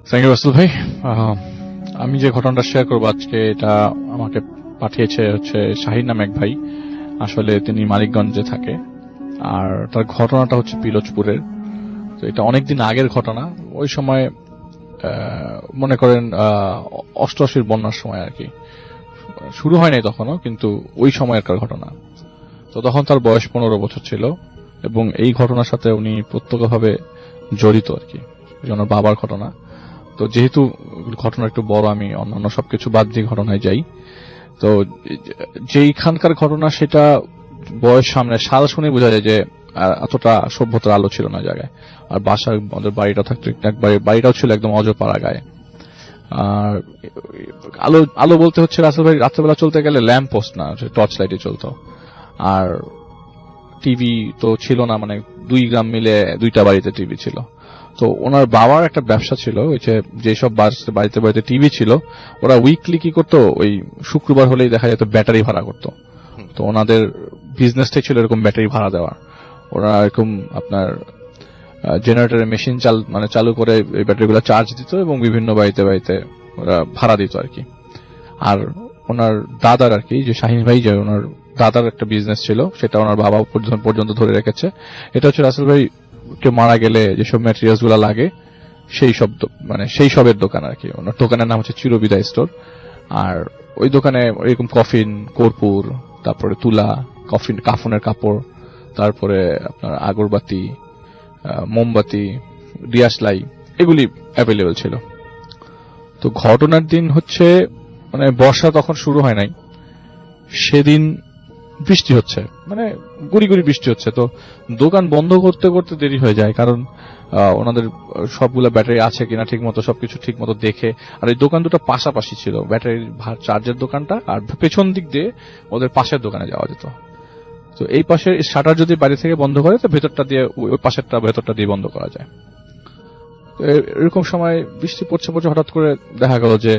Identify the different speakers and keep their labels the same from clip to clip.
Speaker 1: Thank you Rasel ভাই। আমি যে ঘটনাটা শেয়ার করবো আজকে, এটা আমাকে পাঠিয়েছে হচ্ছে শাহিন নামে এক ভাই। আসলে তিনি মানিকগঞ্জে থাকে, আর তার ঘটনাটা হচ্ছে পিরোজপুরের। তো এটা অনেকদিন আগের ঘটনা। ওই সময় মনে করেন 88 বন্যার সময় আর কি, শুরু হয় নাই তখনও, কিন্তু ওই সময়কার ঘটনা। তো তখন তার বয়স 15 বছর ছিল, এবং এই ঘটনার সাথে উনি প্রত্যক্ষভাবে জড়িত আর কি, ওনার বাবার ঘটনা। তো যেহেতু ঘটনা একটু বড়, আমি অন্যান্য সবকিছু বাদ দিয়ে ঘটনায় যাই। তো যেইখানকার ঘটনা, সেটা বয়স সামনে সাল শুনে বোঝা যায় যে এতটা সভ্যতার আলো ছিল না জায়গায়। আর বাসার আমাদের বাড়িটা থাকতো একবারে, বাড়িটাও ছিল একদম অজপাড়া গায়ে। আর আলো আলো বলতে হচ্ছে রাসেল ভাই, রাত্রেবেলা চলতে গেলে ল্যাম্প পোস্ট না, টর্চ লাইটে চলতো। আর টিভি তো ছিল না, মানে 2 গ্রাম মিলে 2টা বাড়িতে টিভি ছিল। তো ওনার বাবার একটা ব্যবসা ছিল, ওই যেসব বাড়িতে বাড়িতে টিভি ছিল, ওরা উইকলি কি করতো, ওই শুক্রবার হলেই দেখা যেত ব্যাটারি ভাড়া করতো। তো ওনাদের বিজনেসটাই ছিল এরকম ব্যাটারি ভাড়া দেওয়া। ওরা এরকম আপনার জেনারেটরের মেশিন চালু করে এই ব্যাটারিগুলো চার্জ দিত, এবং বিভিন্ন বাড়িতে বাড়িতে ওরা ভাড়া দিত আর কি। আর ওনার দাদার আর কি, যে শাহিন ভাই, যে ওনার দাদার একটা বিজনেস ছিল, সেটা ওনার বাবা পর্যন্ত ধরে রেখেছে। এটা হচ্ছে রাসেল ভাই কেউ মারা গেলে যেসব ম্যাটেরিয়ালস গুলা লাগে, সেই সবের দোকান আর কি। ওনার দোকানের নাম হচ্ছে চিরবিদায় স্টোর। আর ওই দোকানে এরকম কফিন, কর্পূর, তারপরে তুলা, কাফনের কাপড়, তারপরে আপনার আগরবাতি, মোমবাতি, ডিয়াসলাই, এগুলি অ্যাভেলেবেল ছিল। তো ঘটনার দিন হচ্ছে, মানে বর্ষা তখন শুরু হয় নাই, সেদিন বৃষ্টি হচ্ছে, মানে গুড়ি গুড়ি বৃষ্টি হচ্ছে। তো দোকান বন্ধ করতে করতে দেরি হয়ে যায়, কারণ ওনাদের সবগুলা ব্যাটারি আছে কিনা ঠিক মতো, সবকিছু ঠিক মতো দেখে। আর এই দোকান দুটো পাশাপাশি ছিল, ব্যাটারির চার্জের দোকানটা, আর পেছন দিক দিয়ে ওদের পাশের দোকানে যাওয়া যেত। তো এই পাশের শাটার যদি বাড়ি থেকে বন্ধ করে, তো ভেতরটা দিয়ে, ওই পাশেরটা ভেতরটা দিয়ে বন্ধ করা যায়। তো এরকম সময় বৃষ্টি পড়ছে, হঠাৎ করে দেখা গেল যে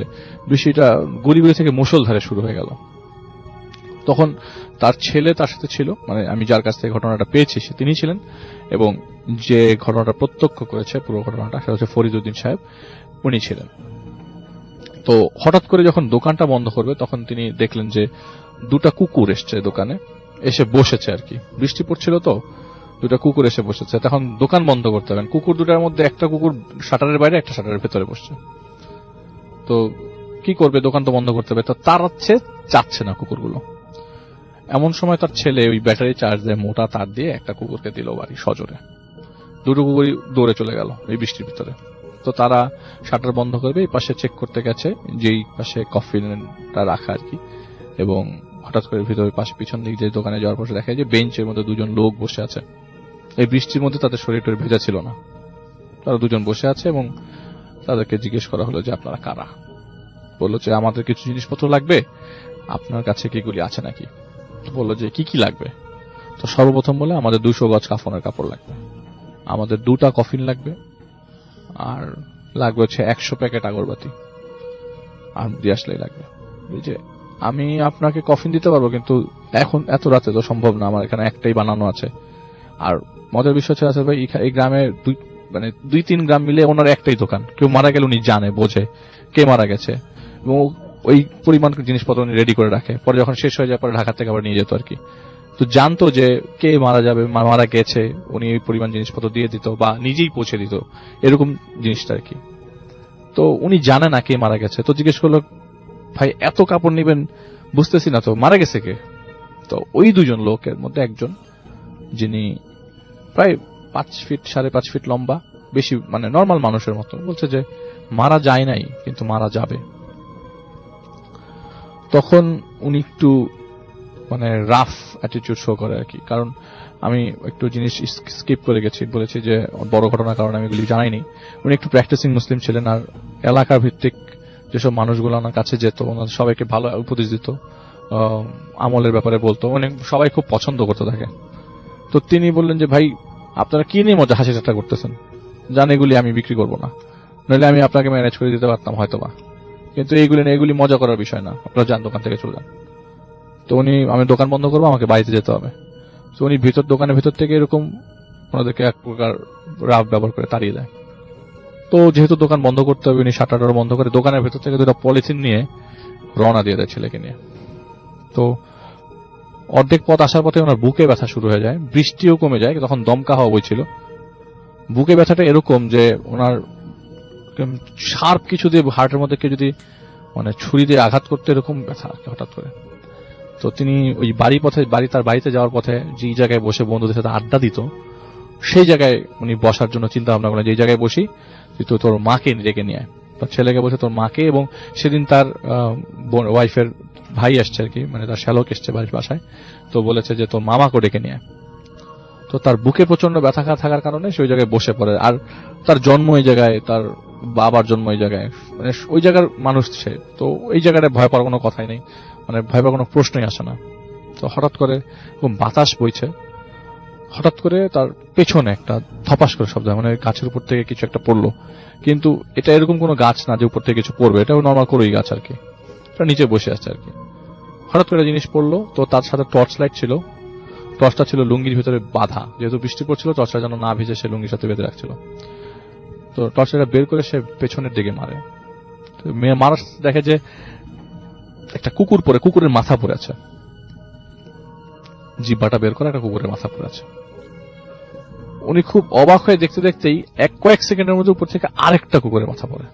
Speaker 1: বৃষ্টিটা গুড়ি গুড়ি থেকে মুষলধারে শুরু হয়ে গেল। তখন তার ছেলে তার সাথে ছিল, মানে আমি যার কাছ থেকে ঘটনাটা পেয়েছি তিনি ছিলেন, এবং যে ঘটনাটা প্রত্যক্ষ করেছে পুরো ঘটনাটা, সেটা হচ্ছে ফরিদউদ্দিন সাহেব, উনি ছিলেন। তো হঠাৎ করে যখন দোকানটা বন্ধ করবে, তখন তিনি দেখলেন যে 2টা কুকুর এসছে দোকানে, এসে বসেছে আর কি। বৃষ্টি পড়ছিল, তো 2টা কুকুর এসে বসেছে। তখন দোকান বন্ধ করতে হবে, কুকুর 2টার মধ্যে একটা কুকুর শাটারের বাইরে, একটা শাটারের ভেতরে বসছে। তো কি করবে, দোকান তো বন্ধ করতে হবে। তো চাচ্ছে না কুকুরগুলো। এমন সময় তার ছেলে ওই ব্যাটারি চার্জ দিয়ে মোটা তার দিয়ে একটা কুকুরকে দিল বাড়ি সজোরে। 2টো কুকুরই দৌড়ে চলে গেল এই বৃষ্টির ভিতরে। তো তারা শাটার বন্ধ করবে, এই পাশে চেক করতে গেছে, যেই পাশে কফিনটা রাখা আর কি। এবং হঠাৎ করে ভিতরে পাশে পিছন দিক যে দোকানে যাওয়ার পর দেখা যায় যে বেঞ্চের মধ্যে 2জন লোক বসে আছে। এই বৃষ্টির মধ্যে তাদের শরীরটা ভেজা ছিল না, তারা 2জন বসে আছে, এবং তাদেরকে জিজ্ঞেস করা হলো যে আপনারা কারা। বললো যে আমাদের কিছু জিনিসপত্র লাগবে, আপনার কাছে কিগুলি আছে নাকি। বললো যে কি কি লাগবে। তো সর্বপ্রথম বলে আমাদের 200 গজ কাফনের কাপড় লাগবে, আমাদের 2টা কফিন লাগবে, আর লাগবে হচ্ছে 100 প্যাকেট আগরবাতি, আর দিয়াশলাই লাগবে। বুঝছে, আমি আপনাকে কফিন দিতে পারবো, কিন্তু এখন এত রাতে তো সম্ভব না, আমার এখানে একটাই বানানো আছে। আর মজার বিষয় হচ্ছে আছে ভাই, এই গ্রামে 2-3 গ্রাম মিলে ওনার একটাই দোকান, কেউ মারা গেলে উনি জানে, বোঝে কে মারা গেছে, এবং ওই পরিমাণ জিনিসপত্র উনি রেডি করে রাখে। পরে যখন শেষ হয়ে যায়, পরে ঢাকা থেকে আবার নিয়ে যেত আর কি। তো জানতো যে কে মারা যাবে, মারা গেছে, উনি ওই পরিমাণ জিনিসপত্র দিয়ে দিত, বা নিজেই পৌঁছে দিত, এরকম জিনিসটা আর কি। তো উনি জানে না কে মারা গেছে। তো জিজ্ঞেস করলো, ভাই এত কাপড় নিবেন, বুঝতেছি না তো মারা গেছে কে। তো ওই 2জন লোকের মধ্যে একজন, যিনি প্রায় 5 ফিট 5.5 ফিট লম্বা, বেশি মানে নর্মাল মানুষের মতো, বলছে যে মারা যায় নাই, কিন্তু মারা যাবে। তখন উনি একটু মানে রাফ অ্যাটিটিউড শো করে আর কি, কারণ আমি একটু জিনিস স্কিপ করে গেছি, বলেছি যে বড় ঘটনার কারণে আমি এগুলি জানাইনি। উনি একটু প্র্যাকটিসিং মুসলিম ছিলেন, আর এলাকার ভিত্তিক যেসব মানুষগুলো ওনার কাছে যেত, ওনার সবাইকে ভালো উপদেশ দিত, আমলের ব্যাপারে বলতো, মানে সবাই খুব পছন্দ করতে থাকে। তো তিনি বললেন যে ভাই আপনারা কি নিয়ে মজা হাসি ঠাট্টা করতেছেন, জান এগুলি আমি বিক্রি করবো না, নইলে আমি আপনাকে ম্যানেজ করে দিতে পারতাম হয়তোবা, কিন্তু এগুলি মজা করার বিষয় না, আপনারা যান দোকান থেকে চলে যান। তো আমি দোকান বন্ধ করবো, আমাকে বাড়িতে যেতে হবে। তো উনি দোকানের ভেতর থেকে এরকম ওনাদেরকে এক প্রকার রাফ ব্যবহার করে তাড়িয়ে দেয়। তো যেহেতু দোকান বন্ধ করতে হবে, উনি শাটারটা বন্ধ করে দোকানের ভেতর থেকে দুটো পলিথিন নিয়ে রওনা দিয়ে দেয় ছেলেকে নিয়ে। তো অর্ধেক পথ আসার পথে ওনার বুকে ব্যথা শুরু হয়ে যায়, বৃষ্টিও কমে যায়, তখন দমকা হাওয়া বইছিল। বুকে ব্যথাটা এরকম যে ওনার শার্প কিছু দিয়ে হার্টের মধ্যে কেউ যদি মানে ছুরি দিয়ে আঘাত করতে, এরকম ব্যথা হঠাৎ করে। তো তিনি ওই তার বাড়িতে যাওয়ার পথে যে জায়গায় বসে বন্ধুদের সাথে আড্ডা দিত, সেই জায়গায় উনি বসার জন্য চিন্তা ভাবনা করেন যে এই জায়গায় বসি, তুই তো তোর মাকে ডেকে নিয়ে আয়। তার ছেলেকে বসে তোর মাকে, এবং সেদিন তার ওয়াইফের ভাই আসছে আর কি, মানে তার শ্যালক এসছে বাড়ির বাসায়, তো বলেছে যে তোর মামাকে ডেকে নিয়ে আয়। তো তার বুকে প্রচন্ড ব্যথা থাকার কারণে সে ওই জায়গায় বসে পড়ে। আর তার জন্ম ওই জায়গায়, তার বাবার জন্ম ওই জায়গায়, মানে ওই জায়গার মানুষ সে, তো এই জায়গাটায় ভয় পাওয়ার কোনো কথাই নেই, মানে ভয় পাওয়ার কোনো প্রশ্নই আসে না। তো হঠাৎ করে বাতাস বইছে, হঠাৎ করে তার পেছনে একটা ধপাস করে শব্দ, মানে গাছের উপর থেকে কিছু একটা পড়লো। কিন্তু এটা এরকম কোনো গাছ না যে উপর থেকে কিছু পড়বে, এটাও নর্মাল করোই গাছ আর কি, এটা নিচে বসে আছে আর কি। হঠাৎ করে জিনিস পড়লো, তো তার সাথে টর্চ লাইট ছিল, টর্চটা ছিল লুঙ্গির ভিতরে বাঁধা, যেহেতু বৃষ্টি পড়ছিল টর্চটা যেন না ভিজে সে লুঙ্গির সাথে বেঁধে রাখছিল। তো টর্চটা বের করে সে পেছনের দিকে মারে, মারার দেখে যে একটা কুকুর পরে, কুকুরের মাথা পড়ে আছে, জিব্বাটা বের করে একটা কুকুরের মাথা পড়ে আছে। উনি খুব অবাক হয়ে দেখতে দেখতেই কয়েক সেকেন্ডের মধ্যে উপর থেকে আরেকটা কুকুরের মাথা পড়ে,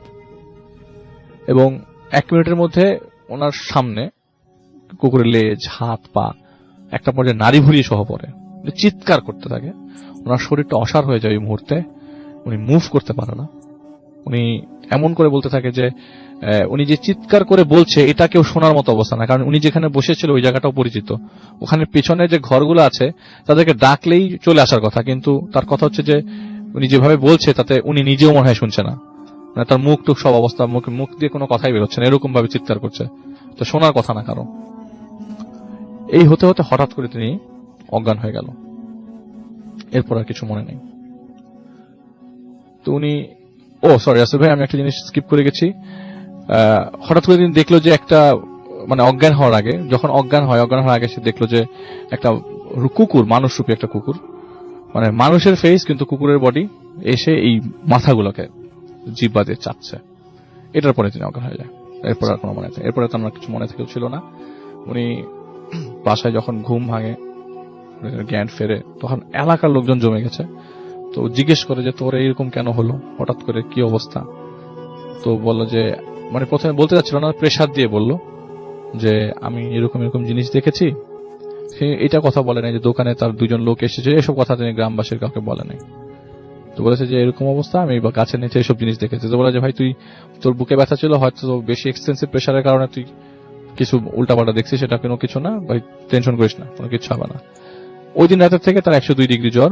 Speaker 1: এবং 1 মিনিটের মধ্যে ওনার সামনে কুকুরের লেজ, হাত, পা, একটা পর্যায়ে নাড়ি ভুড়ি সহ পড়ে, চিৎকার করতে থাকে। ওনার শরীরটা অসাড় হয়ে যায় ওই মুহূর্তে, উনি মুভ করতে পারে না। উনি এমন করে বলতে থাকে যে উনি যে চিৎকার করে বলছে এটা কেউ শোনার মতো অবস্থা না, কারণ উনি যেখানে বসেছিল ওই জায়গাটাও পরিচিত, ওখানে পেছনে যে ঘরগুলো আছে তাদেরকে ডাকলেই চলে আসার কথা, কিন্তু তার কথা হচ্ছে যে উনি যেভাবে বলছে তাতে উনি নিজেও মনে হয় শুনছে না, মানে তার মুখ টুক সব অবস্থা, মুখ দিয়ে কোনো কথাই বেরোচ্ছে না, এরকম ভাবে চিৎকার করছে, তো শোনার কথা না কারো। এই হতে হতে হঠাৎ করে তিনি অজ্ঞান হয়ে গেল, এরপর আর কিছু মনে নেই। তো উনি সরি আসলে ভাই, আমি একটা জিনিস স্কিপ করে গেছি। হঠাৎ করে তিনি দেখলো যে একটা, মানে অজ্ঞান হওয়ার আগে, যখন অজ্ঞান হওয়ার আগে সে দেখলো যে একটা কুকুর, মানুষরূপী একটা কুকুর, মানে মানুষের ফেস কিন্তু কুকুরের বডি, এসে এই মাথাগুলোকে জিহ্বা দিয়ে চাচ্ছে। এটার পরে তিনি অজ্ঞান হয়ে যায়। এরপর আর কোনো মনে থাকে, এরপরে তো আমার কিছু মনে থেকেও ছিল না। উনি বাসায় যখন ঘুম ভাঙে, জ্ঞান ফেরে, তখন এলাকার লোকজন জমে গেছে। তো জিজ্ঞেস করে যে তোর এইরকম কেন হলো, হঠাৎ করে কি অবস্থা? তো বললো যে, মানে প্রথমে বলতে যাচ্ছিল না, প্রেসার দিয়ে বলল যে আমি এরকম এরকম জিনিস দেখেছি। সে এটা কথা বলে নাই যে দোকানে তার 2জন লোক এসেছে, এসব কথা তিনি গ্রামবাসীর কাউকে বলে নাই। তো বলেছে যে এরকম অবস্থা, আমি গাছের নিচে এসব জিনিস দেখেছি। তো বলে যে ভাই তুই, তোর বুকে ব্যথা ছিল, হয়তো বেশি এক্সটেন্সিভ প্রেসারের কারণে তুই কিছু উল্টাপাল্টা দেখছিস, সেটা কোনো কিছু না ভাই, টেনশন করিস না, কোনো কিছু হবে না। ওই দিন রাতের থেকে তার 102 ডিগ্রি জ্বর,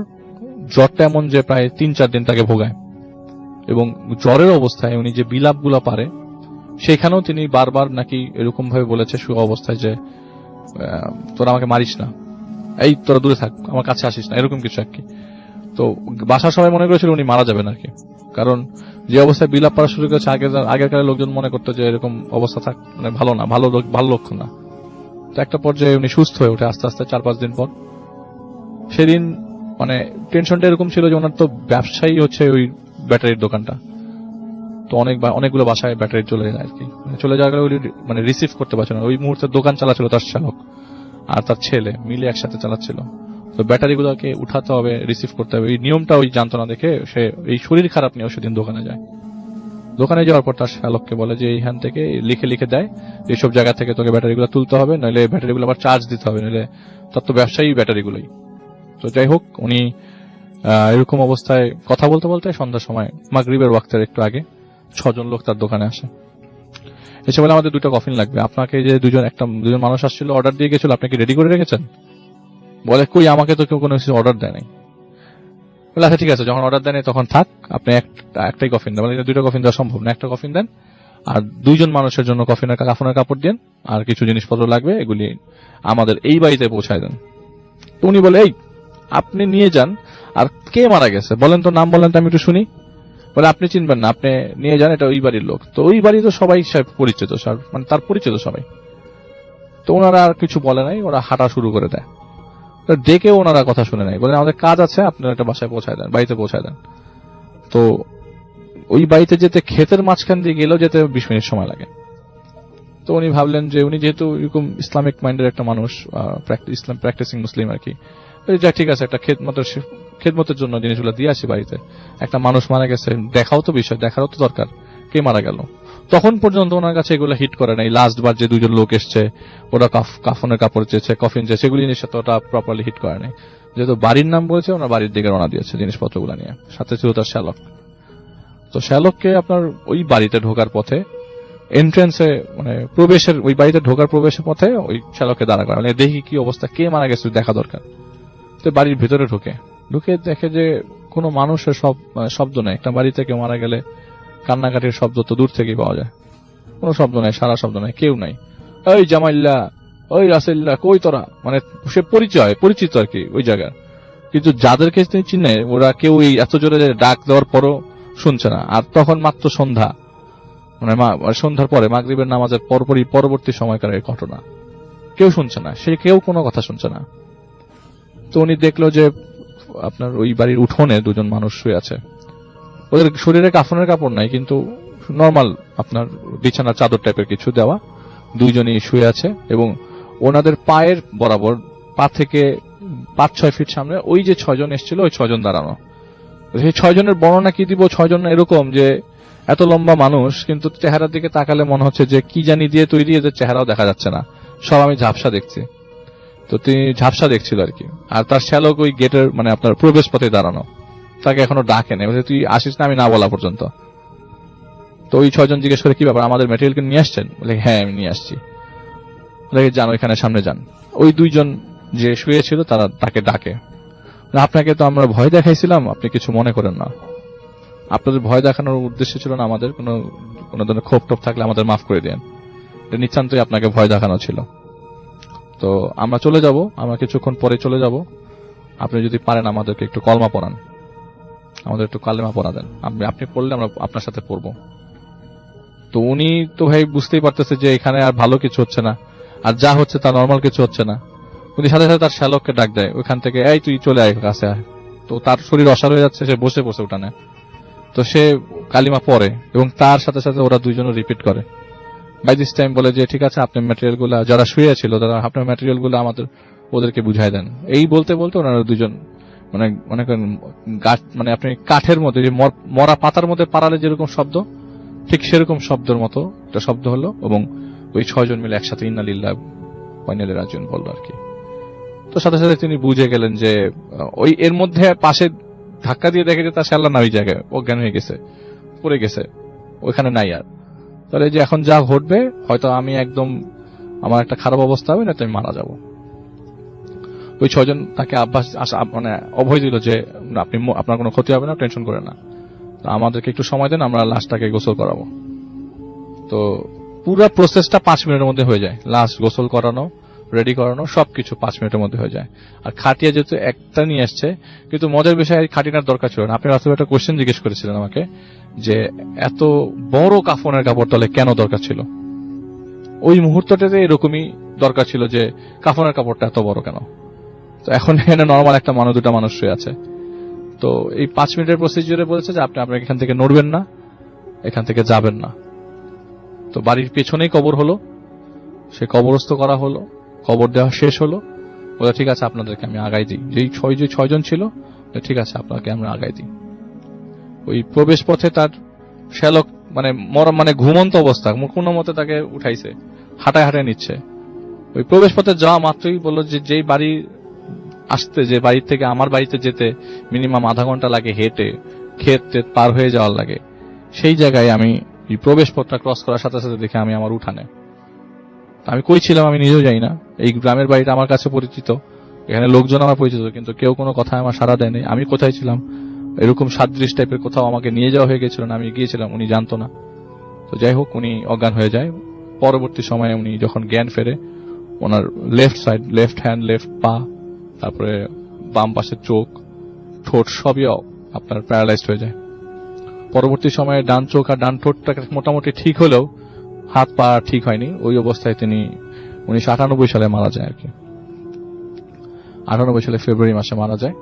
Speaker 1: জ্বরটা এমন যে প্রায় 3-4 দিন তাকে ভোগায়, এবং জ্বরের অবস্থায় উনি যে বিলাপগুলো পারে সেখানেও তিনি বারবার নাকি এরকম ভাবে বলেছে শোয়া অবস্থায় যে তোরা আমাকে মারিস না, এই তোরা দূরে থাক, আমার কাছে আসিস না, এরকম কিছু আর কি। তো বাসার সবাই মনে করেছিল উনি মারা যাবেন আর কি, কারণ যে অবস্থায় বিলাপ পাওয়া শুরু করেছে, আগেরকার লোকজন মনে করতো যে এরকম অবস্থা থাক মানে ভালো না, ভালো লক্ষণ না। তো একটা পর্যায়ে উনি সুস্থ হয়ে ওঠে আস্তে আস্তে 4-5 দিন পর। সেদিন মানে টেনশনটা এরকম ছিল যে ওনার তো ব্যবসায়ী হচ্ছে ওই ব্যাটারির দোকানটা, তো অনেকগুলো বাসায় ব্যাটারি চলে যায় আর কি, চলে যাওয়ার কারণে মানে রিসিভ করতে পারছে না। ওই মুহূর্তে দোকান চালাচ্ছিল তার চালক আর তার ছেলে মিলে একসাথে চালাচ্ছিল, তো ব্যাটারিগুলোকে উঠাতে হবে, রিসিভ করতে হবে, এই নিয়মটা ওই জানতো না দেখে সে এই শরীর খারাপ নিয়েও সেদিন দোকানে যায়। দোকানে যাওয়ার পর তার চালককে বলে যে এইখান থেকে লিখে দেয় এইসব জায়গা থেকে তোকে ব্যাটারিগুলো তুলতে হবে, নইলে ব্যাটারিগুলো আবার চার্জ দিতে হবে, নইলে তার তো ব্যবসায়ী ব্যাটারিগুলোই। তো যাই হোক, উনি এরকম অবস্থায় কথা বলতে বলতে সন্ধ্যার সময় মাগরিবের ওয়াক্তের একটু আগে 6 জন লোক তার দোকানে আসে, এসে বলে আমাদের 2টা কফিন লাগবে। আপনাকে যে 2জন মানুষ আসছিল অর্ডার দিয়ে গেছিল, আপনি কি রেডি করে রেখেছেন? বলে কই, আমাকে তো কেউ কোনো কিছু অর্ডার দেয় নাই। বলে আচ্ছা ঠিক আছে, যখন অর্ডার দেন তখন থাক, আপনি একটাই কফিন দেন। বলে 2টা কফিন দেওয়া সম্ভব না, একটা কফিন দেন, আর 2জন মানুষের জন্য কাফনের কাপড় দেন, আর কিছু জিনিসপত্র লাগবে, এগুলি আমাদের এই বাড়িতে পৌঁছায় দেন। তো উনি বলে এই আপনি নিয়ে যান, আর কে মারা গেছে বলেন তো, নাম বলেন তো আমি একটু শুনি। বলে আপনি চিনবেন না, আপনি নিয়ে যান, এটা ওই বাড়ির লোক। তো ওই বাড়ি তো সবাই পরিচিত, মানে তার পরিচিত সবাই। তো ওনারা আর কিছু বলে নাই, ওরা হাঁটা শুরু করে দেয়। ডেকে ওনারা কথা শুনে নাই, বলে আমাদের কাজ আছে, আপনারা একটা বাসায় পৌঁছায় দেন, বাড়িতে পৌঁছায় দেন। তো ওই বাড়িতে যেতে ক্ষেতের মাঝখান দিয়ে গেলেও যেতে 20 মিনিট সময় লাগে। তো উনি ভাবলেন যে উনি যেহেতু এরকম ইসলামিক মাইন্ডের একটা মানুষ, ইসলাম প্র্যাকটিসিং মুসলিম আর কি, যা ঠিক আছে একটা খেদমতের জন্য জিনিসগুলো দিয়ে আসি বাড়িতে। একটা মানুষ মারা গেছে, দেখাও তো বিষয়, দেখারও তো দরকার কে মারা গেল। তখন পর্যন্ত ওনার কাছে এগুলো হিট করে নাই। লাস্ট বার যে দুজন লোক এসছে, ওরা কাফনের কাপড় চেয়েছে, কফিন চেয়েছে, সেগুলি জিনিস সাথে ওটা প্রপারলি হিট করে নাই। যেহেতু বাড়ির নাম বলেছে, ওনার বাড়ির দিকে রওনা দিয়েছে জিনিসপত্রগুলো নিয়ে। সাথে ছিল তার শ্যালক। তো শ্যালককে আপনার ওই বাড়িতে ঢোকার পথে এন্ট্রেন্সে, মানে প্রবেশের, ওই বাড়িতে ঢোকার প্রবেশের পথে ওই শ্যালককে দাঁড়া করা, মানে দেখি কি অবস্থা, কে মারা গেছে দেখা দরকার। তো বাড়ির ভিতরে ঢুকে দেখে যে কোনো মানুষের শব্দ নেই। একটা বাড়িতে কেউ মারা গেলে কান্নাকাটির শব্দ তো দূর থেকেই পাওয়া যায়, কোনো শব্দ নাই, সারা শব্দ নাই, কেউ নাই। ওই জামাইল্লা, ওই রাসেল্লা, কই তোরা, মানে সে পরিচিত আর কি ওই জায়গার। কিন্তু যাদেরকে তিনি চিনে ওরা কেউ এত জোরে ডাক দেওয়ার পরও শুনছে না। আর তখন মাত্র সন্ধ্যা, মানে সন্ধ্যার পরে মাগরিবের নামাজের পরবর্তী সময়কার এই ঘটনা, কেউ শুনছে না, সে কেউ কোনো কথা শুনছে না। তো উনি দেখলো যে আপনার ওই বাড়ির উঠোনে দুজন মানুষ শুয়ে আছে। ওদের শরীরে কাফনের কাপড় নাই, কিন্তু নর্মাল আপনার বিছানার চাদর টাইপের কিছু দেওয়া, দুইজনই শুয়ে আছে। এবং ওনাদের পায়ের বরাবর, পা থেকে 5-6 ফিট সামনে ওই যে 6 জন এসেছিল, ওই 6 জন দাঁড়ানো। সেই 6 জনের বর্ণনা কি দিব? 6 জন এরকম যে এত লম্বা মানুষ, কিন্তু চেহারার দিকে তাকালে মনে হচ্ছে যে কি জানি দিয়ে তৈরি, এদের চেহারাও দেখা যাচ্ছে না, সব আমি ঝাপসা দেখছি। তো তিনি ঝাপসা দেখছিল আর কি। আর তার শ্যালক ওই গেটের, মানে আপনার প্রবেশ পথে দাঁড়ানো, তাকে এখনো ডাকে নেই, তুই আসিস না আমি না বলা পর্যন্ত। তো ওই 6 জন জিজ্ঞেস করে কি ব্যাপার, আমাদের ম্যাটেরিয়াল নিয়ে আসছেন? বলে হ্যাঁ আমি নিয়ে আসছি। বলে যান ওইখানে সামনে যান। ওই দুইজন যে শুয়েছিল তারা তাকে ডাকে, আপনাকে তো আমরা ভয় দেখাইছিলাম, আপনি কিছু মনে করেন না। আপনাদের ভয় দেখানোর উদ্দেশ্য ছিল না আমাদের, কোনো ধরনের ক্ষোভ টোপ থাকলে আমাদের মাফ করে দেন, নিশ্চান্তই আপনাকে ভয় দেখানো ছিল। তো আমরা চলে যাব, আমরা কিছুক্ষণ পরে চলে যাব। আপনি যদি পারেন আমাদেরকে একটু কলমা পড়ান, আমাদের একটু কালেমা পড়া দেন, আপনি পড়লে আমরা আপনার সাথে পড়বো। তো উনি তো ভাই বুঝতেই পারতেছে যে এখানে আর ভালো কিছু হচ্ছে না, আর যা হচ্ছে তা নর্মাল কিছু হচ্ছে না। উনি সাথে সাথে তার শ্যালককে ডাক দেয় ওইখান থেকে, এই তুই চলে আয় কাছে আয়। তো তার শরীর অসাড় হয়ে যাচ্ছে, সে বসে উঠানে। তো সে কালিমা পড়ে এবং তার সাথে সাথে ওরা দুইজনও রিপিট করে। বাই দিস টাইম বলে যে ঠিক আছে, আপনি ম্যাটেরিয়াল গুলা, যারা শুয়ে ছিল তারা আপনার ম্যাটেরিয়াল গুলো ওদেরকে বুঝাই দেন। এই বলতে বলতে ওনারা দুজন, মানে মনে করেন মানে আপনি কাঠের মধ্যে, যে মরা পাতার মধ্যে পাড়ালে যেরকম শব্দ, ঠিক সেরকম শব্দের মতো একটা শব্দ হলো। এবং ওই 6 জন মিলে একসাথে ইন্না লিল্লাহ ওয়া ইন্না ইলাইহি রাজিউন বললো আর কি। তো সাথে সাথে তিনি বুঝে গেলেন যে ওই এর মধ্যে পাশে ধাক্কা দিয়ে দেখে যে তার শ্যাল্লা না ওই জায়গায় অজ্ঞান হয়ে গেছে, পড়ে গেছে, ওইখানে নাই আর। তাহলে যে এখন যা ঘটবে, হয়তো আমি একদম, আমার একটা খারাপ অবস্থা হবে, না তো আমি মারা যাব। ওই 6 জন তাকে মানে অভয় দিল যে আপনার কোনো ক্ষতি হবে না, টেনশন করে না, আমাদেরকে একটু সময় দেন, আমরা লাশটাকে গোসল করাবো। তো পুরো প্রসেসটা 5 মিনিটের মধ্যে হয়ে যায়। লাশ গোসল করানো, রেডি করানো, সবকিছু 5 মিনিটের মধ্যে হয়ে যায়। আর খাটিয়া যেহেতু একটা নিয়ে আসছে, কিন্তু মজার বিষয় খাটিনার দরকার ছিল না। আপনি আসলে একটা কোয়েশ্চেন জিজ্ঞেস করেছিলেন আমাকে যে এত বড় কাফনের কাপড় তাহলে কেন দরকার ছিল। ওই মুহূর্তটাতে এরকমই দরকার ছিল যে কাফনের কাপড়টা এত বড় কেন। তো এখন এখানে নর্মাল একটা মানুষ, দুটা মানুষ শুয়ে আছে। তো এই 5 মিনিটের প্রসিডিউরে বলেছে যে আপনি এখান থেকে নড়বেন না, এখান থেকে যাবেন না। তো বাড়ির পেছনেই কবর হলো, সে কবরস্থ করা হলো, কবর দেওয়া শেষ হলো। বলে ঠিক আছে আপনাদেরকে আমি আগাই দিই, যেই 6 জন ছিল, ঠিক আছে আপনাকে আমরা আগাই দিই। ওই প্রবেশ পথে তার শ্যালক মানে ঘুমন্ত অবস্থা, কোনো মতে তাকে উঠাইছে, হাঁটায় নিচ্ছে। ওই প্রবেশ পথে যাওয়া মাত্রই বললো যে যেই বাড়ি আসতে, যে বাড়ি থেকে আমার বাড়িতে যেতে মিনিমাম আধা ঘন্টা লাগে হেঁটে, ক্ষেত পার হয়ে যাওয়ার লাগে, সেই জায়গায় আমি এই প্রবেশ পথটা ক্রস করার সাথে সাথে দেখে আমি আমার উঠানে। আমি কই ছিলাম আমি নিজেও জানি না। এই গ্রামের বাড়িটা আমার কাছে পরিচিত, এখানে লোকজন আমার পরিচিত, কিন্তু কেউ কোনো কথা আমার সাড়া দেয়নি। আমি কোথায় ছিলাম, এরকম সাদৃশ টাইপের কোথাও আমাকে নিয়ে যাওয়া হয়ে গেছিল না, আমি গিয়েছিলাম, উনি জানতো না। তো যাই হোক, উনি অজ্ঞান হয়ে যায়। পরবর্তী সময়ে উনি যখন জ্ঞান ফেরে, ওনার left side, left hand, left পা, তারপরে বাম পাশের চোখ, ঠোঁট সবই আপনার প্যারালাইজড হয়ে যায়। পরবর্তী সময়ে ডান চোখ আর ডান ঠোঁটটা মোটামুটি ঠিক হলেও হাত পা ঠিক হয়নি। ওই অবস্থায় তিনি 1998 সালে মারা যায় আর কি। 98 সালে ফেব্রুয়ারি মাসে মারা যায়।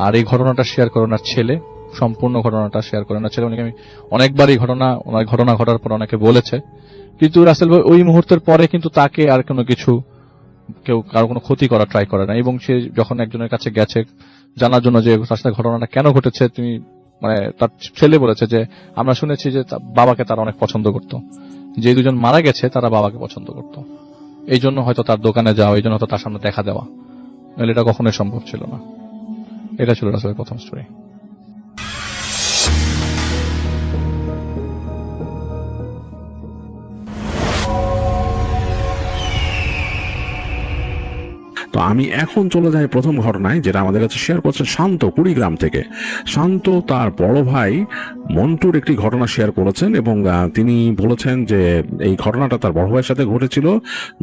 Speaker 1: আর এই ঘটনাটা শেয়ার করে ওনার ছেলে, সম্পূর্ণ ঘটনাটা শেয়ার করেন না। ছেলেমেয়েকে আমি অনেকবারই ঘটনা ঘটার পর অনেকে বলেছে, কিন্তু রাসেল ভাই ওই মুহূর্তের পরে কিন্তু তাকে আর কোনো কিছু কেউ কারো কোনো ক্ষতি করা ট্রাই করে না। এবং সে যখন একজনের কাছে গেছে জানার জন্য যে তার সাথে ঘটনাটা কেন ঘটেছে, তিনি মানে তার ছেলে বলেছে যে আমরা শুনেছি যে বাবাকে তারা অনেক পছন্দ করতো, যে দুজন মারা গেছে তারা বাবাকে পছন্দ করতো, এই জন্য হয়তো তার দোকানে যাওয়া, এই জন্য হয়তো তার সামনে দেখা দেওয়া, নাহলে এটা কখনোই সম্ভব ছিল না। এটা ছিল রাসেলের প্রথম স্টোরি।
Speaker 2: তো আমি এখন চলে যাই প্রথম ঘটনায়, যেটা আমাদের কাছে শেয়ার করছেন শান্ত কুড়িগ্রাম থেকে। শান্ত তার বড় ভাই মন্টুর একটি ঘটনা শেয়ার করেছেন এবং তিনি বলেছেন যে এই ঘটনাটা তার বড় ভাইয়ের সাথে ঘটেছিল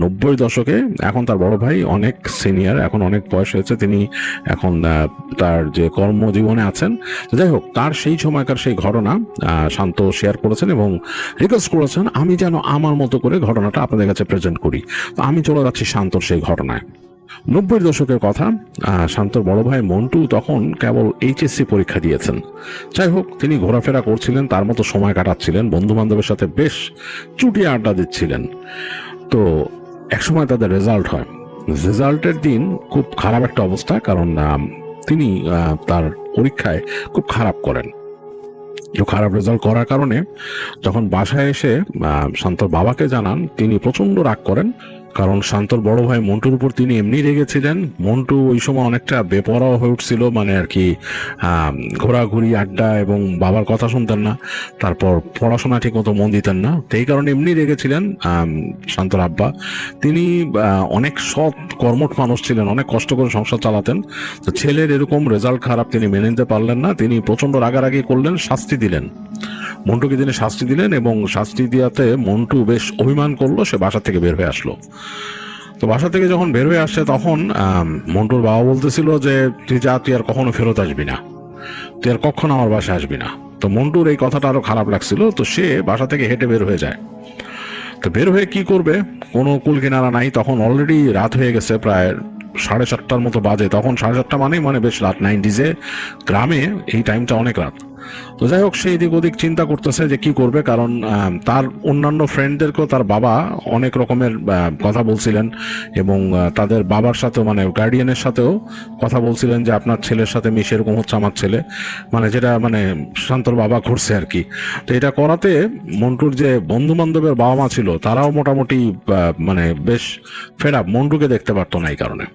Speaker 2: 90 দশকে। এখন তার বড় ভাই অনেক সিনিয়র, এখন অনেক বয়স হয়েছে, তিনি এখন তার যে কর্মজীবনে আছেন। যাই হোক, তার সেই সময়কার সেই ঘটনা শান্ত শেয়ার করেছেন এবং রিকোয়েস্ট করেছেন আমি যেন আমার মতো করে ঘটনাটা আপনাদের কাছে প্রেজেন্ট করি। তো আমি চলে যাচ্ছি শান্তর সেই ঘটনায়। 90 দশকের কথা। শান্তর বড় ভাই মন্টু তখন কেবল এইচএসসি পরীক্ষা দিয়েছেন। যাই হোক, তিনি ঘোরাফেরা করছিলেন, তার মতো সময় কাটাচ্ছিলেন, বন্ধু বান্ধবের সাথে বেশ চুটিয়ে আড্ডা দিচ্ছিলেন। তো একসময় তাদের রেজাল্ট হয়। রেজাল্টের দিন খুব খারাপ একটা অবস্থা, কারণ তিনি তার পরীক্ষায় খুব খারাপ করেন। খারাপ রেজাল্ট করার কারণে যখন বাসায় এসে শান্তর বাবাকে জানান, তিনি প্রচন্ড রাগ করেন। কারণ শান্তর বড় ভাই মন্টুর উপর তিনি এমনি রেগেছিলেন। মন্টু ওই সময় অনেকটা বেপরোয়া হয়ে উঠছিল, মানে আর কি ঘোরাঘুরি আড্ডা এবং বাবার কথা শুনতেন না, তারপর পড়াশোনা ঠিক মতো মন দিতেন না। তো এই কারণে এমনি রেগেছিলেন শান্তর আব্বা। তিনি অনেক সৎ কর্মঠ মানুষ ছিলেন, অনেক কষ্ট করে সংসার চালাতেন। তো ছেলের এরকম রেজাল্ট খারাপ তিনি মেনে নিতে পারলেন না। তিনি প্রচন্ড রাগারাগি করলেন, শাস্তি দিলেন মন্টুকে। তিনি শাস্তি দিলেন এবং শাস্তি দেওয়াতে মন্টু বেশ অভিমান করলো, সে বাসা থেকে বের হয়ে আসলো। তো বাসা থেকে যখন বের হয়ে আসছে তখন মন্টুর বাবা বলতেছিল যে তুই যা, তুই আর কখনো ফেরত আসবি না, তুই আর কখনো আমার বাসায় আসবি না। তো মন্টুর এই কথাটা আরো খারাপ লাগছিল, তো সে বাসা থেকে হেঁটে বের হয়ে যায়। তো বের হয়ে কি করবে, কোনো কুল কিনারা নাই। তখন অলরেডি রাত হয়ে গেছে, প্রায় 4:30টার মতো বাজে। তখন 4:30 মানে বেশ রাত। 90s গ্রামে এই টাইমটা অনেক রাত। তো যাই হোক, সে এদিক ওদিক চিন্তা করতেছে যে কি করবে, কারণ তার অন্যান্য ফ্রেন্ডদেরকেও তার বাবা অনেক রকমের কথা বলছিলেন এবং তাদের বাবার সাথেও, মানে গার্ডিয়ানের সাথেও কথা বলছিলেন যে আপনার ছেলের সাথে মিশে এরকম হচ্ছে আমার ছেলে, মানে যেটা মানে শান্তর বাবা ঘুরছে আর কি। তো এটা করাতে মন্টুর যে বন্ধু বান্ধবের বাবা মা ছিল তারাও মোটামুটি মানে বেশ ফেড আপ, মন্টুকে দেখতে পারতো না এই কারণে।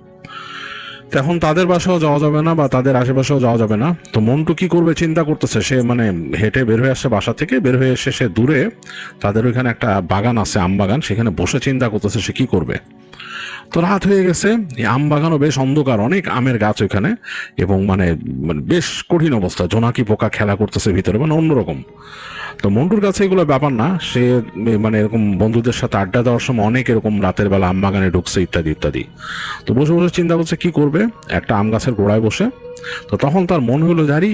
Speaker 2: এখন তাদের বাসাও যাওয়া যাবে না বা তাদের আশেপাশেও যাওয়া যাবে না। তো মন্টু কি করবে চিন্তা করতেছে। সে মানে হেঁটে বের হয়ে আসছে বাসা থেকে, বের হয়ে এসে সে দূরে তাদের ওইখানে একটা বাগান আছে, আম বাগান, সেখানে বসে চিন্তা করতেছে সে কি করবে। তো রাত হয়ে গেছে, আম বাগানও বেশ অন্ধকার, অনেক আমের গাছ ওইখানে, এবং মানে বেশ কঠিন অবস্থা, জোনাকি পোকা খেলা করতেছে ভিতরে, মানে অন্যরকম। তো মন্টুর কাছে এগুলো ব্যাপার না, সে মানে এরকম বন্ধুদের সাথে আড্ডা দেওয়ার সময় অনেক এরকম রাতের বেলা আম বাগানে ঢুকছে ইত্যাদি ইত্যাদি। তো বসে বসে চিন্তা করছে কি করবে, একটা আম গাছের গোড়ায় বসে। তো তখন তার মনে হলো জারি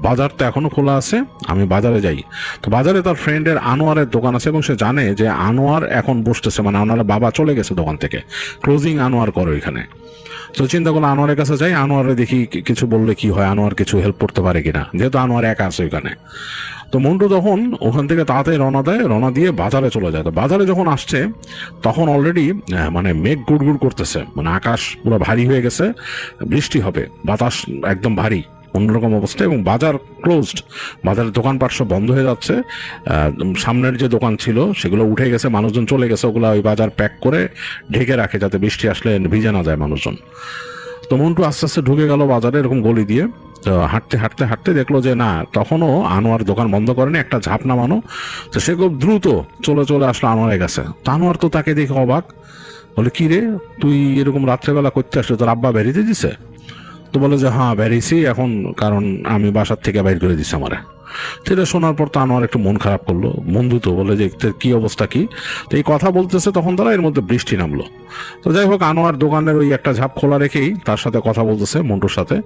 Speaker 2: বাজার তো এখনো খোলা আছে, আমি বাজারে যাই। তো বাজারে তার ফ্রেন্ডের আনোয়ারের দোকান আছে এবং সে জানে যে আনোয়ার এখন বসতেছে, মানে আনোয়ারের বাবা চলে গেছে দোকান থেকে, ক্লোজিং আনোয়ার করে ওইখানে। তো চিন্তা করলো আনোয়ারের কাছে যাই, আনোয়ারে দেখি কিছু বললে কি হয়, আনোয়ার কিছু হেল্প করতে পারে কিনা, যেহেতু আনোয়ার একা আছে ওইখানে। তো মন্টু তখন ওখান থেকে তাড়াতাড়ি রওনা দেয়, রওনা দিয়ে বাজারে চলে যায়। তো বাজারে যখন আসছে তখন অলরেডি মানে মেঘ গুড়গুড় করতেছে, মানে আকাশ পুরো ভারী হয়ে গেছে, বৃষ্টি হবে, বাতাস একদম ভারী, অন্যরকম অবস্থা, এবং বাজার ক্লোজড, বাজারের দোকানপাট সব বন্ধ হয়ে যাচ্ছে। সামনের যে দোকান ছিল সেগুলো উঠে গেছে, মানুষজন চলে গেছে, ওগুলো ওই বাজার প্যাক করে ঢেকে রাখে যাতে বৃষ্টি আসলে ভিজে না যায় মানুষজন। তো মন্টু আস্তে আস্তে ঢুকে গেল বাজারে এরকম গলি দিয়ে। তো হাঁটতে হাঁটতে হাঁটতে দেখলো যে না, তখনও আনোয়ার দোকান বন্ধ করেনি, একটা ঝাঁপ নামানো। তো সে খুব দ্রুত চলে চলে আসলো আনোয়ারের কাছে। তো আনোয়ার তো তাকে দেখে অবাক, বলে কি রে তুই এরকম রাত্রেবেলা করতে আসলে, তোর আব্বা বেরিয়ে দিছে? তো বলে যে হ্যাঁ বেরিয়েছি এখন, কারণ আমি বাসার থেকে বাইর করে দিছি আমারে। সেটা শোনার পর তো আনোয়ার একটু মন খারাপ করলো, বন্ধু তো বলে যে কি অবস্থা কি। তো এই কথা বলতেছে তখন তারা, এর মধ্যে বৃষ্টি নামলো। তো যাই হোক, আনোয়ার দোকানের ওই একটা ঝাঁপ খোলা রেখেই তার সাথে কথা বলতেছে মন্টুর সাথে,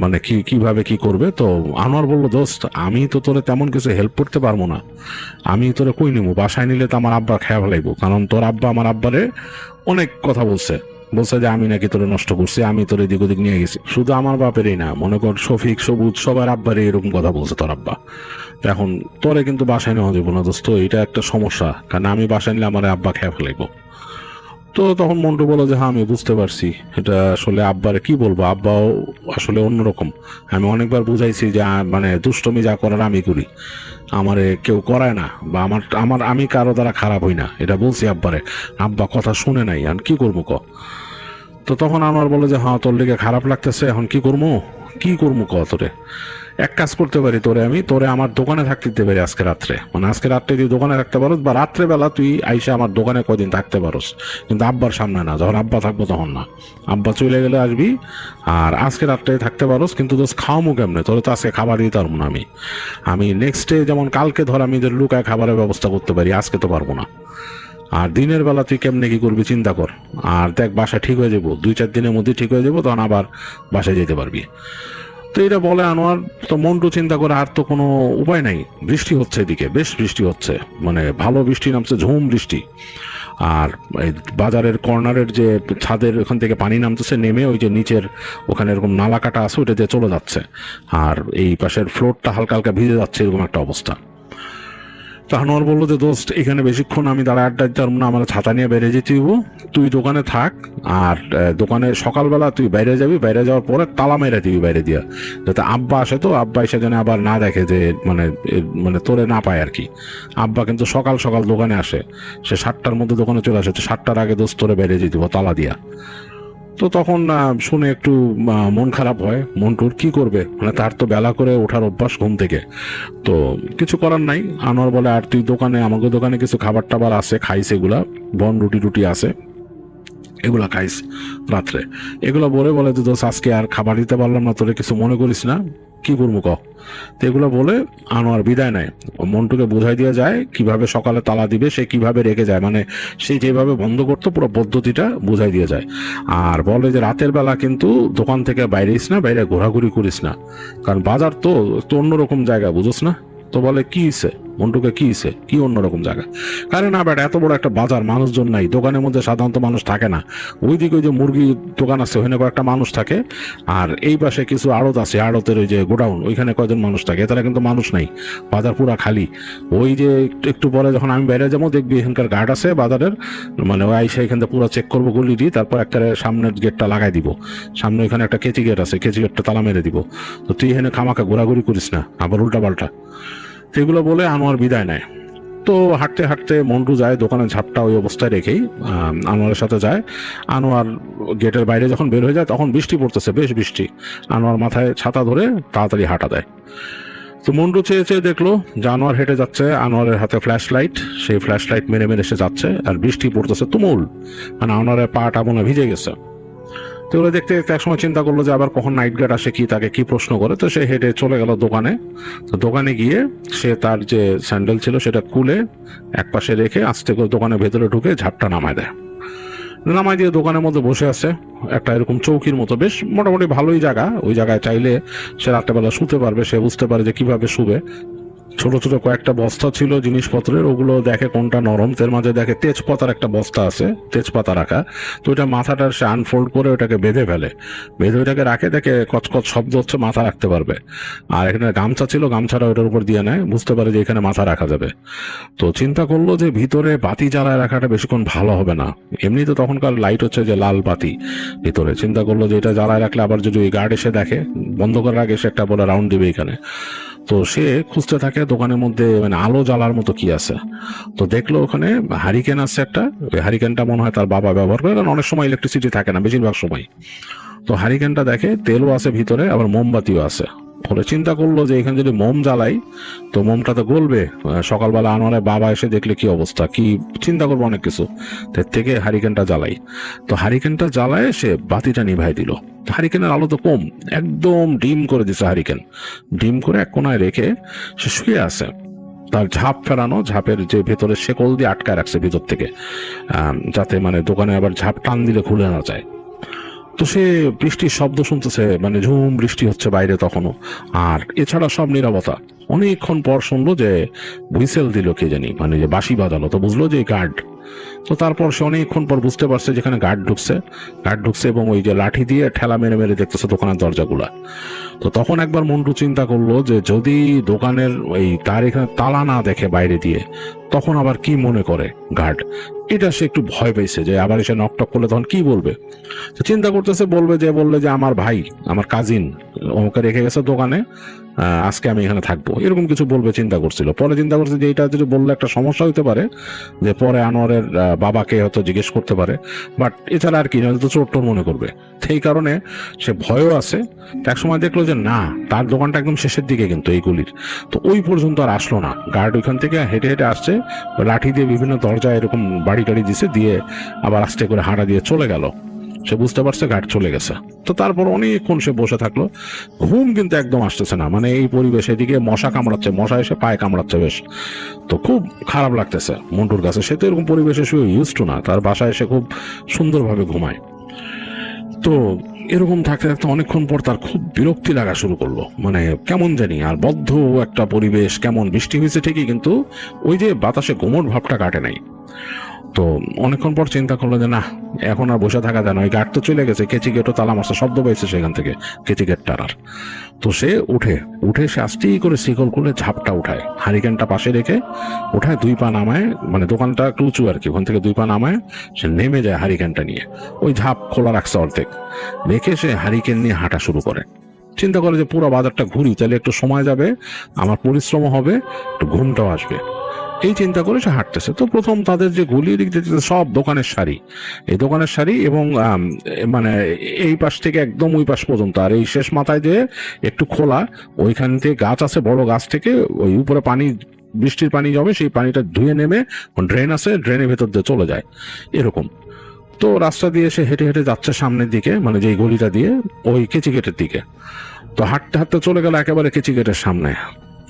Speaker 2: মানে কিভাবে কি করবে। তো আনোয়ার বললো দোস্ত, আমি তো তোরে তেমন কিছু হেল্প করতে পারবো না, আমি তোরে কই নিবো, বাসায় নিলে তো আমার আব্বা খেয়া ফেলাইবো, কারণ তোর আব্বা আমার আব্বারে অনেক কথা বলছে, বলছে যে আমি নাকি তোরে নষ্ট করছি, আমি তোর এদিক ওদিক নিয়ে গেছি। শুধু আমার বাপেরই না, মনে কর শফিক, সবুজ, সবার আব্বারে এরকম কথা বলছে তোর আব্বা। এখন তোরে কিন্তু বাসায় নেওয়া যাবো না দোস্ত, এটা একটা সমস্যা, কারণ আমি বাসায় নিলে আমার আব্বা খেয়ে ফেলাইবো। তো তখন মন্টু বলল যে হ্যাঁ আমি বুঝতে পারছি, এটা আসলে আব্বারে কি বলবো, আব্বাও আসলে অন্যরকম। আমি অনেকবার বুঝাইছি যে মানে দুষ্টমি যা করার আমি করি, আমারে কেউ করায় না, বা আমার আমার আমি কারো দ্বারা খারাপ হই না, এটা বলছি আব্বারে। আব্বা কথা শুনে নাই, আর কি করবো ক। তো তখন আমার বলে যে হ্যাঁ তোর লেগে খারাপ লাগতেছে, এখন কি করবো, কি করবো ক তোরে। এক কাজ করতে পারি, তোরে আমার দোকানে থাকতে দিতে পারি আজকে রাত্রে, মানে আজকে রাত্রে তুই দোকানে থাকতে পারোস, বা রাত্রে বেলা তুই আইসা আমার দোকানে কয়দিন থাকতে পারোস, কিন্তু আব্বার সামনে না, যখন আব্বা থাকবো তখন না। আব্বা চলে গেলে আসবি, আর আজকে রাত্রে থাকতে পারোস, কিন্তু দোষ খাওয়ামু কেমনে, তোরে তো আজকে খাবার দিতে পারবো না আমি নেক্সট ডে, যেমন কালকে ধর আমি যে লুকায় খাবারের ব্যবস্থা করতে পারি, আজকে তো পারবো না। আর দিনের বেলা তুই কেমনে কি করবি চিন্তা কর। আর দেখ বাসা ঠিক হয়ে যাবো, 2-4 দিনের মধ্যে ঠিক হয়ে যাবো, তখন আবার বাসায় যেতে পারবি। তো এটা বলে আনোয়ার। তো মন্টু চিন্তা করে আর তো কোনো উপায় নাই, বৃষ্টি হচ্ছে এদিকে, বেশ বৃষ্টি হচ্ছে, মানে ভালো বৃষ্টি নামছে, ঝুম বৃষ্টি। আর এই বাজারের কর্নারের যে ছাদের ওখান থেকে পানি নামতেছে, নেমে ওই যে নিচের ওখানে এরকম নালা কাটা আছে, ওইটা দিয়ে চলে যাচ্ছে, আর এই পাশের ফ্লোরটা হালকা হালকা ভিজে যাচ্ছে, এরকম একটা অবস্থা। তো আনোয়ার বললো যে দোস্ত এখানে বেশিক্ষণ আমি দাঁড়ায় আড্ডা দিতে পারবো না, আমার ছাতা নিয়ে বেরিয়ে যেতে হইব, তুই দোকানে থাক। আর দোকানে সকালবেলা তুই বাইরে যাবি, বাইরে যাওয়ার পরে তালা মেরে দিবি বাইরে দিয়া, যাতে আব্বা আসে, তো আব্বা এসে যেন আবার না দেখে যে মানে মানে তোরে না পায় আর কি। আব্বা কিন্তু সকাল সকাল দোকানে আসে, সে 7টার মধ্যে দোকানে চলে আসে, তো 7টার আগে দোস্ত তোরে বেরিয়ে যেতে দিব তালা দিয়া। তো তখন শুনে একটু মন খারাপ হয় মন্টুর, কি করবে, মানে তার তো বেলা করে ওঠার অভ্যাস ঘুম থেকে, তো কিছু করার নাই। আনোয়ার বলে আর তুই দোকানে, আমাকে দোকানে কিছু খাবার টাবার আছে, খাইস, এগুলা বন রুটি টুটি আছে, এগুলা খাইস রাত্রে। এগুলো বলে যে দোষ আজকে আর খাবার দিতে পারলাম না, তোরে কিছু মনে করিস না, কি করবো ক। তো এগুলো বলে আনোয়ার বিদায় নেয়। মন্টুকে বোঝাই দেওয়া যায় কিভাবে সকালে তালা দিবে, সে কিভাবে রেখে যায়, মানে সে যেভাবে বন্ধ করতো পুরো পদ্ধতিটা বোঝাই দিয়ে যায়। আর বলে যে রাতের বেলা কিন্তু দোকান থেকে বাইরেইস না, বাইরে ঘোরাঘুরি করিস না, কারণ বাজার তো অন্যরকম জায়গা, বুঝোস না। তো বলে কি হইছে মন্টুকে, কি হইছে, কি অন্যরকম জায়গা। কারণ না বেটা, এত বড় একটা বাজার, মানুষজন নাই, দোকানের মধ্যে সাধারণত মানুষ থাকে না। ওইদিকে ওই যে মুরগি দোকান আছে, ওখানে কয়েকটা মানুষ থাকে, আর এই পাশে কিছু আড়ত আছে, আড়তের ওই যে গোডাউন, ওইখানে কয়েকজন মানুষ থাকে, এছাড়া কিন্তু মানুষ নাই, বাজার পুরা খালি। ওই যে একটু পরে যখন আমি বাইরে যাবো, দেখবি এখানকার গার্ড আছে বাজারের, মানে ওই আইসা এখান থেকে পুরো চেক করবো, গুলি দিই, তারপর একটা সামনের গেটটা লাগাই দিব, সামনে ওইখানে একটা কেচি গেট আছে, কেচি গেটটা তালা মেরে দিব। তো তুই এখানে খামাখা ঘোরাঘুরি করিস না, আবার উল্টা পাল্টা। সেগুলো বলে আনোয়ার বিদায় নেয়। তো হাঁটতে হাঁটতে মন্টু যায় দোকানের ঝাপটা ওই অবস্থায় রেখেই আনোয়ারের সাথে যায়। আনোয়ার গেটের বাইরে যখন বের হয়ে যায়, তখন বৃষ্টি পড়তেছে, বেশ বৃষ্টি। আনোয়ার মাথায় ছাতা ধরে তাড়াতাড়ি হাঁটা দেয়। তো মন্টু চেয়ে চেয়ে দেখলো যে আনোয়ার হেঁটে যাচ্ছে, আনোয়ারের হাতে ফ্ল্যাশ লাইট, সেই ফ্ল্যাশ লাইট মেরে মেরে সে যাচ্ছে, আর বৃষ্টি পড়তেছে তুমুল, মানে আনোয়ারের পাটা মনে ভিজে গেছে। তো ওরা দেখতে দেখতে একসময় চিন্তা করলো যে আবার কখন নাইট গার্ড আসে, কি তাকে কি প্রশ্ন করে। তো সে হেঁটে চলে গেল দোকানে। তো দোকানে গিয়ে সে তার যে স্যান্ডেল ছিল সেটা খুলে এক পাশে রেখে আস্তে করে দোকানের ভেতরে ঢুকে ঝাপটা নামায় দেয়। নামায় দিয়ে দোকানের মধ্যে বসে আছে একটা এরকম চৌকির মতো, বেশ মোটামুটি ভালোই জায়গা, ওই জায়গায় চাইলে সে রাত্রেবেলা শুতে পারবে, সে বুঝতে পারে যে কিভাবে শুবে। ছোট ছোট কয়েকটা বস্তা ছিল জিনিসপত্রের, ওগুলো দেখে কোনটা নরম, এর মাঝে দেখে তেজপাতার একটা বস্তা আছে, তেজপাতা রাখা। তো ওইটা মাথাটার সে আনফোল্ড করে ওটাকে বেঁধে ফেলে, বেঁধে ওইটাকে রাখে, দেখে কচকচ শব্দ হচ্ছে, মাথা রাখতে পারবে। আর এখানে গামছা ছিল, গামছাটা ওইটার উপর দিয়ে নেয়, বুঝতে পারে যে এখানে মাথা রাখা যাবে। তো চিন্তা করলো যে ভিতরে বাতি জ্বালায় রাখাটা বেশিক্ষণ ভালো হবে না, এমনি তো তখনকার লাইট হচ্ছে যে লাল বাতি ভিতরে। চিন্তা করলো যে এটা জ্বালায় রাখলে আবার যদি ওই গার্ড এসে দেখে, বন্ধ করার আগে সে একটা বলে রাউন্ড দিবে এখানে। তো সে খুঁজতে থাকে দোকানের মধ্যে মানে আলো জ্বালার মতো কি আছে। তো দেখলো ওখানে হারিকেন আছে একটা, ওই হারিকেনটা মনে হয় তার বাবা ব্যবহার করে, কারণ অনেক সময় ইলেকট্রিসিটি থাকে না বেশিরভাগ সময়। তো হারিকেনটা দেখে তেলও আছে ভিতরে, আবার মোমবাতিও আছে। ফলে চিন্তা করলো যে এখানে যদি মোম জ্বালাই তো মোমটা তো গলবে, সকালবেলা আনোয়ারের বাবা এসে দেখলে কি অবস্থা, কি চিন্তা করবো অনেক কিছু। তার থেকে হারিকেনটা জ্বালাই। তো হারিকেনটা জ্বালায় সে বাতিটা নিভাই দিল। হারিকেনের আলো তো কম, একদম ডিম করে দিছে হারিকেন, ডিম করে এক কোনায় রেখে সে শুয়ে আছে। তার ঝাঁপ ফেরানো, ঝাঁপের যে ভেতরে শেকল দিয়ে আটকায় রাখছে ভিতর থেকে, যাতে মানে দোকানে আবার ঝাঁপ টান দিলে খুলে না যায়। তো সে বৃষ্টির শব্দ শুনতেছে, মানে ঝুম বৃষ্টি হচ্ছে বাইরে তখনও, আর এছাড়া সব নীরবতা। অনেকক্ষণ পর শুনলো যে হুইসেল দিল কে জানি, মানে যে বাঁশি বাজালো, তো বুঝলো যে গার্ড। তো তারপর সে অনেকক্ষণ পর বুঝতে পারছে যেখানে গার্ড ঢুকছে এবং ওই যে লাঠি দিয়ে ঠেলা মেরে মেরে দেখতেছে দোকানের দরজাগুলা। তো তখন একবার মন্টু চিন্তা করলো যে যদি দোকানের ওই তার এখানে তালা না দেখে বাইরে দিয়ে, তখন আবার কি মনে করে গার্ড, এটা সে একটু ভয় পেয়েছে যে আবার এসে নকটক করলে তখন কি বলবে। তো চিন্তা করতেছে বললে যে আমার ভাই, আমার কাজিন ওকে রেখে গেছে দোকানে, আজকে আমি এখানে থাকবো, এরকম কিছু বলবে চিন্তা করছিল। পরে চিন্তা করছে যে এটা যদি বললে একটা সমস্যা হইতে পারে, যে পরে আনোয়ারের বাবাকে হয়তো জিজ্ঞেস করতে পারে, বাট এছাড়া আর কি, নয়তো তো চোর টোর মনে করবে। সেই কারণে সে ভয়ও আছে। এক সময় দেখলো যে না, তার দোকানটা একদম শেষের দিকে কিন্তু এই গলির, তো ওই পর্যন্ত আর আসলো না। গার্ড ওইখান থেকে হেঁটে হেঁটে আসছে, লাঠি দিয়ে বিভিন্ন দরজায় এরকম বাড়ি টাড়ি দিছে, দিয়ে আবার আস্তে করে হাঁটা দিয়ে চলে গেল। সে বুঝতে পারছে গার্ড চলে গেছে। তো তারপর অনেকক্ষণ সে বসে থাকলো, ঘুম কিন্তু একদম আসতেছে না। মানে এই পরিবেশ, এদিকে মশা কামড়াচ্ছে, মশা এসে পায়ে কামড়াচ্ছে বেশ, তো খুব খারাপ লাগতেছে মন্টুর কাছে। সে তো এরকম পরিবেশে শুয়ে ইউজ টু না, তার বাসায় এসে খুব সুন্দরভাবে ঘুমায়। তো এরকম থাকতে থাকতে অনেকক্ষণ পর তার খুব বিরক্তি লাগা শুরু করলো, মানে কেমন জানি, আর বদ্ধ একটা পরিবেশ, কেমন বৃষ্টি হয়েছে ঠিকই, কিন্তু ওই যে বাতাসে গোমট ভাবটা কাটে নাই। তো অনেকক্ষণ পর চিন্তা করলো যে না, এখন আর বসে থাকা যায় না, ওই গার্ড তো চলে গেছে, কেচি গেটও তালা মারছে, শব্দ পাইছে সেখান থেকে কেচি গেট টানার। তো সে উঠে সে আস্তেই করে শিকল করে ঝাপটা উঠায়, হারিকেনটা পাশে রেখে উঠায়, 2 পা নামায়, মানে দোকানটা একটু উঁচু আর কি, ওখান থেকে 2 পা নামায় সে নেমে যায় হারিকেনটা নিয়ে। ওই ঝাপ খোলা রাখছে অর্ধেক, রেখে সে হারিকেন নিয়ে হাঁটা শুরু করে। চিন্তা করে যে পুরো বাজারটা ঘুরি, তাহলে একটু সময় যাবে, আমার পরিশ্রম হবে, একটু ঘুমটাও আসবে। এই চিন্তা করে সে হাঁটতেছে। তো প্রথম তাদের যে গলির দিক দিয়ে সব দোকানের সারি, এই দোকানের সারি, এবং মানে এই পাশ থেকে একদম ওই পাশ পর্যন্ত, আর এই শেষ মাথায় যে একটু খোলা, ওইখান থেকে গাছ আছে, বড় গাছ থেকে ওই উপরে পানি, বৃষ্টির পানি জমে, সেই পানিটা ধুয়ে নেমে ড্রেন আছে, ড্রেনের ভেতর দিয়ে চলে যায় এরকম। তো রাস্তা দিয়ে সে হেঁটে হেঁটে যাচ্ছে সামনের দিকে, মানে যে গলিটা দিয়ে ওই কেচি গেটের দিকে। তো হাঁটতে হাঁটতে চলে গেল একেবারে কেচি গেটের সামনে।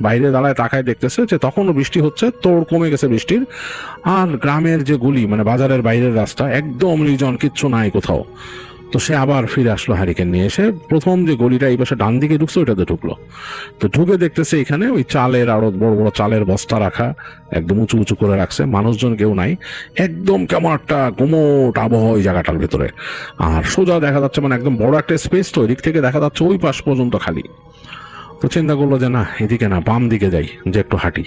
Speaker 2: বাইরে দাঁড়ায় তাকায় দেখতেছে যে তখনও বৃষ্টি হচ্ছে, তোড় কমে গেছে বৃষ্টির। আর গ্রামের যে গলি, মানে বাজারের বাইরের রাস্তা, একদম নির্জন, কিচ্ছু নাই কোথাও। তো সে আবার ফিরে আসলো হারিকেন নিয়ে। এসে প্রথম যে গলিটা এই পাশে ডান দিকে ঢুকছে, ওইটাতে ঢুকলো। তো ঢুকে দেখতেছে এখানে ওই চালের, আরো বড় বড় চালের বস্তা রাখা, একদম উঁচু উঁচু করে রাখছে, মানুষজন কেউ নাই, একদম কেমন একটা গুমোট আবহাওয়া ওই জায়গাটার ভেতরে। আর সোজা দেখা যাচ্ছে, মানে একদম বড় একটা স্পেস, তো এদিক থেকে দেখা যাচ্ছে ওই পাশ পর্যন্ত খালি। তো চিন্তা করলো যে না, এদিকে না, বাম দিকে যাই, যে একটু হাঁটি।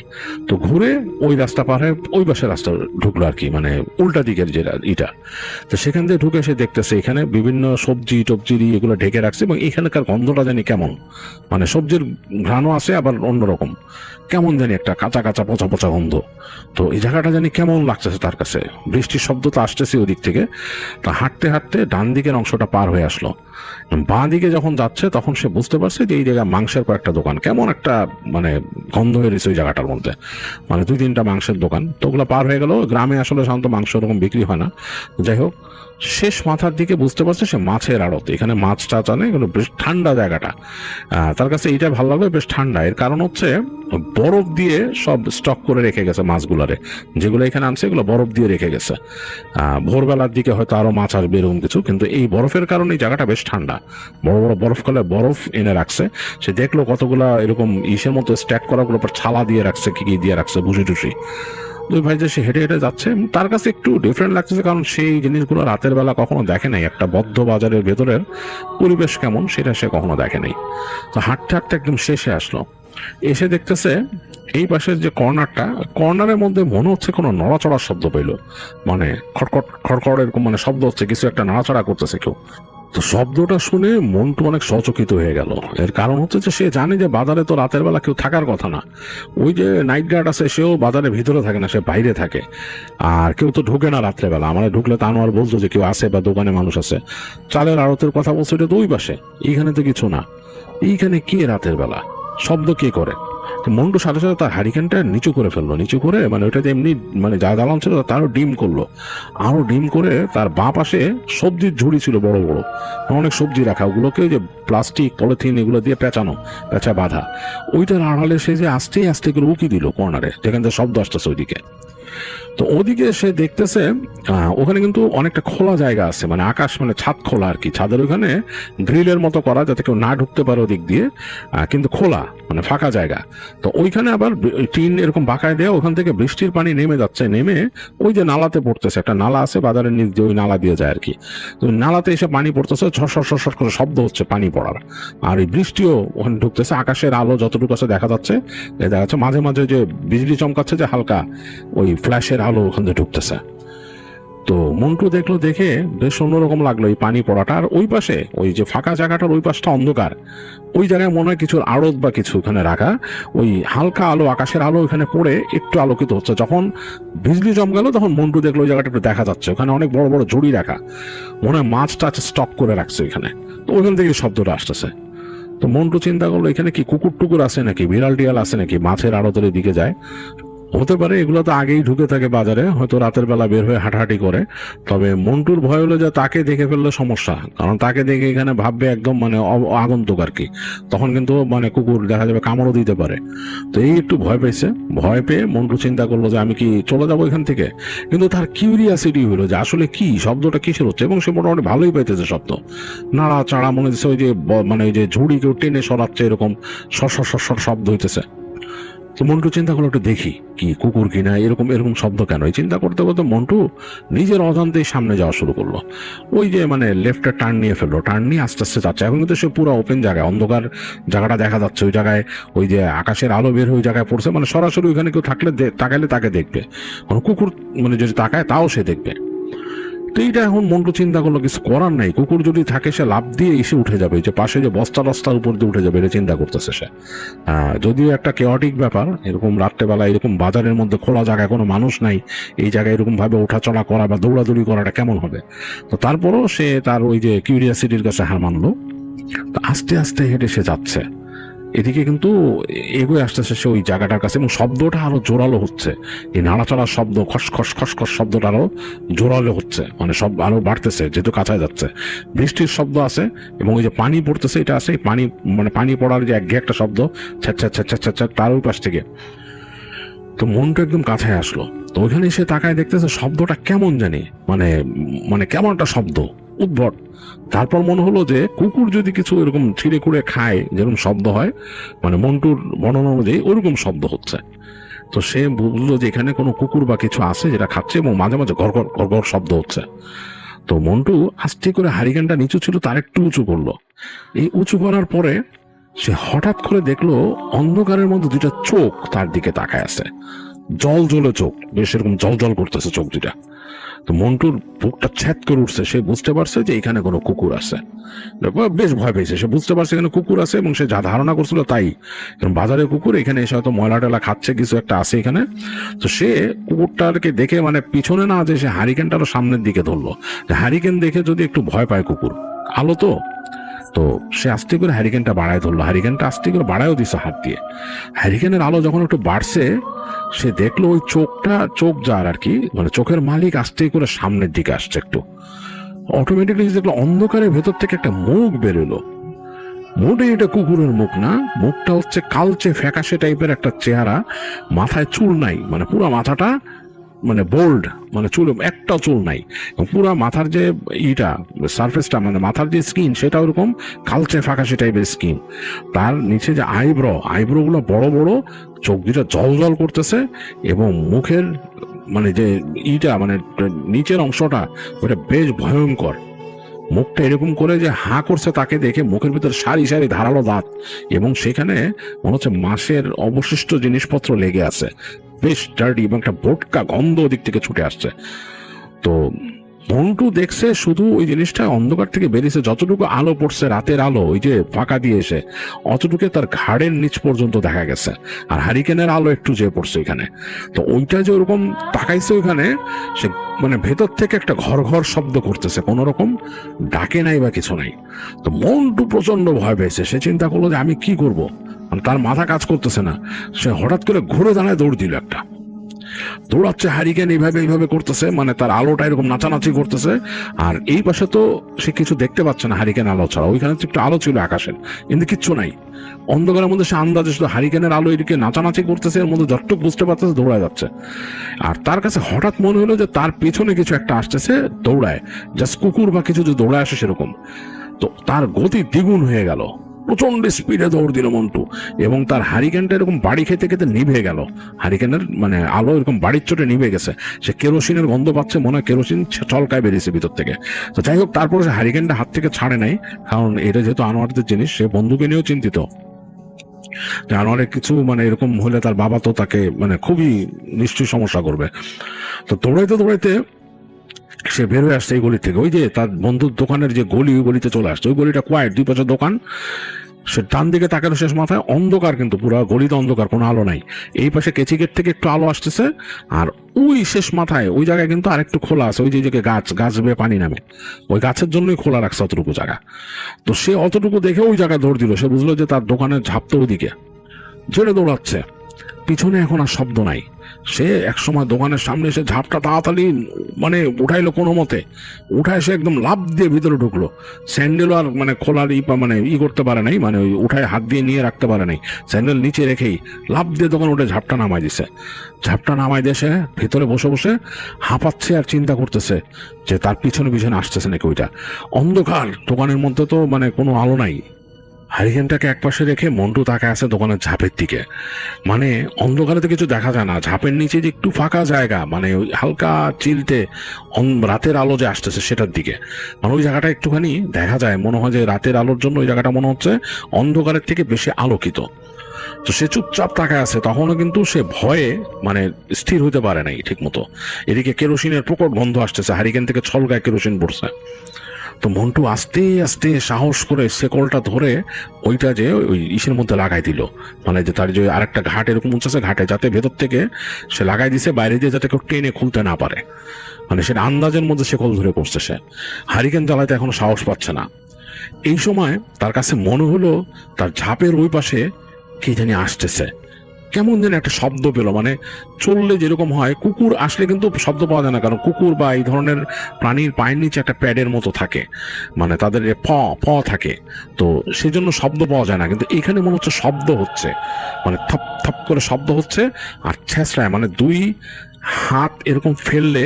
Speaker 2: তো ঘুরে ওই রাস্তা পার হয়ে ওই পাশে রাস্তা ঢুকলো আর কি, মানে উল্টা দিকের যে ইটা। তো সেখান থেকে ঢুকে সে দেখতেছে এখানে বিভিন্ন সবজি টবজি এগুলো ঢেকে রাখছে, এবং এখানকার গন্ধটা জানি কেমন, মানে সবজির ঘ্রাণও আছে, আবার অন্যরকম কেমন জানি একটা কাঁচা কাঁচা পচা পচা গন্ধ। তো এই জায়গাটা জানি কেমন লাগতেছে তার কাছে, বৃষ্টির শব্দ তো আসতেছে ওদিক থেকে। তা হাঁটতে হাঁটতে ডান দিকের অংশটা পার হয়ে আসলো। বাঁ দিকে যখন যাচ্ছে তখন সে বুঝতে পারছে যে এই জায়গায় মাংসের কয়েকটা দোকান, কেমন একটা মানে গন্ধ হয়ে রয়েছে ওই জায়গাটার মধ্যে, মানে 2-3টা মাংসের দোকান। তো ওগুলো পার হয়ে গেল। গ্রামে আসলে সাধারণত মাংস ওরকম বিক্রি হয় না। যাই হোক, শেষ মাথার দিকে বুঝতে পারছে সে মাছের আড়ত, এখানে মাছ টাছ আনে, এগুলো বেশ ঠান্ডা জায়গাটা। তার কাছে এইটা ভালো লাগবে, বেশ ঠান্ডা। এর কারণ হচ্ছে বরফ দিয়ে সব স্টক করে রেখে গেছে মাছগুলারে, যেগুলো এখানে আনছে এগুলো বরফ দিয়ে রেখে গেছে। ভোরবেলার দিকে হয়তো আরো মাছ আসবে এরকম কিছু, কিন্তু এই বরফের কারণে এই জায়গাটা বেশ ঠান্ডা। বড় বড় বরফ এনে রাখছে। সে দেখলো কতগুলা এরকম ইসের মতো স্ট্যাক করা, গুলো ছালা দিয়ে রাখছে, কি দিয়ে রাখছে, ভুসি টুসি। দুই ভাই যে সে হেঁটে হেঁটে যাচ্ছে, তার কাছে একটু ডিফারেন্ট লাগতেছে, কারণ সেই জিনিসগুলো রাতের বেলা কখনো দেখে নাই। একটা বদ্ধ বাজারের ভেতরের পরিবেশ কেমন সেটা সে কখনো দেখে নাই। তো হাঁটতে হাঁটতে একদম শেষে আসলো। এসে দেখতেছে এই পাশের যে কর্নারের মধ্যে মনে হচ্ছে কোনো নড়াচড়ার শব্দ পেল, মানে খটখট খড়খড় এরকম মানে শব্দ হচ্ছে, কিছু একটা নাড়াচড়া করতেছে কেউ। তো শব্দটা শুনে মন্টু অনেক সচকিত হয়ে গেল। এর কারণ হচ্ছে যে সে জানে যে বাজারে তো রাতের বেলা কেউ থাকার কথা না। ওই যে নাইট গার্ড আছে, সেও বাজারের ভিতরে থাকে না, সে বাইরে থাকে। আর কেউ তো ঢুকে না রাত্রেবেলা। আমরা ঢুকলে তা আনোয়ার বলতো যে কেউ আছে বা দোকানে মানুষ আছে। চালের আড়তের কথা বলছে, এটা তো ওই পাশে, এইখানে তো কিছু না। এইখানে কে রাতের বেলা শব্দ কে করে? মন্টু সাথে সাথে তার হারিকেনটা নিচু করে ফেললো, নিচু করে মানে ওইটাতে এমনি মানে যা দালান ছিল তারও ডিম করলো। আরো ডিম করে তার বাঁ পাশে সবজির ঝুড়ি ছিল বড় বড়, অনেক সবজি রাখা, ওগুলোকে যে প্লাস্টিক পলিথিন এগুলো দিয়ে পেঁচা বাঁধা। ওইটার আড়ালে সে যে আস্তে আস্তে করে উকি দিল কর্নারে, যেখান থেকে শব্দ আসতেছে ওইদিকে। তো ওদিকে সে দেখতেছে ওখানে কিন্তু অনেকটা খোলা জায়গা আছে, মানে আকাশ, মানে ছাদ খোলা আর কি, ছাদের ওখানে গ্রিলের মতো করা যাতে কেউ না ঢুকতে পারে ওদিক দিয়ে, কিন্তু খোলা, মানে ফাঁকা জায়গা। তো ওইখানে আবার টিন এরকম বাঁকায় দেওয়া, ওখান থেকে বৃষ্টির পানি নেমে যাচ্ছে, নেমে ওই যে নালাতে পড়তেছে, একটা নালা আছে বাজারের নিচ দিয়ে, ওই নালা দিয়ে যায় আর কি। তো নালাতে এসে পানি পড়তেছে, ছট করে শব্দ হচ্ছে পানি পড়ার, আর এই বৃষ্টিও ওখানে ঢুকতেছে। আকাশের আলো যতটুকু আছে দেখা যাচ্ছে, দেখা যাচ্ছে মাঝে মাঝে যে বিজলি চমকাচ্ছে, যে হালকা ওই ফ্ল্যাশের আলো ওখান থেকে ঢুকতেছে। তো মন্টু দেখলো, দেখে বেশ অন্যরকম লাগলো এই পানি পড়াটা। আর ওই পাশে ওই যে ফাঁকা জায়গাটার ওই পাশটা অন্ধকার, ওই জায়গায় মনে হয় কিছুর আড়ত বা কিছু ওখানে রাখা, ওই হালকা আলো, আকাশের আলো ওখানে পড়ে একটু আলোকিত হচ্ছে। যখন বিজলি চমকালো তখন মন্টু দেখলো ওই জায়গাটা একটু দেখা যাচ্ছে, ওখানে অনেক বড় বড় ঝুড়ি রাখা, মনে হয় মাছ টাছ স্টক করে রাখছে ওইখানে। তো ওইখান থেকে শব্দটা আসতেছে। তো মন্টু চিন্তা করলো এখানে কি কুকুর টুকুর আছে নাকি, বিড়াল টিয়াল আছে নাকি, মাছের আড়তের দিকে যায়। হতে পারে এগুলো তো আগেই ঢুকে থাকে বাজারে, হয়তো রাতের বেলা বের হয়ে হাঁটাহাঁটি করে। তবে মন্টুর ভয় হলো যে তাকে দেখে ফেললে সমস্যা, কারণ তাকে দেখে এখানে ভাববে একদম মানে আগন্তুক আর কি, তখন কিন্তু মানে কুকুর দেখা যাবে কামড়ও দিতে পারে। তো এই একটু ভয় পেয়েছে, ভয় পেয়ে মন্টু চিন্তা করলো যে আমি কি চলে যাবো এখান থেকে। কিন্তু তার কিউরিয়াসিটি হলো যে আসলে কি শব্দটা কিসের হচ্ছে, এবং সে মোটামুটি ভালোই পাইতেছে শব্দ, নাড়া চাড়া, মনে হচ্ছে ওই যে মানে ওই যে ঝুড়ি কেউ টেনে সরাচ্ছে এরকম সর শব্দ হইতেছে। তো মন্টু চিন্তা করলো একটু দেখি কি কুকুর কিনা, এরকম এরকম শব্দ কেন। এই চিন্তা করতে করতে মন্টু নিজের অজান্তেই সামনে যাওয়া শুরু করলো। ওই যে মানে লেফটে টার্ন নিয়ে ফেললো, টার্ন নিয়ে আস্তে আস্তে যাচ্ছে। এখন কিন্তু সে পুরো ওপেন জায়গায়, অন্ধকার জায়গাটা দেখা যাচ্ছে, ওই জায়গায় ওই যে আকাশের আলো বের হয়ে ওই জায়গায় পড়ছে, মানে সরাসরি ওইখানে কেউ থাকলে তাকাইলে তাকে দেখবে, কুকুর মানে যদি তাকায় তাও সে দেখবে। তো এইটা এখন মন্টু চিন্তা করলো কিছু করার নাই, কুকুর যদি থাকে সে লাফ দিয়ে এসে উঠে যাবে, যে পাশে যে বস্তা টস্তার উপর দিয়ে উঠে যাবে, এটা চিন্তা করতেছে সে। যদিও একটা কেওয়াটিক ব্যাপার, এরকম রাত্রেবেলা এরকম বাজারের মধ্যে খোলা জায়গায় কোনো মানুষ নাই, এই জায়গায় এরকম ভাবে ওঠাচড়া করা বা দৌড়াদৌড়ি করাটা কেমন হবে। তো তারপরও সে তার ওই যে কিউরিয়াসিটির কাছে হার মানলো। তো আস্তে আস্তে হেঁটে সে যাচ্ছে, এদিকে কিন্তু এগোয়ে আসতেছে সে ওই জায়গাটার কাছে, এবং শব্দটা আরো জোরালো হচ্ছে, এই নাড়াচাড়ার শব্দ, খসখস খসখস শব্দটা আরো জোরালো হচ্ছে, মানে সব আরো বাড়তেছে যেহেতু কাছায় যাচ্ছে। বৃষ্টির শব্দ আছে, এবং ওই যে পানি পড়তেছে এটা আছে, পানি মানে পানি পড়ার যে একঘেয়ে একটা শব্দ, ছ্যাচ্ছা ছ্যাচ্ছা ছ্যাচ্ছা, তার ওই পাশ থেকে। তো মনটা একদম কাছায় আসলো। তো ওইখানে এসে তাকায় দেখতেছে শব্দটা কেমন জানি, মানে মানে কেমন একটা শব্দ, উদ্ভট। তারপর মনে হলো যে কুকুর যদি কিছু এরকম ছিঁড়ে কুড়ে খায় যেরকম শব্দ হয়, মানে মন্টুর বর্ণনা অনুযায়ী ওরকম শব্দ হচ্ছে। তো সে বুঝলো যে এখানে কোনো কুকুর বা কিছু আছে যেটা খাচ্ছে, এবং মাঝে মাঝে ঘর ঘর ঘর ঘর শব্দ হচ্ছে। তো মন্টু আস্তে করে হারিকেনটা নিচু ছিল তার একটু উঁচু করলো। এই উঁচু করার পরে সে হঠাৎ করে দেখলো অন্ধকারের মধ্যে দুইটা চোখ তার দিকে তাকায় আছে, জল জ্বলে চোখ, বেশ এরকম জল জল করতেছে চোখ দুইটা। তো মন্টুর বুকটা ছ্যাদ করে উঠছে, সে বুঝতে পারছে যে এখানে কোনো কুকুর আছে। বেশ ভয় পেয়েছে, সে বুঝতে পারছে এখানে কুকুর আছে, এবং সে যা ধারণা করছিল তাই, কারণ বাজারে কুকুর, এখানে এসে হয়তো ময়লা টেলা খাচ্ছে, কিছু একটা আছে এখানে। তো সে কুকুরটাকে দেখে মানে পিছনে না যে সে হারিকেনটা আরো সামনের দিকে ধরলো, যে হারিকেন দেখে যদি একটু ভয় পায় কুকুর, আলো তো। তো সে আস্তে করে হ্যারিকেনটা বাড়ায় ধরলো, হ্যারিকেনটা আস্তে করে বাড়ায়ও দিছে হাত দিয়ে। হ্যারিকেনের আলো যখন একটু বাড়ছে, সে দেখলো ওই চোখ যার আর কি, মানে চোখের মালিক আস্তে করে সামনের দিকে আসছে একটু। অটোমেটিকলি দেখলো অন্ধকারের ভেতর থেকে একটা মুখ বেরোলো। মোটে এটা কুকুরের মুখ না, মুখটা হচ্ছে কালচে ফ্যাকাশে টাইপের একটা চেহারা, মাথায় চুল নাই, মানে পুরো মাথাটা মানে বোল্ড, মানে চুল একটাও চুল নাই, পুরা মাথার যে ইটা সারফেসটা, মানে মাথার যে স্কিন সেটা ওরকম কালচে ফ্যাকাশে টাইপের স্কিন। তার নিচে যে আইব্রো গুলো বড় বড়, চোখ দুটা জল জল করতেছে, এবং মুখের মানে যে ইটা মানে নিচের অংশটা ওটা বেশ ভয়ঙ্কর। মুখটা এরকম করে যে হাঁ করছে তাকে দেখে, মুখের ভিতর সারি সারি ধারালো দাঁত, এবং সেখানে মনে হচ্ছে মাসের অবশিষ্ট জিনিসপত্র লেগে আছে, বেশ ডার্টি, এবং একটা বোটকা গন্ধ ওদিক থেকে ছুটে আসছে। তো মন্টু দেখছে শুধু ওই জিনিসটা অন্ধকার থেকে বেরিয়েছে, যতটুকু আলো পড়ছে রাতের আলো ওই যে ফাঁকা দিয়ে এসে, অতটুকু তার ঘাড়ের নিচ পর্যন্ত দেখা গেছে, আর হারিকেনের আলো একটু যে পড়ছে এখানে। তো ওইটা যে ওরকম তাকাইছে ওইখানে, সে মানে ভেতর থেকে একটা ঘর ঘর শব্দ করতেছে, কোন রকম ডাকে নাই বা কিছু নাই। তো মন্টু প্রচন্ড ভয় পেয়েছে, সে চিন্তা করলো যে আমি কি করব, তার মাথা কাজ করতেছে না। সে হঠাৎ করে ঘুরে দাঁড়ায় দৌড় দিল একটা, দৌড়াচ্ছে, হারিকেন এইভাবে এইভাবে করতেছে, মানে তার আলোটা এরকম নাচানাচি করতেছে। আর এই পাশে তো সে কিছু দেখতে পাচ্ছে না হারিকেন আলো ছাড়া, ওইখানে তো একটু আলো ছিল আকাশের, কিন্তু কিচ্ছু নাই। অন্ধকারের মধ্যে সে আন্দাজে শুধু হারিকেনের আলো এদিকে নাচানাচি করতেছে, এর মধ্যে যতটুকু বুঝতে পারতেছে দৌড়ায় যাচ্ছে। আর তার কাছে হঠাৎ মনে হলো যে তার পেছনে কিছু একটা আসতেছে দৌড়ায়, জাস্ট কুকুর বা কিছু যে দৌড়ায় আসে সেরকম। তো তার গতি দ্বিগুণ হয়ে গেল, প্রচন্ড স্পিডে দৌড় দিল মন্টু, এবং তার হারিকেনটা এরকম বাড়ি খেতে খেতে নিভে গেল। হারিকেনের মানে আলো এরকম বাড়ির চোটে নিভে গেছে। সে কেরোসিনের গন্ধ পাচ্ছে, মনে হয় কেরোসিন ছলকায় বেরিয়েছে ভিতর থেকে। তো যাই হোক, তারপরে সে হারিকেনটা হাত থেকে ছাড়ে নাই, কারণ এটা যেহেতু আনোয়ারদের জিনিস, সে বন্ধুকে নিয়েও চিন্তিত। আনোয়ারের কিছু মানে এরকম হলে তার বাবা তো তাকে মানে খুবই নিশ্চয়ই সমস্যা করবে। তো দৌড়াইতে দৌড়াইতে সে বের হয়ে আসছে এই গলি থেকে, ওই যে তার বন্ধুর দোকানের যে গলি, ওই গলিতে চলে আসছে। ওই গলিটা কোয়াইট, দুই পাশে দোকান। সে ডান দিকে তাকালো, শেষ মাথায় অন্ধকার, কিন্তু পুরো গলিতে অন্ধকার, কোনো আলো নাই। এই পাশে কেচি গেট থেকে একটু আলো আসতেছে, আর ওই শেষ মাথায় ওই জায়গায় কিন্তু আরেকটু খোলা আছে, ওই যে গাছ বেয়ে পানি নামে, ওই গাছের জন্যই খোলা রাখছে অতটুকু জায়গা। তো সে অতটুকু দেখে ওই জায়গায় দৌড় দিল। সে বুঝলো যে তার দোকানের ঝাঁপ তো ওইদিকে, ছেড়ে দৌড়াচ্ছে। পিছনে এখন আর শব্দ নাই। সে একসময় দোকানের সামনে এসে ঝাপটা তাড়াতাড়ি মানে উঠাইলো কোনো মতে, উঠায় সে একদম লাফ দিয়ে ভিতরে ঢুকলো। স্যান্ডেল আর মানে খোলার মানে করতে পারে নাই, মানে ওই উঠায় হাত দিয়ে নিয়ে রাখতে পারে নাই, স্যান্ডেল নিচে রেখেই লাফ দিয়ে দোকান উঠে ঝাপটা নামাই দিছে। ঝাপটা নামাই দিয়ে সে ভিতরে বসে বসে হাঁপাচ্ছে আর চিন্তা করতেছে যে তার পিছনে পিছনে আসতেছে নাকি। ওইটা অন্ধকার, দোকানের মধ্যে তো মানে কোনো আলো নাই। হারিকেনটাকে একপাশে রেখে মন্টু তাকে আছে দোকানের ঝাঁপের দিকে। মানে অন্ধকারে তো কিছু দেখা যায় না, ঝাঁপের নিচে যে একটু ফাঁকা জায়গা, মানে ওই হালকা চিলতে রাতের আলো যে আসতেছে সেটার দিকে, মানে ওই জায়গাটা একটুখানি দেখা যায়, মনে হয় যে রাতের আলোর জন্য ওই জায়গাটা মনে হচ্ছে অন্ধকারের থেকে বেশি আলোকিত। তো সে চুপচাপ তাকায় আছে, তখনও কিন্তু সে ভয়ে মানে স্থির হতে পারে নাই ঠিক মতো। এদিকে কেরোসিনের প্রকট গন্ধ আসতেছে, হারিকেন থেকে ছলকায় কেরোসিন পড়ছে। তো মন্টু আস্তে আস্তে সাহস করে শেকলটা ধরে ওইটা যে ওই ইসের মধ্যে লাগাই দিল, মানে যে তার যে আরেকটা ঘাট এরকম উঁচেছে, ঘাটে যাতে ভেতর থেকে সে লাগাই দিছে, বাইরে দিয়ে যাতে কেউ টেনে খুলতে না পারে, মানে সেটা আন্দাজের মধ্যে শেকল ধরে করছে। সে হারিকেন জ্বালাতে এখনো সাহস পাচ্ছে না। এই সময় তার কাছে মনে হলো তার ঝাঁপের ওই পাশে কে জানি আসতেছে। কেমন যেন একটা শব্দ পেল, মানে চললে যেরকম হয়, কুকুর আসলে কিন্তু শব্দ পাওয়া যায় না, কারণ কুকুর বা এই ধরনের প্রাণীর পায়ের নিচে একটা প্যাডের মতো থাকে, মানে তাদের প থাকে, তো সেই জন্য শব্দ পাওয়া যায় না। কিন্তু এখানে মনে হচ্ছে শব্দ হচ্ছে, মানে থপ থপ করে শব্দ হচ্ছে, আর ছেঁচড়ায়, মানে দুই হাত এরকম ফেললে,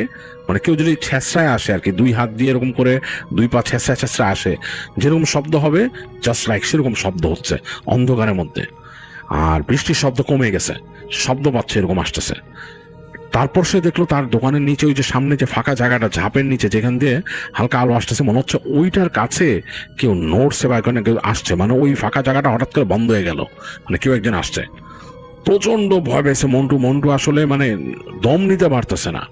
Speaker 2: মানে কেউ যদি ছেঁচড়ায় আসে আর কি, দুই হাত দিয়ে এরকম করে দুই পা ছেঁচড়া ছেঁচড়া আসে, যেরকম শব্দ হবে জাস্ট লাইক সেরকম শব্দ হচ্ছে অন্ধকারের মধ্যে। আর বৃষ্টির শব্দ কমে গেছে, শব্দ পাচ্ছে এরকম আসতেছে। তারপর সে দেখলো তার দোকানের নিচে ওই যে সামনে যে ফাঁকা জায়গাটা ঝাঁপের নিচে, যেখান দিয়ে হালকা আলো আসতেছে, মনে হচ্ছে ওইটার কাছে কেউ নড়ছে বা এখানে কেউ আসছে, মানে ওই ফাঁকা জায়গাটা হঠাৎ করে বন্ধ হয়ে গেল, মানে কেউ একজন আসছে। প্রচন্ড ভয় পেয়েছে মন্টু আসলে মানে দম নিতে পারতেছে না।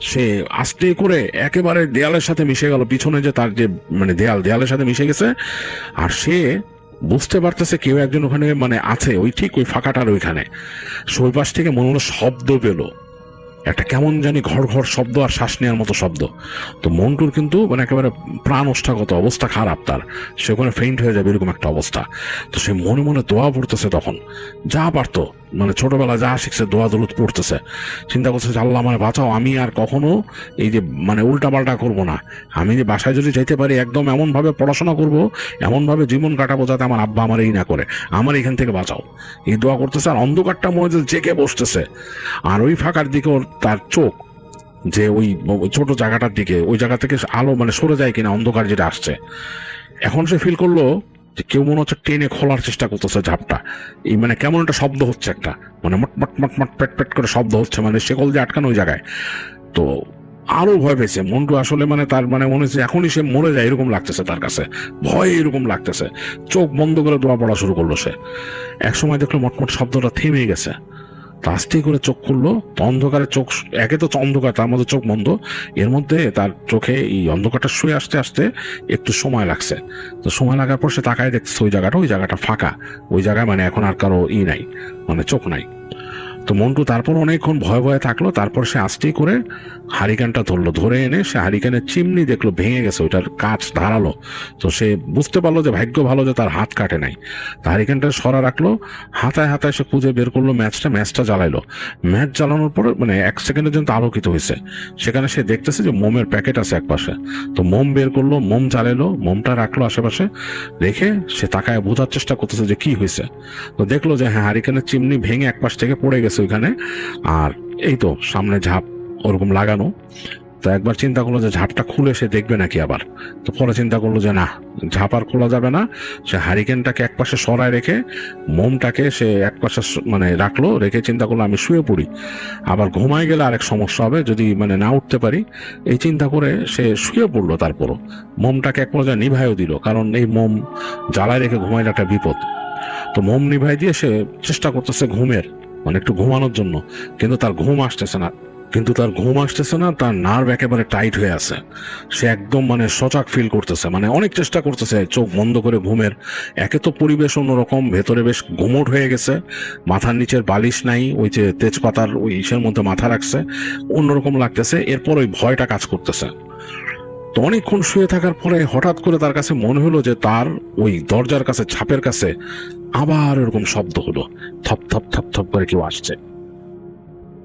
Speaker 2: সে আস্তে করে একেবারে দেয়ালের সাথে মিশে গেল, পিছনে যে তার যে মানে দেয়ালের সাথে মিশে গেছে। আর সে বুঝতে পারতেছে কেউ একজন ওখানে মানে আছে, ওই ঠিক ওই ফাঁকাটার ওইখানে। ওই পাশ থেকে মনে হলো শব্দ পেল, একটা কেমন জানি ঘর ঘর শব্দ আর শ্বাস নেওয়ার মতো শব্দ। তো মন্টুর কিন্তু মানে একেবারে প্রাণ ওষ্ঠাগত অবস্থা খারাপ, তার সে ওখানে ফেইন্ট হয়ে যাবে এরকম একটা অবস্থা। তো সে মনে মনে দোয়া পড়তেছে, তখন যা পারতো মানে ছোটবেলা যা শিখছে দোয়া দৌলত পড়তেছে, চিন্তা করছে যে আল্লাহ মানে বাঁচাও, আমি আর কখনো এই যে মানে উল্টা পাল্টা করবো না, আমি যে বাসায় যদি যাইতে পারি একদম এমন ভাবে পড়াশোনা করব, এমন ভাবে জীবন কাটাবো যাতে আমার আব্বা আমার এই না করে, আমার এখান থেকে বাঁচাও, এই দোয়া করতেছে। আর অন্ধকারটা মনে হচ্ছে জেগে বসতেছে, আর ওই ফাঁকার দিকে ওর তার চোখ যে ওই ছোট জায়গাটার দিকে, ওই জায়গা থেকে আলো মানে সরে যায় কিনা অন্ধকার যেটা আসছে। এখন সে ফিল করলো যে কেউ মনে হচ্ছে টেনে খোলার চেষ্টা করতেছে ঝাপটা, এই মানে কেমন একটা শব্দ হচ্ছে, একটা মানে মট মট মট পেট পেট করে শব্দ হচ্ছে, মানে শেকল দিয়ে আটকানো ওই জায়গায়। তো আরো ভয় পেয়েছে মন্টু, আসলে মানে তার মানে মনে হচ্ছে এখনই সে মরে যায় এরকম লাগতেছে তার কাছে, ভয় এরকম লাগতেছে। চোখ বন্ধ করে দোয়া পড়া শুরু করলো সে। এক সময় দেখলো মটমট শব্দটা থেমে গেছে, আস্তে করে চোখ খুললো। অন্ধকারে চোখ, একে তো অন্ধকার, তার মধ্যে চোখ বন্ধ, এর মধ্যে তার চোখে এই অন্ধকারটা শুয়ে আসতে আসতে একটু সময় লাগছে। তো সময় লাগার পর সে তাকায় দেখছে ওই জায়গাটা ফাঁকা, ওই জায়গায় মানে এখন আর কারো নাই, মানে চোখ নাই। তো তো মন্টু তারপর অনেকক্ষণ ভয়ে ভয়ে থাকলো, তারপর সে আস্তেই করে হারিকেনটা ধরলো, ধরে এনে সে হারিকেনের চিমনি দেখলো ভেঙে গেছে, ওইটার কাঁচ ধারালো। তো সে বুঝতে পারলো যে ভাগ্য ভালো যে তার হাত কাটে নাই। তো হারিকেনটা সরা রাখলো, হাতায় হাতায় সে খুঁজে বের করলো ম্যাচটা জ্বালাইলো। ম্যাচ জ্বালানোর পর মানে 1 সেকেন্ডের জন্য আলোকিত হয়েছে। সেখানে সে দেখতেছে যে মোমের প্যাকেট আছে এক পাশে। তো মোম বের করলো, মোম জ্বালাইলো, মোমটা রাখলো আশেপাশে রেখে সে তাকায় বোঝার চেষ্টা করতেছে যে কি হয়েছে। তো দেখলো যে হ্যাঁ, হারিকেনের চিমনি ভেঙে এক পাশ থেকে পড়ে গেছে ওইখানে, আর এই তো সামনে ঝাঁপ ওরকম লাগানো। তো একবার চিন্তা করলো যে ঝাঁপটা খুলে সে দেখবে নাকি আবার। তো পরে চিন্তা করলো যে না, ঝাঁপ আর খোলা যাবে না। সে হারিকেনটাকে এক পাশে সরায় রেখে মোমটাকে সে এক পাশে মানে রাখলো, রেখে চিন্তা করলো আমি শুয়ে পড়ি, আবার ঘুমায় গেলে আরেক সমস্যা হবে যদি মানে না উঠতে পারি। এই চিন্তা করে সে শুয়ে পড়লো। তারপরও মোমটাকে এক পর্যায়ে নিভাইও দিল, কারণ এই মোম জ্বালায় রেখে ঘুমাইলে একটা বিপদ। তো মোম নিভাই দিয়ে সে চেষ্টা করতেছে ঘুমের, মানে একটু ঘুমানোর জন্য, কিন্তু তার ঘুম আসতেছে না। তার নার্ভ একেবারে টাইট হয়ে আছে। সে একদম মানে সজাগ ফিল করতেছে, মানে অনেক চেষ্টা করতেছে চোখ বন্ধ করে ঘুমের। একে তো পরিবেশ অন্যরকম, ভেতরে বেশ ঘুমট হয়ে গেছে, মাথার নিচের বালিশ নাই, ওই যে তেজপাতার ওই ইসের মধ্যে মাথা রাখছে, অন্যরকম লাগতেছে। এরপর ওই ভয়টা কাজ করতেছে। তো অনেকক্ষণ শুয়ে থাকার পরে হঠাৎ করে তার কাছে মনে হলো যে তার ওই দরজার কাছে, ছাপের কাছে আবার এরকম শব্দ হলো, থপ থপ থপ থপ করে কেউ আসছে।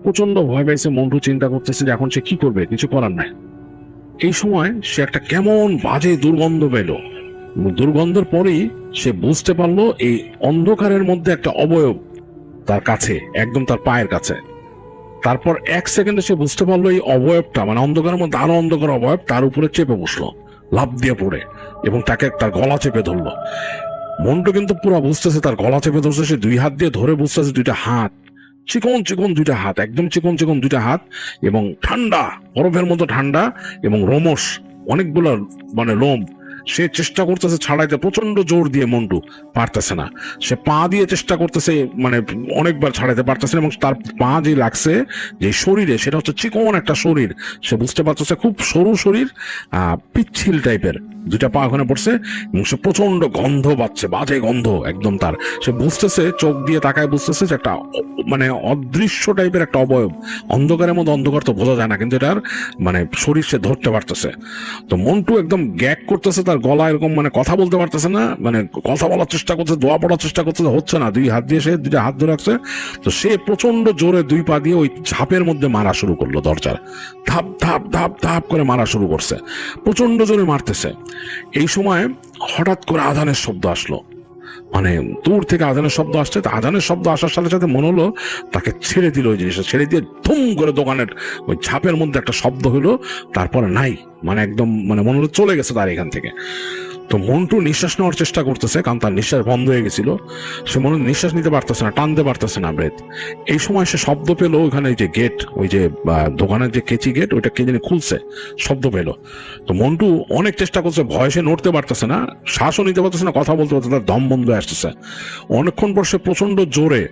Speaker 2: প্রচন্ড ভয় পাইছে মন্টু, চিন্তা করতেছে যে এখন সে কি করবে, কিছু করার নাই। এই সময় সে একটা কেমন বাজে দুর্গন্ধ পেল। দুর্গন্ধের পরেই সে বুঝতে পারলো এই অন্ধকারের মধ্যে একটা অবয়ব তার কাছে, একদম তার পায়ের কাছে। তারপর 1 সেকেন্ডে সে বুঝতে পারলো এই অবয়বটা, মানে অন্ধকারের মধ্যে আরো অন্ধকার অবয়ব তার উপরে চেপে বসলো, লাফ দিয়ে পড়ে, এবং তাকে তার গলা চেপে ধরলো। মন্টু কিন্তু পুরো বুঝতেছে তার গলা চেপে ধরছে, সে 2 হাত দিয়ে ধরে বুঝতেছে 2টা হাত, চিকন চিকন 2টা হাত, একদম চিকন চিকন 2টা হাত, এবং ঠান্ডা, বরফের মতো ঠান্ডা, এবং রোমশ, অনেকগুলো মানে লোম। সে চেষ্টা করতেছে ছাড়াইতে প্রচন্ড জোর দিয়ে, মন্টু পারতেছে না। সে পা দিয়ে চেষ্টা করতেছে, মানে অনেকবার ছাড়াইতে পারতেছে না, এবং তার পা যে লাগছে যে শরীরে, সেটা হচ্ছে চিকন একটা শরীর। সে বুঝতে পারতেছে খুব সরু শরীর, পিচ্ছিল টাইপের 2টা পা ওখানে পড়ছে, এবং সে প্রচন্ড গন্ধ পাচ্ছে, বাজে গন্ধ একদম তার। সে বুঝতেছে, চোখ দিয়ে তাকায় বুঝতেছে যে একটা মানে অদৃশ্য টাইপের একটা অবয়ব। অন্ধকারের মধ্যে, অন্ধকার তো বোঝা যায় না, কিন্তু এটার মানে শরীর সে ধরতে পারতেছে। তো মন্টু একদম গ্যাগ করতেছে, তার গলা এরকম, মানে কথা বলতে পারতেছে না, মানে কথা বলার চেষ্টা করছে, দোয়া পড়ার চেষ্টা করছে, হচ্ছে না। 2 হাত দিয়ে সে 2টা হাত ধরে রাখছে। তো সে প্রচন্ড জোরে 2 পা দিয়ে ওই ঝাপের মধ্যে মারা শুরু করলো, দরজার ধাপ ধাপ ধাপ ধাপ করে মারা শুরু করছে, প্রচন্ড জোরে মারতেছে। এই সময় হঠাৎ করে আজানের শব্দ আসলো, মানে দূর থেকে আজানের শব্দ আসছে। তো আজানের শব্দ আসার সাথে সাথে মনে হলো তাকে ছেড়ে দিল, ওই জিনিসটা ছেড়ে দিয়ে ধুম করে দোকানের ওই ঝাপের মধ্যে একটা শব্দ হলো, তারপরে নাই, মানে একদম মানে মনে হলো চলে গেছে তার এখান থেকে। তো মন্টু নিঃশ্বাস নেওয়ার চেষ্টা করতেছে, কারণ তার নিঃশ্বাস বন্ধ হয়ে গেছিল। সে মনে নিঃশ্বাস নিতে পারতেছে না, টানতে পারতেছে না ব্রেথ। এই সময় সে শব্দ পেলো, ওইখানে যে গেট, ওই যে দোকানের যে কেচি গেট, ওইটা কে জানি খুলছে, শব্দ পেলো। তো মন্টু অনেক চেষ্টা করছে, ভয় সে নড়তে পারতেছে না, শ্বাসও নিতে পারতেছে না, কথা বলতে পারতেছে, তার দম বন্ধ হয়ে আসতেছে। অনেকক্ষণ পর সে প্রচন্ড জোরে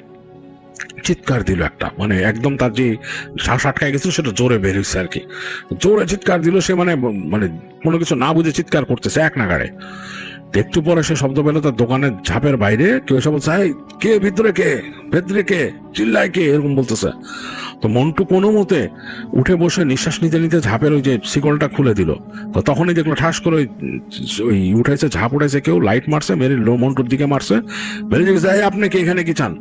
Speaker 2: চিৎকার দিল একটা, মানে একদম তার যে শ্বাস আটকায় গেছিল সেটা জোরে বের হয়েছে আর কি। জোরে চিৎকার দিল সে, মানে মানে কোনো কিছু না বুঝে চিৎকার করতেছে এক নাগাড়ে। একটু পরে সে শব্দ পেল তার দোকানের ঝাপের বাইরে কেউ এসে বলছে, কে ভিতরে, কে চিল্লায়, কে, এরকম বলতেছে। তো মন্টু কোনো মতে উঠে বসে নিঃশ্বাস নিতে নিতে ঝাপের ওই যে শিকলটা খুলে দিল। তো তখনই দেখলো ঠাস করে ওই উঠাইছে, ঝাঁপ উঠাইছে, কেউ লাইট মারছে, মেরে মন্টুর দিকে মারছে, মেরে জিজ্ঞেস, আপনি কি এখানে কি চান?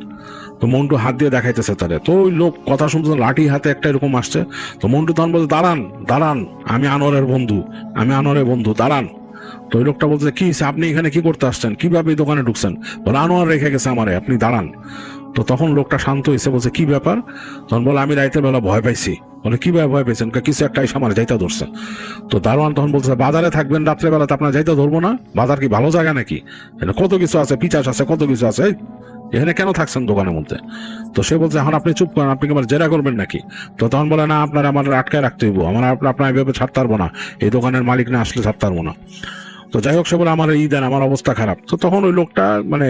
Speaker 2: তো মন্টু হাত দিয়ে দেখাইতেছে তারে। তো ওই লোক কথা শুনতে, লাঠি হাতে একটা এরকম আসছে। তো মন্টু তখন বলছে, দাঁড়ান দাঁড়ান, আমি আনোয়ারের বন্ধু, দাঁড়ান। তো ওই লোকটা বলছে, কি আপনি এখানে কি করতে আসছেন, কিভাবে এই দোকানে ঢুকছেন? বলে, আনোয়ার রেখে গেছে আমারে, আপনি দাঁড়ান। তো তখন লোকটা শান্ত হয়েছে, বলছে, কি ব্যাপার? তখন বলে, আমি রাতের বেলা ভয় পাইছি। বলে, কিভাবে ভয় পেয়েছেন? কিছু একটা এসে আমার যাইতে ধরছে। তো দারোয়ান তখন বলছে, বাজারে থাকবেন রাত্রেবেলা, তো আপনার যাইতে ধরবো না? বাজার কি ভালো জায়গা নাকি? কত কিছু আছে, পিচাস আছে, কত কিছু আছে, এখানে কেন থাকছেন দোকানের মধ্যে? তো সে বলছে, এখন আপনি চুপ করেন, আপনি কি আমার জেরা করবেন নাকি? তো তখন বলে, না, আপনার আমার আটকায় রাখতে হইব, আপনার এভাবে ছাড়তে পারবো না, এই দোকানের মালিক না আসলে ছাড়তে পারবো না। তো যাই হোক, সে বলে আমার দেন, আমার অবস্থা খারাপ। তো তখন ওই লোকটা মানে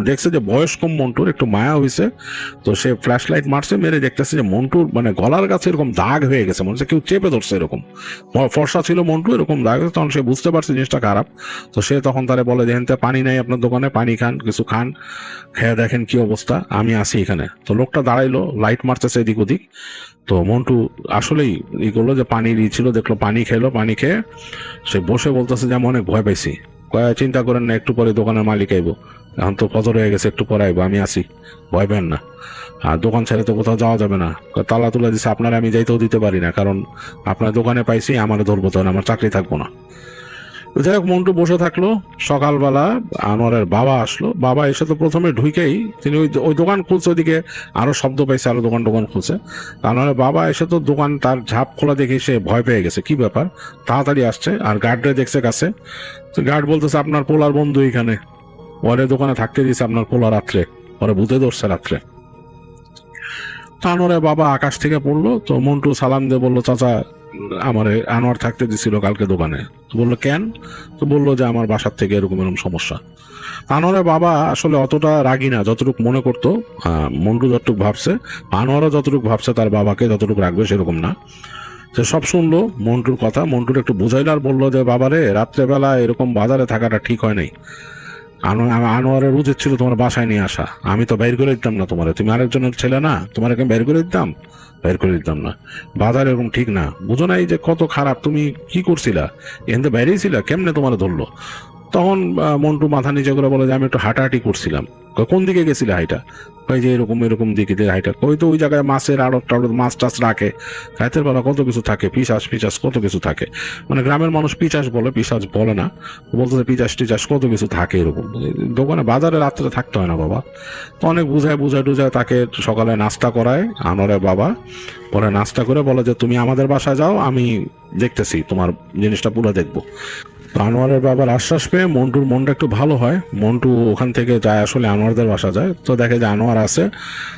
Speaker 2: দেখছে যে বয়স কম মন্টুর, একটু মায়া হয়েছে, তো সে ফ্ল্যাশ লাইট মারছে, মেরে দেখতেছে যে মন্টুর মানে গলার কাছে এরকম দাগ হয়ে গেছে, মনে হচ্ছে কেউ চেপে ধরছে এরকম। ফর্সা ছিল মন্টু, এরকম দাগ হয়েছে। তখন সে বুঝতে পারছে জিনিসটা খারাপ। তো সে তখন তারে বলে যে এখানে পানি নাই আপনার দোকানে, পানি খান, কিছু খান, খেয়ে দেখেন কি অবস্থা, আমি আছি এখানে। তো লোকটা দাঁড়াইলো, লাইট মারতেছে এদিক ওদিক। তো মন্টু আসলেই ই করলো যে পানি ছিল, দেখলো পানি খেলো, পানি খেয়ে সে বসে বলতেছে যে আমি অনেক ভয় পাইছি। চিন্তা করেন না, একটু পরে দোকানের মালিক আইবো, এখন তো ফজর হয়ে গেছে, একটু পরে আইবো, আমি আছি, ভয় পেন না। আর দোকান ছেড়ে তো কোথাও যাওয়া যাবে না, তালা তুলে দিচ্ছে, আপনারা আমি যাইতেও দিতে পারি না, কারণ আপনার দোকানে পাইছি, আমার ধরবো তখন আমার চাকরি থাকবো না। যাই হোক, মন্টু বসে থাকলো। সকালবেলা আনোয়ারের বাবা আসলো। বাবা এসে তো প্রথমে ঢুকেই তিনি ওই দোকান খুলছে, ওইদিকে আরো শব্দ পাইছে, আরো দোকান খুলছে। আনোয়ারের বাবা এসে তো দোকান তার ঝাঁপ খোলা দেখে সে ভয় পেয়ে গেছে, কি ব্যাপার, তাড়াতাড়ি আসছে। আর গার্ডরে দেখছে কাছে, তো গার্ড বলতেছে আপনার পোলার বন্ধু এখানে, পরে দোকানে থাকতে দিয়েছে আপনার পোলা, রাত্রে পরে ভূতে ধরছে রাত্রে। আনোয়ারের বাবা আকাশ থেকে পড়লো। তো মন্টু সালাম দিয়ে বললো চাচা, আমার আনোয়ার থাকতে দিছিল কালকে দোকানে। তো বললো কেন? তো বললো যে আমার বাসার থেকে এরকম এরকম সমস্যা। আনোয়ারের বাবা আসলে অতটা রাগী না, যতটুকু মনে করতো মন্টু যতটুকু ভাবছে, আনোয়ারও যতটুকু ভাবছে তার বাবাকে যতটুকু রাখবে সেরকম না। সে সব শুনলো মন্টুর কথা, মন্টুর একটু বুঝাইল আর বললো যে বাবারে, রাত্রেবেলা এরকম বাজারে থাকাটা ঠিক হয় নাই। আনোয়ারের উচিত ছিল তোমার বাসায় নিয়ে আসা, আমি তো বের করে দিতাম না তোমারে, তুমি আরেকজনের ছেলে না, তোমার বের করে দিতাম, বের করে দিতাম না। বাজার এরকম ঠিক না, বুঝো নাই যে কত খারাপ, তুমি কি করছিলা, এখান থেকে বেরিয়েছিলা, কেমনে তোমার ধরলো? তখন মন্টু মাথা নিচে করে বলে যে আমি একটু হাঁটাহাঁটি করছিলাম। কোন দিকে গেছিলে হাইটা? কই যে এরকম এরকম দিকে দিয়ে হাইটা। কই তো ওই জায়গায় মাছের আড়ত টাড়ত, মাছ টাছ রাখে, রাতের বেলা কত কিছু থাকে, পিচাস পিচাস কত কিছু থাকে, মানে গ্রামের মানুষ পিচাস বলে, পিচাস বলে না, বলতেছে পিচাস টিচাস কত কিছু থাকে এরকম। দোকানে বাজারে রাত্রে থাকতে হয় না বাবা। তো অনেক বুঝায় টুঝায় তাকে সকালে নাস্তা করায় আনোয়ারের বাবা। পরে নাস্তা করে বলে যে তুমি আমাদের বাসায় যাও, আমি দেখতেছি, তোমার জিনিসটা পুরো দেখবো। আনোয়ারের বাবার আশ্বাস পেয়ে মন্টুর মনটা একটু ভালো হয়। মন্টু ওখান থেকে যায়, আসলে আনোয়ারদের বাসা যায়, তো দেখে যে আনোয়ার আছে।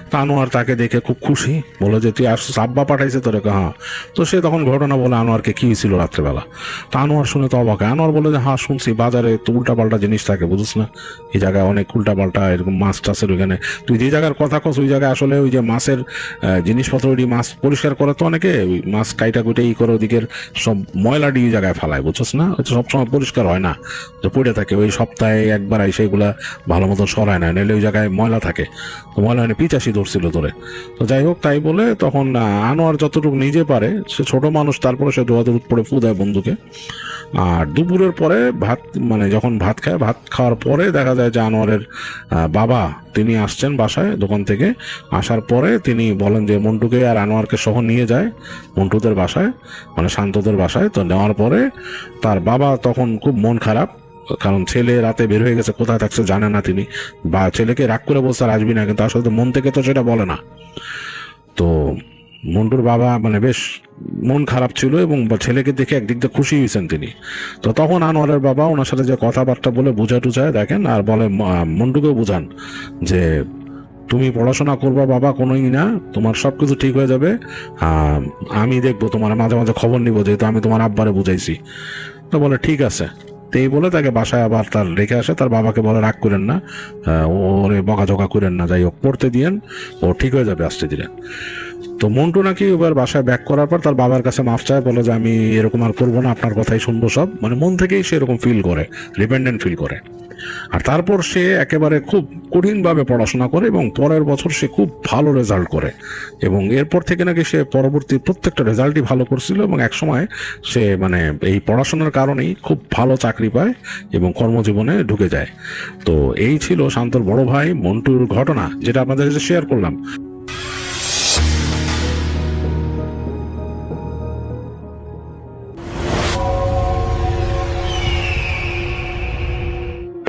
Speaker 2: তো আনোয়ার তাকে দেখে খুব খুশি, বলে যে তুই আসছিস, আব্বা পাঠাইছে তোরে? হ্যাঁ। তো সে তখন ঘটনা বলে আনোয়ারকে কি হয়েছিল রাত্রেবেলা। তো আনোয়ার শুনে তো অবাক। আনোয়ার বলে যে হ্যাঁ শুনছি, বাজারে তো উল্টাপাল্টা জিনিস থাকে, বুঝিস না, এই জায়গায় অনেক উল্টাপাল্টা এরকম মাছ টাছের, ওইখানে তুই যে জায়গার কথা কস ওই জায়গায় আসলে ওই যে মাছের জিনিসপত্র, ওই মাছ পরিষ্কার করে তো অনেকে, ওই মাছ কাইটা কুইটা ই করে ওদিকের সব ময়লাটি ওই জায়গায় ফেলায়, বুঝছিস না, সবসময় পরিষ্কার হয় না, যে পড়ে থাকে, ওই সপ্তাহে একবার সেগুলা ভালো মতো সরায় না, নাহলে ওই জায়গায় ময়লা থাকে। তো ময়লা পিচাশি ধরছিল ধরে। তো যাই হোক, তাই বলে তখন আনোয়ার যতটুকু নিজে পারে, সে ছোট মানুষ, তারপরে সে দোয়াদুর পড়ে ফু দেয় বন্ধুকে। আর দুপুরের পরে ভাত, মানে যখন ভাত খায়, ভাত খাওয়ার পরে দেখা যায় যে আনোয়ারের বাবা তিনি আসছেন বাসায় দোকান থেকে। আসার পরে তিনি বলেন যে মন্টুকে আর আনোয়ারকে সহ নিয়ে যায় মন্টুদের বাসায়, মানে শান্তদের বাসায়। তো নেওয়ার পরে তার বাবা তখন খুব মন খারাপ, কারণ ছেলে রাতে বের হয়ে গেছে, কোথায় থাকছে জানে না তিনি, বা ছেলেকে রাগ করে বলছে আর আসবি না, কিন্তু আসলে মন থেকে তো সেটা বলে না। তো মন্টুর বাবা মানে বেশ মন খারাপ ছিল, এবং ছেলেকে দেখে একদিক দিয়ে খুশি হয়েছেন তিনি। তো তখন আনোয়ারের বাবা ওনার সাথে যে কথাবার্তা বলে বুঝায় দেখেন, আর বলে মন্টুকেও বুঝান যে তুমি পড়াশোনা করবা বাবা, কোনোই না, তোমার সবকিছু ঠিক হয়ে যাবে, আমি দেখবো, তোমার মাঝে মাঝে খবর নিবো, যেহেতু আমি তোমার আব্বারে বুঝাইছি। তো বলে ঠিক আছে। এই বলে তাকে বাসায় আবার তার রেখে আসে। তার বাবাকে বলে রাগ করেন না, ওরে বকাঝকা করেন না, যাই হোক পড়তে দিয়েন, ও ঠিক হয়ে যাবে আস্তে ধীরে। তো মন্টু নাকি এবার বাসায় ব্যাক করার পর তার বাবার কাছে মাফ চায়, বলে যে আমি এরকম আর করবো না, আপনার কথাই শুনবো সব, মানে মন থেকেই সে এরকম ফিল করে, ডিপেন্ডেন্ট ফিল করে। আর তারপর সে একেবারে খুব কঠিনভাবে পড়াশোনা করে, এবং পরের বছর সে খুব ভালো রেজাল্ট করে, এবং এরপর থেকে নাকি সে পরবর্তী প্রত্যেকটা রেজাল্টই ভালো করছিল, এবং একসময় সে মানে এই পড়াশোনার কারণেই খুব ভালো চাকরি পায় এবং কর্মজীবনে ঢুকে যায়। তো এই ছিল শান্তর বড় ভাই মন্টুর ঘটনা, যেটা আপনাদের সাথে শেয়ার করলাম।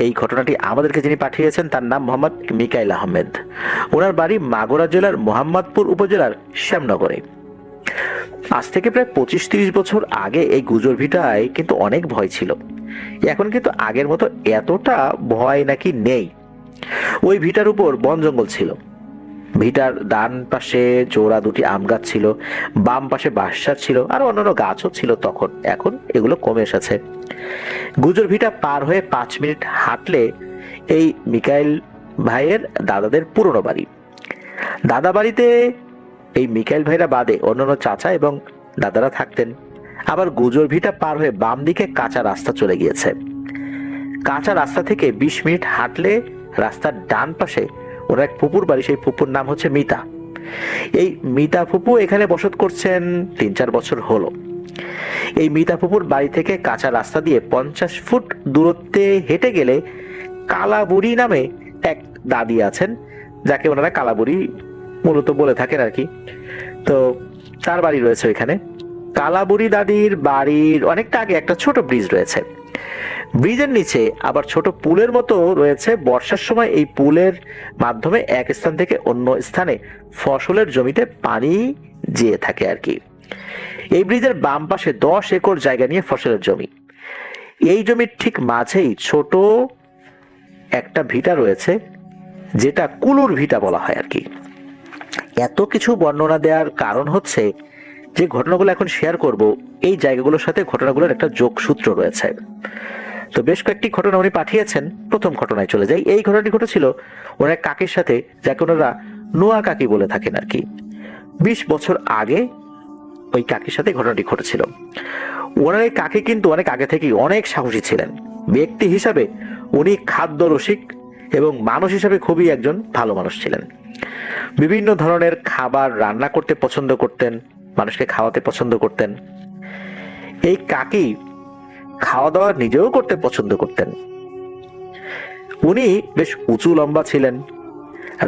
Speaker 3: এই ঘটনাটি আমাদেরকে যিনি পাঠিয়েছেন তার নাম মোহাম্মদ মিকাইল আহমেদ। ওনার বাড়ি মাগুরা জেলার মোহাম্মদপুর উপজেলার শ্যামনগরে। আজ থেকে প্রায় 25-30 বছর আগে এই গুজর ভিটায় কিন্তু অনেক ভয় ছিল। এখন কিন্তু আগের মতো এতটা ভয় নাকি নেই। ওই ভিটার উপর বন জঙ্গল ছিল। ভিটার ডান পাশে জোড়া দুটি আম গাছ ছিল, বাম পাশে বাঁশ গাছ ছিল, আর অন্যান্য গাছও ছিল তখন। এখন এগুলো কমে এসেছে। গুজর ভিটা পার হয়ে 5 মিনিট হাঁটলে এই মিকাইল ভাইয়ের দাদাদের পুরনো বাড়ি। দাদা বাড়িতে এই মিকাইল ভাইরা বাদে অন্যান্য চাচা এবং দাদারা থাকতেন। আবার গুজর ভিটা পার হয়ে বাম দিকে কাঁচা রাস্তা চলে গিয়েছে। কাঁচা রাস্তা থেকে 20 মিনিট হাঁটলে রাস্তার ডান পাশে ওর এক ফুপুর বাড়ি, সেই ফুপুর নাম হচ্ছে মিতা। এই মিতা ফুপু এখানে বসত করছেন 3-4 বছর হলো। এই মিতা ফুপুর বাড়ি থেকে কাঁচা রাস্তা দিয়ে 50 ফুট দূরত্বে হেঁটে গেলে কালাবুড়ি নামে এক দাদি আছেন, যাকে ওনারা কালাবুড়ি মূলত বলে থাকেন আর কি। তো তার বাড়ি রয়েছে ওইখানে। কালাবুড়ি দাদির বাড়ির অনেকটা আগে একটা ছোট ব্রিজ রয়েছে। ব্রিজের নিচে আবার ছোট পুলের মতো রয়েছে। বর্ষার সময় এই পুলের মাধ্যমে এক স্থান থেকে অন্য স্থানে ফসলের জমিতে পানি যেয়ে থাকে আর কি। এই ব্রিজের বাম পাশে 10 একর জায়গা নিয়ে ফসলের জমি। এই জমির ঠিক মাঝেই ছোট একটা ভিটা রয়েছে, যেটা কুলুর ভিটা বলা হয় আর কি। এত কিছু বর্ণনা দেওয়ার কারণ হচ্ছে যে ঘটনাগুলো এখন শেয়ার করব, এই জায়গাগুলোর সাথে ঘটনাগুলোর একটা যোগসূত্র রয়েছে। তো বেশ কয়েকটি ঘটনা উনি পাঠিয়েছেন। প্রথম ঘটনায় চলে যাই। এই ঘটনাটি ঘটেছিল ওনার এক কাকির সাথে, যাকে ওনারা নোয়া কাকি বলে থাকেন আর কি। 20 বছর আগে ওই কাকির সাথে ঘটনাটি ঘটেছিল। ওনার এই কাকি কিন্তু অনেক আগে থেকেই অনেক সাহসী ছিলেন। ব্যক্তি হিসাবে উনি খাদ্য রসিক এবং মানুষ হিসাবে খুবই একজন ভালো মানুষ ছিলেন। বিভিন্ন ধরনের খাবার রান্না করতে পছন্দ করতেন, মানুষকে খাওয়াতে পছন্দ করতেন। এই কাকি খাওয়া দাওয়া নিজেও করতে পছন্দ করতেন। উনি বেশ উঁচু লম্বা ছিলেন।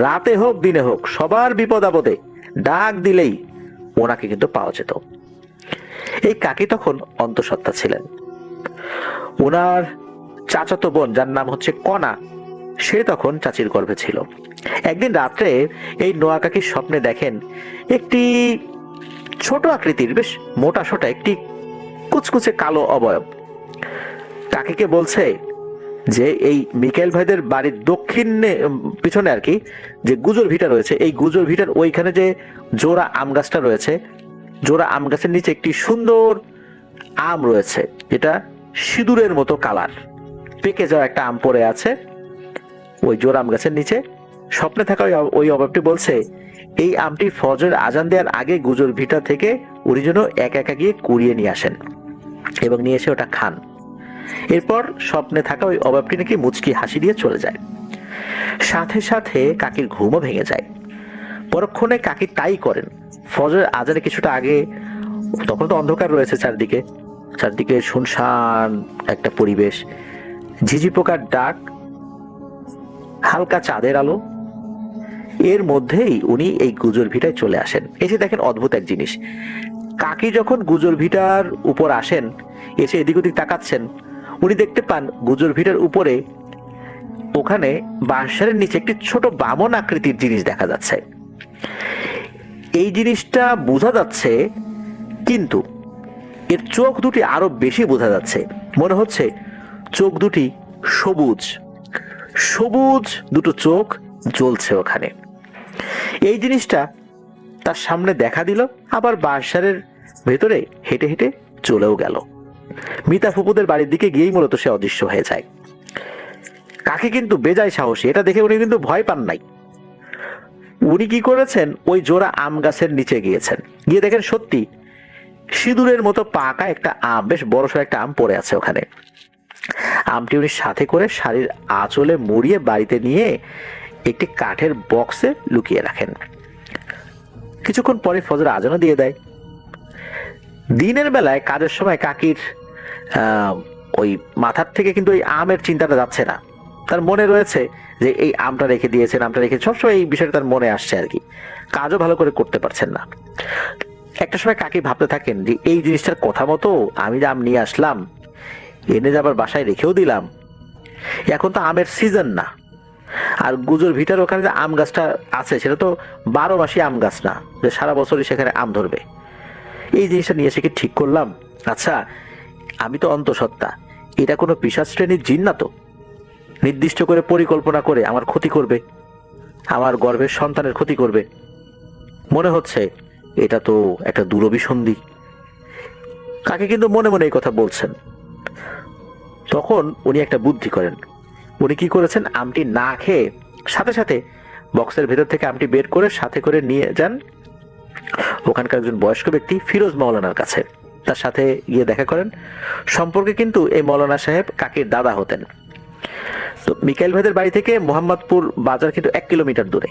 Speaker 3: রাতে হোক দিনে হোক সবার বিপদ আপদে ডাক দিলেই ওনাকে কিন্তু পাওয়া যেত। এই কাকি তখন অন্তঃসত্ত্বা ছিলেন। ওনার চাচাতো বোন, যার নাম হচ্ছে কণা, সে তখন চাচির গর্ভে ছিল। একদিন রাত্রে এই নোয়া কাকির স্বপ্নে দেখেন একটি ছোট আকৃতির বেশ মোটা সোটা একটি কুচকুচে কালো অবয়ব। কাকিকে বলছে যে এই মিকাইল ভাইদের বাড়ির দক্ষিণে পিছনে আর কি যে গুজর ভিটা রয়েছে, এই গুজর ভিটার ওইখানে যে জোড়া আম গাছটা রয়েছে, জোড়া আম গাছের নিচে একটি সুন্দর আম রয়েছে, যেটা সিঁদুরের মতো কালার, পেকে যাওয়া একটা আম পড়ে আছে ওই জোড়া আম গাছের নিচে। স্বপ্নে থাকা ওই অভাবটি বলছে এই আমটি ফজরের আজান দেওয়ার আগে গুজর ভিটা থেকে উনি যেন একা একা গিয়ে কুড়িয়ে নিয়ে আসেন এবং নিয়ে এসে ওটা খান। এরপর স্বপ্নে থাকা ওই অভাবটি নাকি মুচকি হাসি দিয়ে চলে যায়। সাথে সাথে কাকির ঘুমও ভেঙে যায়। পরক্ষণে কাকি তাই করেন। ফজরের আজানে কিছুটা আগে, তখন তো অন্ধকার রয়েছে চারদিকে, চারদিকে শুনশান একটা পরিবেশ, ঝিঝি পোকার ডাক, হালকা চাঁদের আলো, এর মধ্যেই উনি এই গুজর ভিটায় চলে আসেন। এসে দেখেন অদ্ভুত এক জিনিস। কাকি যখন গুজর ভিটার উপর আসেন, এসে এদিক ওদিক তাকাচ্ছেন, উনি দেখতে পান গুজর ভিটার উপরে ওখানে বাঁশের নিচে একটি ছোট বামন আকৃতির জিনিস দেখা যাচ্ছে। এই জিনিসটা বোঝা যাচ্ছে, কিন্তু এর চোখ দুটি আরো বেশি বোঝা যাচ্ছে। মনে হচ্ছে চোখ দুটি সবুজ সবুজ দুটো চোখ জ্বলছে ওখানে। এই জিনিসটা তার সামনে দেখা দিল, আবার বাঁশঝাড়ের ভেতরে হেঁটে হেঁটে চলেও গেল। মিতা ফুপুদের বাড়ির দিকে গিয়েই মূলত সে অদৃশ্য হয়ে যায়। কাকি কিন্তু বেজায় সাহসী, এটা দেখে উনি কিন্তু ভয় পান নাই। উনি কি করেছেন, ওই জোড়া আম গাছের নিচে গিয়েছেন, গিয়ে দেখেন সত্যি সিঁদুরের মতো পাকা একটা আম, বেশ বড়সড় একটা আম পড়ে আছে ওখানে। আমটি উনি সাথে করে শাড়ির আঁচলে মুড়িয়ে বাড়িতে নিয়ে একটি কাঠের বক্সে লুকিয়ে রাখেন। কিছুক্ষণ পরে ফজর আজানও দিয়ে দেয়। দিনের বেলায় কাজের সময় কাকির ওই মাথার থেকে কিন্তু ওই আমের চিন্তাটা যাচ্ছে না। তার মনে রয়েছে যে এই আমটা রেখে দিয়েছেন, আমটা রেখে, সবসময় এই বিষয়টা তার মনে আসছে আর কি। কাজও ভালো করে করতে পারছেন না। একটা সময় কাকি ভাবতে থাকেন যে এই জিনিসটার কথা মতো আমি যে আম নিয়ে আসলাম, এনে যে আবার বাসায় রেখেও দিলাম, এখন তো আমের সিজন না। আর গুজর ভিটার ওখানে যে আম গাছটা আছে সেটা তো 12 মাসই আম গাছ না যে সারা বছরই সেখানে আম ধরবে। এই জিনিসটা নিয়ে এসে কি ঠিক করলাম? আচ্ছা, আমি তো অন্তঃসত্ত্বা, এটা কোনো পিশাচ শ্রেণীর জিন না তো? নির্দিষ্ট করে পরিকল্পনা করে আমার ক্ষতি করবে, আমার গর্ভের সন্তানের ক্ষতি করবে। মনে হচ্ছে এটা তো একটা দুরভিসন্ধি। কাকে কিন্তু মনে মনে এই কথা বলছেন। তখন উনি একটা বুদ্ধি করেন। উনি কি করেছেন, আমটি না খেয়ে সাথে সাথে বক্সের ভেতর থেকে আমটি বের করে সাথে করে নিয়ে যান ওখানকার একজন বয়স্ক ব্যক্তি ফিরোজ মাওলানার কাছে। তার সাথে গিয়ে দেখা করেন। সম্পর্কে কিন্তু এই মৌলানা সাহেব কাকির দাদা হতেন। তো মিকাইল ভাইদের বাড়ি থেকে মোহাম্মদপুর বাজার কিন্তু 1 কিলোমিটার দূরে।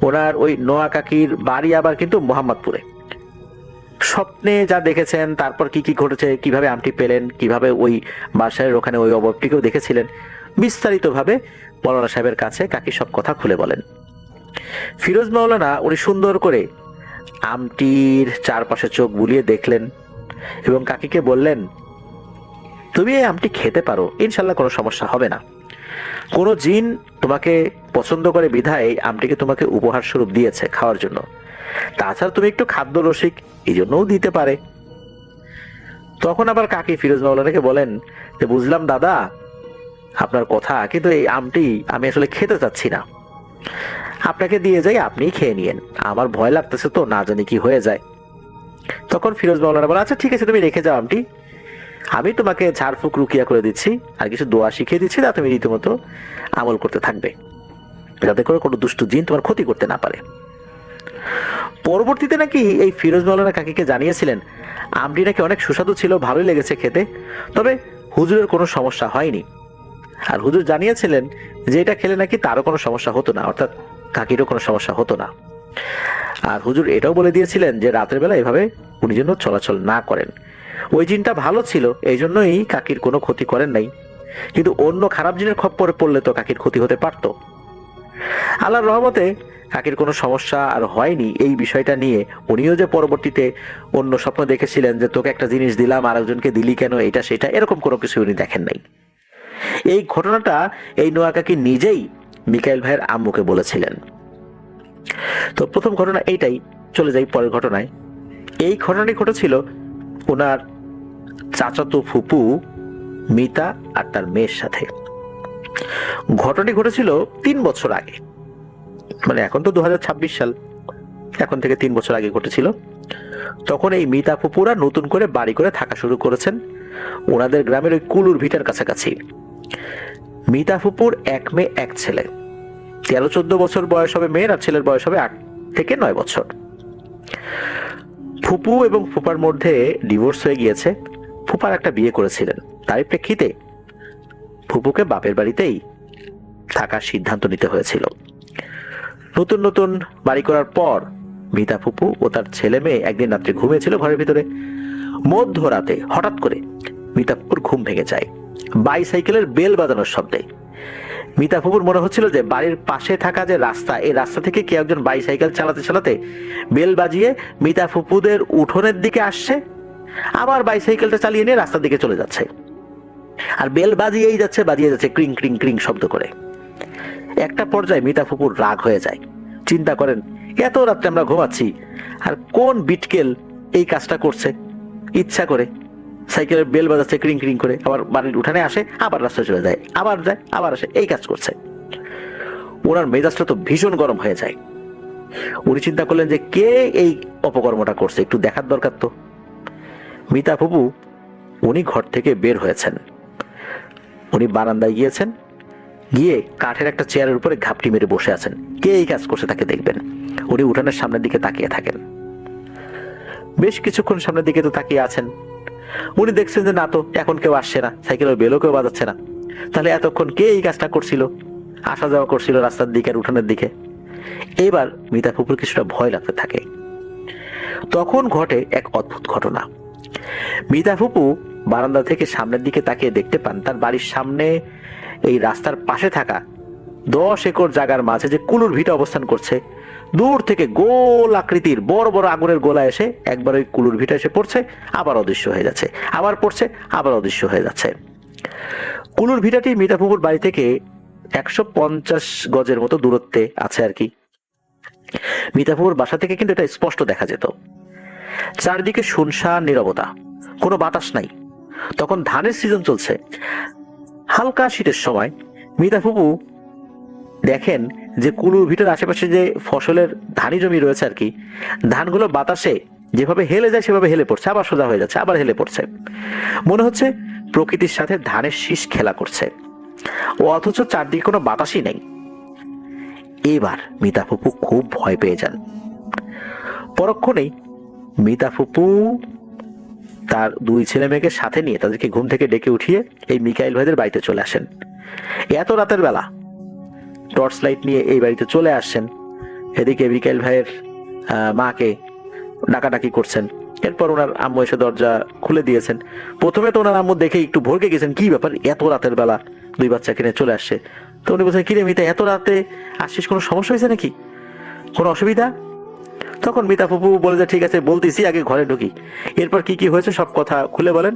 Speaker 3: ওনার ওই নোয়া কাকির বাড়ি আবার কিন্তু মোহাম্মদপুরে। স্বপ্নে যা দেখেছেন, তারপর কি কি ঘটেছে, কিভাবে আমটি পেলেন, কিভাবে ওই বাসায়ের ওখানে ওই অভাবটিকেও দেখেছিলেন, বিস্তারিতভাবে মৌলানা সাহেবের কাছে কাকি সব কথা খুলে বলেন। ফিরোজ মাওলানা উনি সুন্দর করে আমটির চারপাশে চোখ বুলিয়ে দেখলেন এবং কাকিকে বললেন, তুমি এই আমটি খেতে পারো, ইনশাল্লাহ কোনো সমস্যা হবে না। কোনো জিন তোমাকে পছন্দ করে বিধায় এই আমটিকে তোমাকে উপহার স্বরূপ দিয়েছে খাওয়ার জন্য। তাছাড়া তুমি একটু খাদ্য রসিক, এই জন্যও দিতে পারে। তখন আবার কাকি ফিরোজ মাওলানাকে বলেন যে, বুঝলাম দাদা আপনার কথা, কিন্তু এই আমটি আমি আসলে খেতে চাচ্ছি না, আপনাকে দিয়ে যাই, আপনিই খেয়ে নিয়েন, আমার ভয় লাগতেছে তো, না জানি কি হয়ে যায়। তখন ফিরোজ মাওলানা বলে, আচ্ছা ঠিক আছে, তুমি রেখে যাও আমটি, আমি তোমাকে ঝাড়ফুঁক রুকিয়া করে দিচ্ছি আর কিছু দোয়া শিখিয়ে দিচ্ছি, না তুমি রীতিমতো আমল করতে থাকবে, যাতে করে কোনো দুষ্ট জিন তোমার ক্ষতি করতে না পারে। পরবর্তীতে নাকি এই ফিরোজ মাওলানা কাকিকে জানিয়েছিলেন আমটি নাকি অনেক সুস্বাদু ছিল, ভালোই লেগেছে খেতে, তবে হুজুরের কোনো সমস্যা হয়নি। আর হুজুর জানিয়েছিলেন যে এটা খেলে নাকি তারও কোনো সমস্যা হতো না, অর্থাৎ কাকিরও কোনো সমস্যা হতো না। আর হুজুর এটাও বলে দিয়েছিলেন যে রাতের বেলা এভাবে উনি যেন চলাচল না করেন। ওই জিনটা ভালো ছিল, এই জন্যই কাকির কোনো ক্ষতি করেন নাই, কিন্তু অন্য খারাপ জিনের খপ্পরে পড়লে তো কাকির ক্ষতি হতে পারত। আল্লাহর রহমতে কাকির কোনো সমস্যা আর হয়নি। এই বিষয়টা নিয়ে উনিও যে পরবর্তীতে অন্য স্বপ্ন দেখেছিলেন যে তোকে একটা জিনিস দিলাম আর একজনকে দিলি কেন, এটা সেটা, এরকম কোনো কিছু উনি দেখেন নাই। এই ঘটনাটা এই নোয়া কাকি নিজেই মিকাইল ভাইয়ের আম্মুকে বলেছিলেন। তো প্রথম ঘটনা এইটাই। চলে যাই পরের ঘটনায়। এই ঘটনাটি ঘটেছিল ওনার চাচাতো ফুপু মিতা আর তার মেয়ের সাথে। ঘটনাটি ঘটেছিল 3 বছর আগে, মানে এখন তো 2026 সাল, এখন থেকে 3 বছর আগে ঘটেছিল। তখন এই মিতা ফুপুরা নতুন করে বাড়ি করে থাকা শুরু করেছেন ওনাদের গ্রামের ওই কুলুর ভিটার কাছাকাছি। মিতা ফুপুর 1 মেয়ে 1 ছেলে, 13-14 বছর বয়স হবে মেয়ের, আর ছেলের বয়স হবে 8 থেকে 9 বছর। ফুপু এবং ফুপার মধ্যে ডিভোর্স হয়ে গিয়েছে। ফুপার একটা বিয়ে করেছিলেন, তারই প্রেক্ষিতে ফুপুকে বাপের বাড়িতেই থাকার সিদ্ধান্ত নিতে হয়েছিল। নতুন নতুন বাড়ি করার পর মিতা ফুপু ও তার ছেলে মেয়ে একদিন রাত্রে ঘুমিয়েছিল ঘরের ভিতরে। মধ্যরাতে হঠাৎ করে মিতা ফুপুর ঘুম ভেঙে যায় বাইসাইকেলের বেল বাজানোর শব্দে। মিতা ফুপুর মনে হচ্ছিল যে বাড়ির পাশে থাকা যে রাস্তা, এই রাস্তা থেকে কেউ একজন বাইসাইকেল চালাতে চালাতে বেল বাজিয়ে মিতা ফুপুদের উঠোনের দিকে আসছে, আবার বাইসাইকেলটা চালিয়ে নিয়ে রাস্তার দিকে চলে যাচ্ছে, আর বেল বাজিয়ে যাচ্ছে ক্রিং ক্রিং ক্রিং শব্দ করে। একটা পর্যায়ে মিতা ফুপুর রাগ হয়ে যায়। চিন্তা করেন, এত রাত্রে আমরা ঘুমাচ্ছি আর কোন বিটকেল এই কাজটা করছে, ইচ্ছা করে সাইকেলের বেল বাজাচ্ছে ক্রিং ক্রিং করে, আবার বাড়ির উঠানে আসে, আবার রাস্তায় চলে যায়, আবার যায়, আবার আসে, এই কাজ করছে। ওনার মেজাজটা তো ভীষণ গরম হয়ে যায়। উনি চিন্তা করলেন যে কে এই অপকর্মটা করছে, একটু দেখার দরকার তো। মিতা ফুপু উনি ঘর থেকে বের হয়েছেন, উনি বারান্দায় গিয়েছেন, গিয়ে কাঠের একটা চেয়ারের উপরে ঘাপটি মেরে বসে আছেন। কে এই কাজ করছে তাকে দেখবেন। উনি উঠানের সামনের দিকে তাকিয়ে থাকেন। বেশ কিছুক্ষণ সামনের দিকে তো তাকিয়ে আছেন। উনি দেখছেন যে না তো, এখন কেউ আসছে না, সাইকেলের বেলও কেউ বাজাচ্ছে না, তাহলে এতক্ষণ কে এই কাজটা করছিল, আসা যাওয়া করছিল রাস্তার দিকে আর উঠানের দিকে। এবার মিতা ফুপুর কিছুটা ভয় লাগতে থাকে। তখন ঘটে এক অদ্ভুত ঘটনা। মিতা ফুপু বারান্দা থেকে সামনের দিকে তাকিয়ে দেখতে পান তার বাড়ির সামনে এই রাস্তার পাশে থাকা 10 একর জায়গার মাঝে যে কুলুর ভিটা অবস্থান করছে, দূর থেকে গোল আকৃতির বড় বড় আগুনের গোলা এসে একবার ওই কুলুর ভিটা এসে পড়ছে, আবার অদৃশ্য হয়ে যাচ্ছে, আবার পড়ছে, আবার অদৃশ্য হয়ে যাচ্ছে। কুলুর ভিটাটি মিতা ফুপুর বাড়ি থেকে 150 গজের মতো দূরত্বে আছে আর কি। মিতা ফুপুর বাসা থেকে কিন্তু এটা স্পষ্ট দেখা যেত। চারদিকে শুনশান নীরবতা, কোনো বাতাস নাই। তখন ধানের সিজন চলছে, হালকা শীতের সময়। মিতা ফুপু দেখেন যে কুলুর ভিটার আশেপাশে যে ফসলের ধানি জমি রয়েছে আর কি, ধানগুলো বাতাসে যেভাবে হেলে যায় সেভাবে হেলে পড়ছে, আবার সোজা হয়ে যাচ্ছে, আবার হেলে পড়ছে। মনে হচ্ছে প্রকৃতির সাথে ধানের শীষ খেলা করছে, ও অথচ চারদিকে কোনো বাতাসই নেই। এবার মিতা ফুপু খুব ভয় পেয়ে যান। পরক্ষণেই মিতা ফুপু তার দুই ছেলে মেয়েকে সাথে নিয়ে তাদেরকে ঘুম থেকে ডেকে উঠিয়ে এই মিকাইল ভাইদের বাড়িতে চলে আসেন। এত রাতের বেলা টর্চ লাইট নিয়ে এই বাড়িতে চলে আসছেন। এদিকে মিকাইল ভাইয়ের মাকে ডাকাডাকি করছেন। এরপর ওনার আম্মু এসে দরজা খুলে দিয়েছেন। প্রথমে তো ওনার আম্মু দেখে একটু ভরকে গেছেন, কি ব্যাপার এত রাতের বেলা দুই বাচ্চা কিনে চলে আসছে। তো উনি বলছেন, কিরে মিতা, এত রাতে আসছিস, কোনো সমস্যা হয়েছে নাকি, কোনো অসুবিধা? তখন মিতা ফুপু বলে যে ঠিক আছে বলতেছি, আগে ঘরে ঢুকি, এরপর কি কি হয়েছে সব কথা খুলে বলেন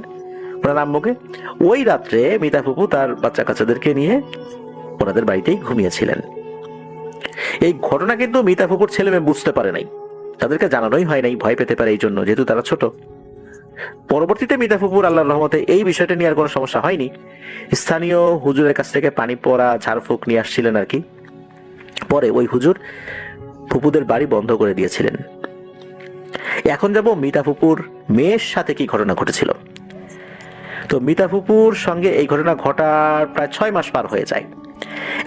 Speaker 3: ওনার আম্মুকে। ওই রাত্রে মিতা ফুপু তার বাচ্চা কাচ্চাদেরকে নিয়ে ওনাদের বাড়িতেই ঘুমিয়েছিলেন। এই ঘটনা কিন্তু মিতা ফুপুর ছেলে মেয়ে বুঝতে পারে নাই, তাদেরকে জানানোই হয় নাই, ভয় পেতে পারে এই জন্য, যেহেতু তারা ছোট। পরবর্তীতে মিতা ফুপুর আল্লাহর রহমতে এই বিষয়টা নিয়ে আর কোনো সমস্যা হয়নি। স্থানীয় হুজুরের কাছ থেকে পানি পড়া ঝাড়ফুঁক নিয়ে আসছিলেন আর কি। পরে ওই হুজুর ফুপুদের বাড়ি বন্ধ করে দিয়েছিলেন। এখন যাব মিতা ফুপুর মেয়ের সাথে কি ঘটনা ঘটেছিল। তো মিতা ফুপুর সঙ্গে এই ঘটনা ঘটার প্রায় 6 মাস পার হয়ে যায়।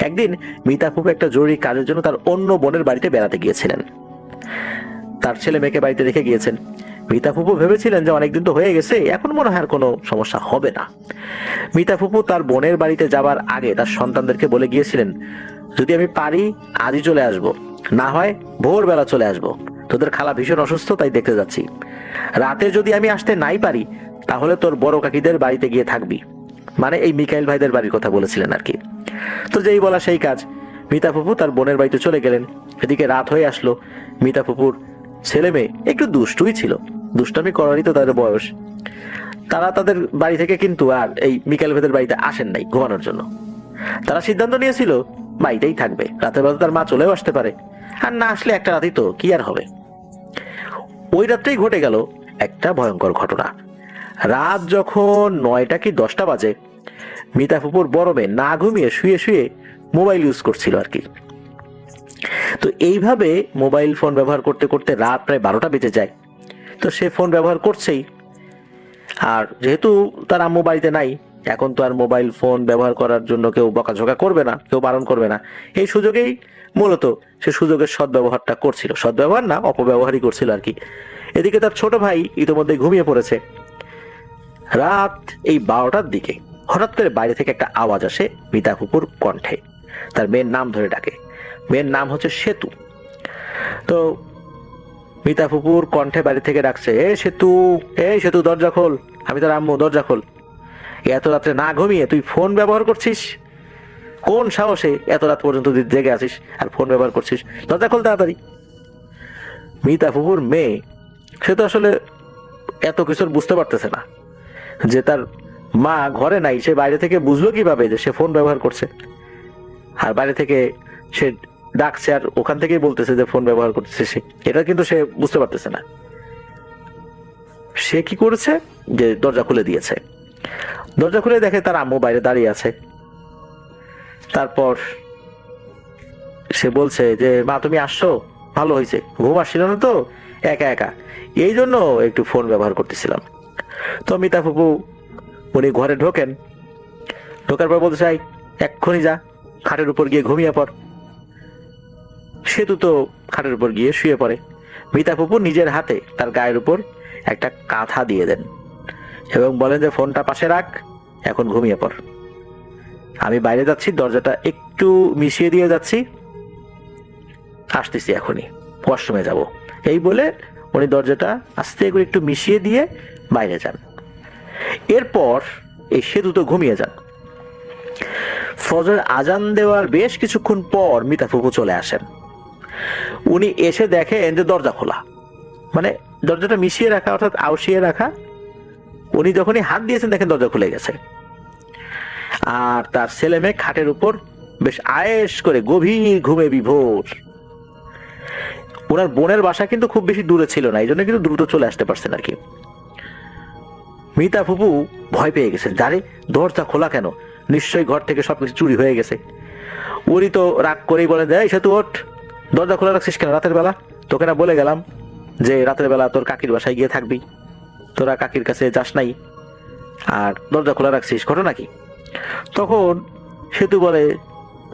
Speaker 3: একদিন মিতা ফুপু একটা জরুরি কাজের জন্য তার অন্য বোনের বাড়িতে বেড়াতে গিয়েছিলেন। তার ছেলে মেয়েকে বাড়িতে রেখে গিয়েছেন। মিতা ফুপু ভেবেছিলেন যে অনেকদিন তো হয়ে গেছে, এখন মনে হয় আর কোনো সমস্যা হবে না। মিতা ফুপু তার বোনের বাড়িতে যাবার আগে তার সন্তানদেরকে বলে গিয়েছিলেন, যদি আমি পারি আজই চলে আসব, না হয় ভোরবেলা চলে আসব, তোদের খালা ভীষণ অসুস্থ তাই দেখতে যাচ্ছি। রাতে যদি আমি আসতে নাই পারি তাহলে তোর বড় কাকিদের বাড়িতে গিয়ে থাকবি, মানে এই মিকাইল ভাইদের বাড়ির কথা বলেছিলেন আর কি। তো যেই বলা সেই কাজ, মিতা ফুপু তার বোনের বাড়িতে চলে গেলেন। এদিকে রাত হয়ে আসলো। মিতা ফুপুর ছেলে মেয়ে একটু দুষ্টুই ছিল, দুষ্টামি করারই তো তাদের বয়স। তারা তাদের বাড়ি থেকে কিন্তু আর এই মিকাইল ভাইদের বাড়িতে আসেন নাই ঘুমানোর জন্য। তারা সিদ্ধান্ত নিয়েছিল বাড়িতেই থাকবে, রাতের বেলা তার মা চলেও আসতে পারে, আর না আসলে একটা রাতই তো, কি আর হবে। ওই রাত্রেই ঘটে গেল একটা ভয়ঙ্কর ঘটনা। রাত যখন 9টা কি 10টা বাজে, মিতা ফুপুর বড় মেয়ে না ঘুমিয়ে শুয়ে শুয়ে মোবাইল ইউজ করছিল আর কি। তো এইভাবে মোবাইল ফোন ব্যবহার করতে করতে রাত প্রায় 12টা বেজে যায়। তো সে ফোন ব্যবহার করছেই, আর যেহেতু তার আম্মু বাড়িতে নাই, এখন তো আর মোবাইল ফোন ব্যবহার করার জন্য কেউ বকাঝকা করবে না, কেউ বারণ করবে না। এই সুযোগেই মূলত সে সুযোগের সদ্ব্যবহারটা করছিল, সদ্ব্যবহার না অপব্যবহারই করছিল আর কি। এদিকে তার ছোট ভাই ইতিমধ্যে ঘুমিয়ে পড়েছে। রাত এই 12টার দিকে হঠাৎ করে বাইরে থেকে একটা আওয়াজ আসে মিতা ফুপুর কণ্ঠে। তার মেয়ের নাম ধরে ডাকে। মেয়ের নাম হচ্ছে সেতু। তো মিতা ফুপুর কণ্ঠে বাড়ি থেকে ডাকছে, এ সেতু, এই সেতু দরজা খোল, আমি তোর আম্মু, দরজা খোল। এত রাত্রে না ঘুমিয়ে তুই ফোন ব্যবহার করছিস, কোন সাহসে এত রাত পর্যন্ত জেগে আছিস আর ফোন ব্যবহার করছিস, দরজা খোল তাড়াতাড়ি। মিতা ফুপুর মেয়ে সে তো আসলে এত কিছুর বুঝতে পারতেছে না যে তার মা ঘরে নাই, সে বাইরে থেকে বুঝলো কিভাবে যে সে ফোন ব্যবহার করছে, আর বাইরে থেকে সে ডাকছে আর ওখান থেকেই বলতেছে যে ফোন ব্যবহার করতেছে সে, এটা কিন্তু সে বুঝতে পারতেছে না। সে কি করেছে যে দরজা খুলে দিয়েছে। দরজা খুলে দেখে তার আম্মু বাইরে দাঁড়িয়ে আছে। তারপর সে বলছে যে মা তুমি আসছো, ভালো হয়েছে, ঘুম আসছিল না তো একা একা, এই জন্য একটু ফোন ব্যবহার করতেছিলাম। তো মিতা ফুপু উনি ঘরে ঢোকেন, ঢোকার পর বলতে চাই এক্ষুনি যা খাটের উপর গিয়ে ঘুমিয়ে পড়। সেতু তো খাটের উপর গিয়ে শুয়ে পড়ে। মিতা ফুপু নিজের হাতে তার গায়ের উপর একটা কাঁথা দিয়ে দেন এবং বলেন যে ফোনটা পাশে রাখ, এখন ঘুমিয়ে পড়, আমি বাইরে যাচ্ছি, দরজাটা একটু মিশিয়ে দিয়ে যাচ্ছি, আসতেছি এখনই, ওয়াশরুমে যাব। এই বলে উনি দরজাটা আস্তে করে একটু মিশিয়ে দিয়ে বাইরে যান। এরপর এই সেতু তো ঘুমিয়ে যান। ফজর আজান দেওয়ার বেশ কিছুক্ষণ পর মিতা ফুপু চলে আসেন। উনি এসে দেখেন যে দরজা খোলা, মানে দরজাটা মিশিয়ে রাখা অর্থাৎ আউশিয়ে রাখা। উনি যখনই হাত দিয়েছেন দেখেন দরজা খুলে গেছে, আর তার ছেলে মেয়ে খাটের উপর বেশ আয়েশ করে গভীর ঘুমে বিভোর। ওনার বোনের বাসা কিন্তু খুব বেশি দূরে ছিল না, এই জন্য কিন্তু দ্রুত চলে আসতে পারছেন আর কি। মিতা ফুপু ভয় পেয়ে গেছেন, যারে দরজা খোলা কেন, নিশ্চয়ই ঘর থেকে সবকিছু চুরি হয়ে গেছে। উনি তো রাগ করেই বলেন যে সেতু ওঠ, দরজা খোলা রাখছিস কেন রাতের বেলা, তোকে না বলে গেলাম যে রাতের বেলা তোর কাকির বাসায় গিয়ে থাকবি, তোরা কাকির কাছে যাস নাই, আর দরজা খোলা রাখছিস, ঘটনা কি? তখন সেতু বলে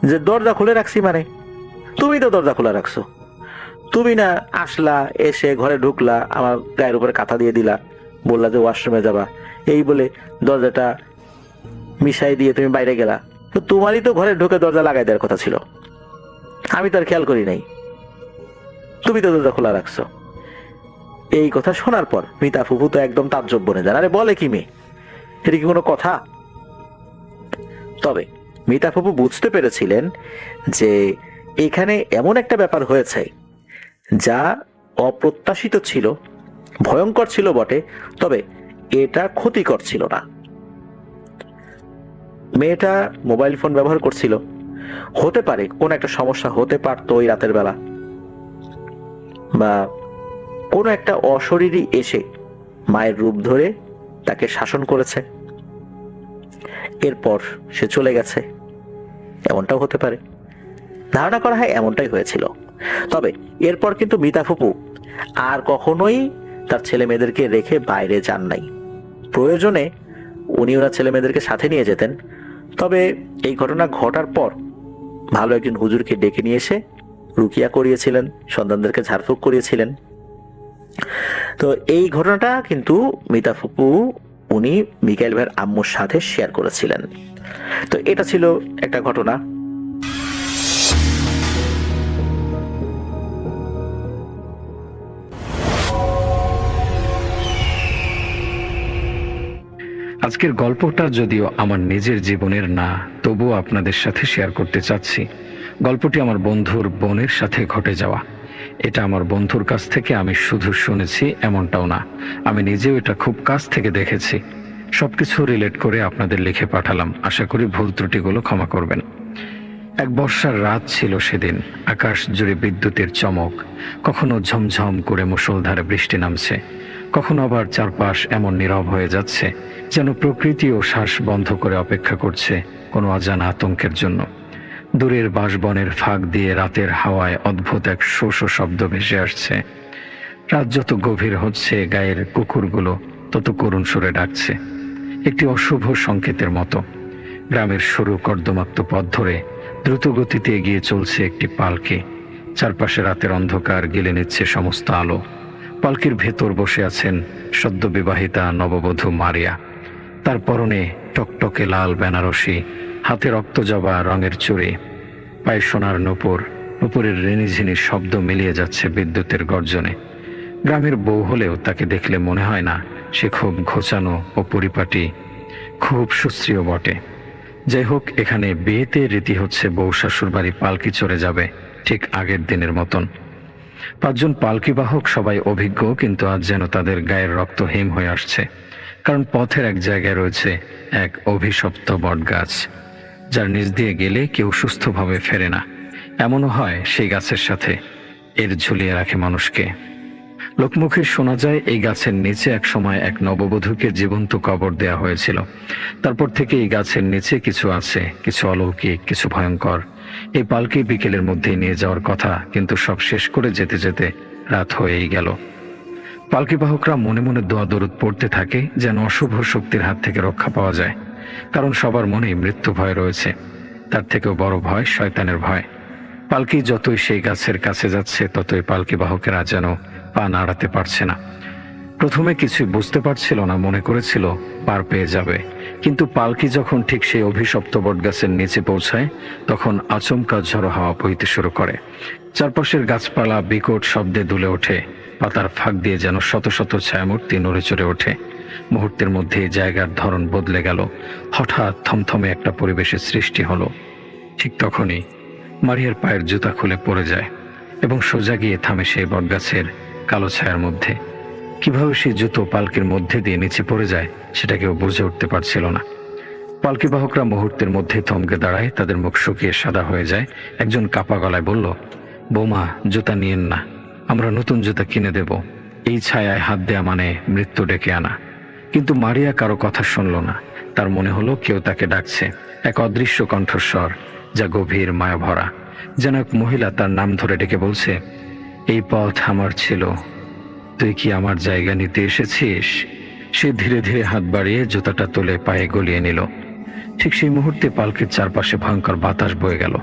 Speaker 3: যে দরজা খুলে রাখছি মানে? তুমি তো দরজা খোলা রাখছো, তুমি না আসলা, এসে ঘরে ঢুকলা, আমার গায়ের উপরে কাঁথা দিয়ে দিলা, বললা যে ওয়াশরুমে যাবা, এই বলে দরজাটা মিশাই দিয়ে তুমি বাইরে গেলা। তো তোমারই তো ঘরে ঢুকে দরজা লাগাই দেওয়ার কথা ছিল, আমি তো আর খেয়াল করি নাই, তুমি তো দরজা খোলা রাখছো। এই কথা শোনার পর মিতা ফুফু তো একদম তাজ্জব বনে যান, আরে বলে কি মেয়ে, এটা কি কোনো কথা? তবে মিতা ফুফু বুঝতে পেরেছিলেন যে এখানে এমন একটা ব্যাপার হয়েছে যা অপ্রত্যাশিত ছিল, ভয়ঙ্কর ছিল বটে, তবে এটা ক্ষতিকর ছিল না। মেয়েটা মোবাইল ফোন ব্যবহার করছিল, হতে পারে কোন একটা সমস্যা হতে পারতো ওই রাতের বেলা, বা কোনো একটা অশরীরী এসে মায়ের রূপ ধরে তাকে শাসন করেছে, এরপর সে চলে গেছে, এমনটাও হতে পারে। ধারণা করা হয় এমনটাই হয়েছিল। তবে এরপর কিন্তু মিতা ফুপু আর কখনোই তার ছেলে মেয়েদেরকে রেখে বাইরে যান নাই। প্রয়োজনে উনি ওরা ছেলে মেয়েদেরকে সাথে নিয়ে যেতেন, তবে এই ঘটনা ঘটার পর ভালো একজন হুজুরকে ডেকে নিয়ে এসে রুকিয়া করিয়েছিলেন, সন্তানদেরকে ঝাড়ফুঁক করিয়েছিলেন। তো এই ঘটনাটা কিন্তু মিতা ফুপু উনি মিকাইল ভাইয়ের আম্মুর সাথে শেয়ার করেছিলেন। তো এটা ছিল একটা ঘটনা।
Speaker 4: আজকের গল্পটা যদিও আমার নিজের জীবনের না, তবুও আপনাদের সাথে শেয়ার করতে চাচ্ছি। গল্পটি আমার বন্ধুর বোনের সাথে ঘটে যাওয়া। এটা আমার বন্ধুর কাছ থেকে আমি শুধু শুনেছি এমনটাও না, আমি নিজেও এটা খুব কাছ থেকে দেখেছি। সবকিছু রিলেট করে আপনাদের লিখে পাঠালাম, আশা করি ভুল ত্রুটিগুলো ক্ষমা করবেন। এক বর্ষার রাত ছিল সেদিন, আকাশ জুড়ে বিদ্যুতের চমক, কখনো ঝমঝম করে মুষলধারে বৃষ্টি নামছে, কখনো আবার চারপাশ এমন নীরব হয়ে যাচ্ছে যেন প্রকৃতিও শ্বাস বন্ধ করে অপেক্ষা করছে কোনো অজানা আতঙ্কের জন্য। দূরের বাঁশবনের ফাঁক দিয়ে রাতের হাওয়ায় অদ্ভুত এক শো শো শব্দ ভেসে আসছে। রাত যত গভীর হচ্ছে গায়ের কুকুরগুলো তত করুণ সুরে ডাকছে, একটি অশুভ সংকেতের মতো। গ্রামের সরু কর্দমাক্ত পথ ধরে দ্রুত গতিতে এগিয়ে চলছে একটি পালকি। চারপাশে রাতের অন্ধকার গিলে নিচ্ছে সমস্ত আলো। পালকির ভেতর বসে আছেন সদ্য বিবাহিতা নববধূ মারিয়া। তার পরনে টকটকে লাল বেনারসি, হাতে রক্তজবা রঙের চুড়ি, পায়ে সোনার নূপুর, নূপুরের রেনিঝিনির শব্দ মিলিয়ে যাচ্ছে বিদ্যুতের গর্জনে। গ্রামের বউ হলেও তাকে দেখলে মনে হয় না সে খুব ঘোচানো ও পরিপাটি, খুব সুশ্রীও বটে। যাই হোক, এখানে বিয়েতে রীতি হচ্ছে বউ শাশুর বাড়ি পালকি চড়ে যাবে ঠিক আগের দিনের মতন। 5 জন পালকি বাহক সবাই অভিজ্ঞ, কিন্তু আজ যেন তাদের গায়ের রক্ত হিম হয়ে আসছে, কারণ পথের এক জায়গায় রয়েছে এক অভিশপ্ত বটগাছ, যার নিচ দিয়ে গেলে কেউ সুস্থভাবে ফেরে না। এমনও হয় সেই গাছের সাথে এর ঝুলিয়ে রাখে মানুষকে। লোকমুখে শোনা যায় এই গাছের নিচে এক সময় এক নববধূকে জীবন্ত কবর দেয়া হয়েছিল। তারপর থেকে এই গাছের নিচে কিছু আছে, কিছু অলৌকিক, কিছু ভয়ঙ্কর। এই পালকি বিকেলের মধ্যেই নিয়ে যাওয়ার কথা, কিন্তু সব শেষ করে যেতে যেতে রাত হয়েই গেল। পালকি বাহকরা মনে মনে দোয়া দরুদ পড়তে থাকে যেন অশুভ শক্তির হাত থেকে রক্ষা পাওয়া যায়, কারণ সবার মনেই মৃত্যু ভয় রয়েছে। তার থেকেও বড় ভয় শয়তানের ভয়। পালকি যতই সেই গাছের কাছে যাচ্ছে ততই পালকি বাহকেরা যেন পা নাড়াতে পারছে না। প্রথমে কিছুই বুঝতে পারছিল না, মনে করেছিল পার পেয়ে যাবে, কিন্তু পালকি যখন ঠিক সেই অভিশপ্ত বটগাছের নিচে পৌঁছায় তখন আচমকা ঝড়ো হাওয়া বইতে শুরু করে। চারপাশের গাছপালা বিকট শব্দে দুলে ওঠে, পাতার ফাঁক দিয়ে যেন শত শত ছায়ামূর্তি নড়ে চড়ে ওঠে। মুহূর্তের মধ্যে জায়গার ধরন বদলে গেল, হঠাৎ থমথমে একটা পরিবেশের সৃষ্টি হলো। ঠিক তখনই মারিয়ার পায়ের জুতা খুলে পড়ে যায় এবং সোজা গিয়ে থামে সেই বটগাছের কালো ছায়ার মধ্যে। কিভাবে সেই জুতো পালকির মধ্যে দিয়ে নিচে পড়ে যায় সেটা কেউ বুঝে উঠতে পারছিল না। পালকি বাহকরা মুহূর্তের মধ্যে থমকে দাঁড়ায়, তাদের মুখ শুকিয়ে সাদা হয়ে যায়। একজন কাপা গলায় বলল, বৌমা, জুতা নিয়েন না, আমরা নতুন জুতা কিনে দেব। এই ছায়ায় হাত দেয়া মানে মৃত্যু ডেকে আনা। কিন্তু মারিয়া কারো কথা শুনল না। তার মনে হলো কেউ তাকে ডাকছে, এক অদৃশ্য কণ্ঠস্বর যা গভীর মায়া ভরা, যেন এক মহিলা তার নাম ধরে ডেকে বলছে, এই পথ আমার ছিল, তুই কি আমার জায়গা নিতে এসেছিস? সে ধীরে ধীরে হাত বাড়িয়ে জুতাটা তুলে পায়ে গলিয়ে নিল। ঠিক সেই মুহূর্তে পালকির চারপাশে ভয়ঙ্কর বাতাস বয়ে গেল,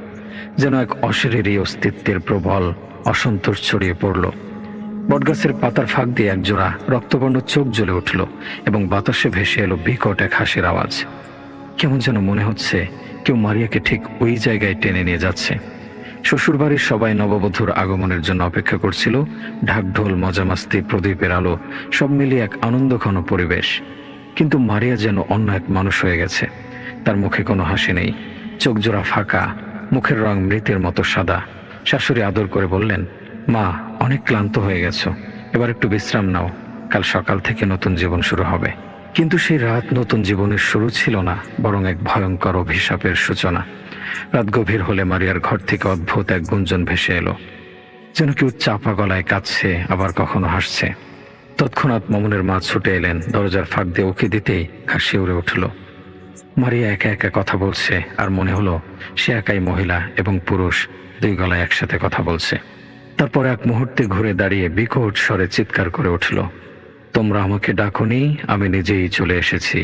Speaker 4: যেন এক অশরীরী অস্তিত্বের প্রবল অসন্তোষ ছড়িয়ে পড়ল। বটগাছের পাতার ফাঁক দিয়ে একজোড়া রক্তবর্ণ চোখ জ্বলে উঠল এবং বাতাসে ভেসে এলো বিকট এক হাসির আওয়াজ। কেমন যেন মনে হচ্ছে কেউ মারিয়াকে ঠিক ওই জায়গায় টেনে নিয়ে যাচ্ছে। শ্বশুরবাড়ির সবাই নববধূর আগমনের জন্য অপেক্ষা করছিল। ঢাকঢোল, মজামাস্তি, প্রদীপের আলো সব মিলিয়ে এক আনন্দঘন পরিবেশ। কিন্তু মারিয়া যেন অন্য এক মানুষ হয়ে গেছে। তার মুখে কোনো হাসি নেই, চোখ জোড়া ফাঁকা, মুখের রং মৃতের মতো সাদা। শাশুড়ি আদর করে বললেন, মা, অনেক ক্লান্ত হয়ে গেছো, এবার একটু বিশ্রাম নাও, কাল সকাল থেকে নতুন জীবন শুরু হবে। কিন্তু সেই রাত নতুন জীবনের শুরু ছিল না, বরং এক ভয়ঙ্কর অভিশাপের সূচনা। রাত গভীর হলে মারিয়ার ঘর থেকে অদ্ভুত এক গুঞ্জন ভেসে এলো, যেন কেউ চাপা গলায় কাঁদছে, আবার কখনো হাসছে। তৎক্ষণাৎ মামুনের মা ছুটে এলেন, দরজার ফাঁক দিয়ে উঁকি দিতেই ঘাসে উড়ে উঠল। মারিয়া একা একা কথা বলছে, আর মনে হলো সে একাই মহিলা এবং পুরুষ দুই গলায় একসাথে কথা বলছে। তারপর এক মুহূর্তে ঘুরে দাঁড়িয়ে বিকট স্বরে চিৎকার করে উঠল, তোমরা আমাকে ডাকোনি, আমি নিজেই চলে এসেছি।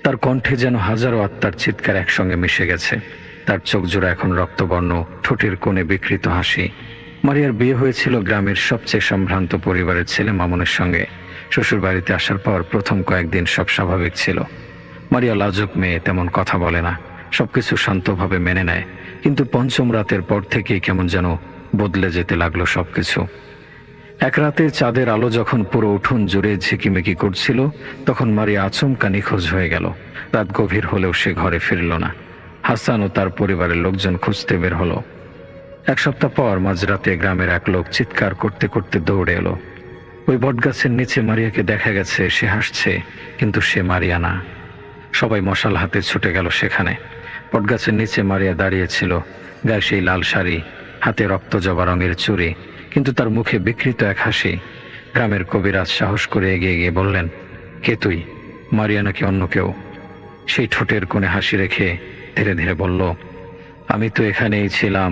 Speaker 4: তার কণ্ঠে যেন হাজারো আত্মার চিৎকার একসঙ্গে মিশে গেছে। তার চোখ জোড়া এখন রক্তবর্ণ, ঠোঁটের কোণে বিকৃত হাসি। মারিয়ার বিয়ে হয়েছিল গ্রামের সবচেয়ে সম্ভ্রান্ত পরিবারের ছেলে মামুনের সঙ্গে। শ্বশুর বাড়িতে আসার পর প্রথম কয়েকদিন সব স্বাভাবিক ছিল। মারিয়া লাজুক মেয়ে, তেমন কথা বলে না, সবকিছু শান্তভাবে মেনে নেয়। কিন্তু পঞ্চম রাতের পর থেকেই কেমন যেন বদলে যেতে লাগলো সবকিছু। এক রাতে চাঁদের আলো যখন পুরো উঠোন জুড়ে ঝিকিমিকি করছিল, তখন মারিয়া আচমকা নিখোঁজ হয়ে গেল। রাত গভীর হলেও সে ঘরে ফিরল না। হাসান ও তার পরিবারের লোকজন খুঁজতে বের হলো। এক সপ্তাহ পর মাঝরাতে গ্রামের এক লোক চিৎকার করতে করতে দৌড়ে এলো। ওই বটগাছের নিচে মারিয়াকে দেখা গেছে, সে হাসছে, কিন্তু সে মারিয়া না। সবাই মশাল হাতে ছুটে গেল সেখানে। বটগাছের নিচে মারিয়া দাঁড়িয়েছিল, গায়ে সেই লাল শাড়ি, হাতে রক্তজবা রঙের চুড়ি, কিন্তু তার মুখে বিকৃত এক হাসি। গ্রামের কবিরাজ সাহস করে এগিয়ে গিয়ে বললেন, কে তুই? মারিয়া নাকি অন্য কেউ? সেই ঠোঁটের কোণে হাসি রেখে ধীরে ধীরে বলল, আমি তো এখানেই ছিলাম,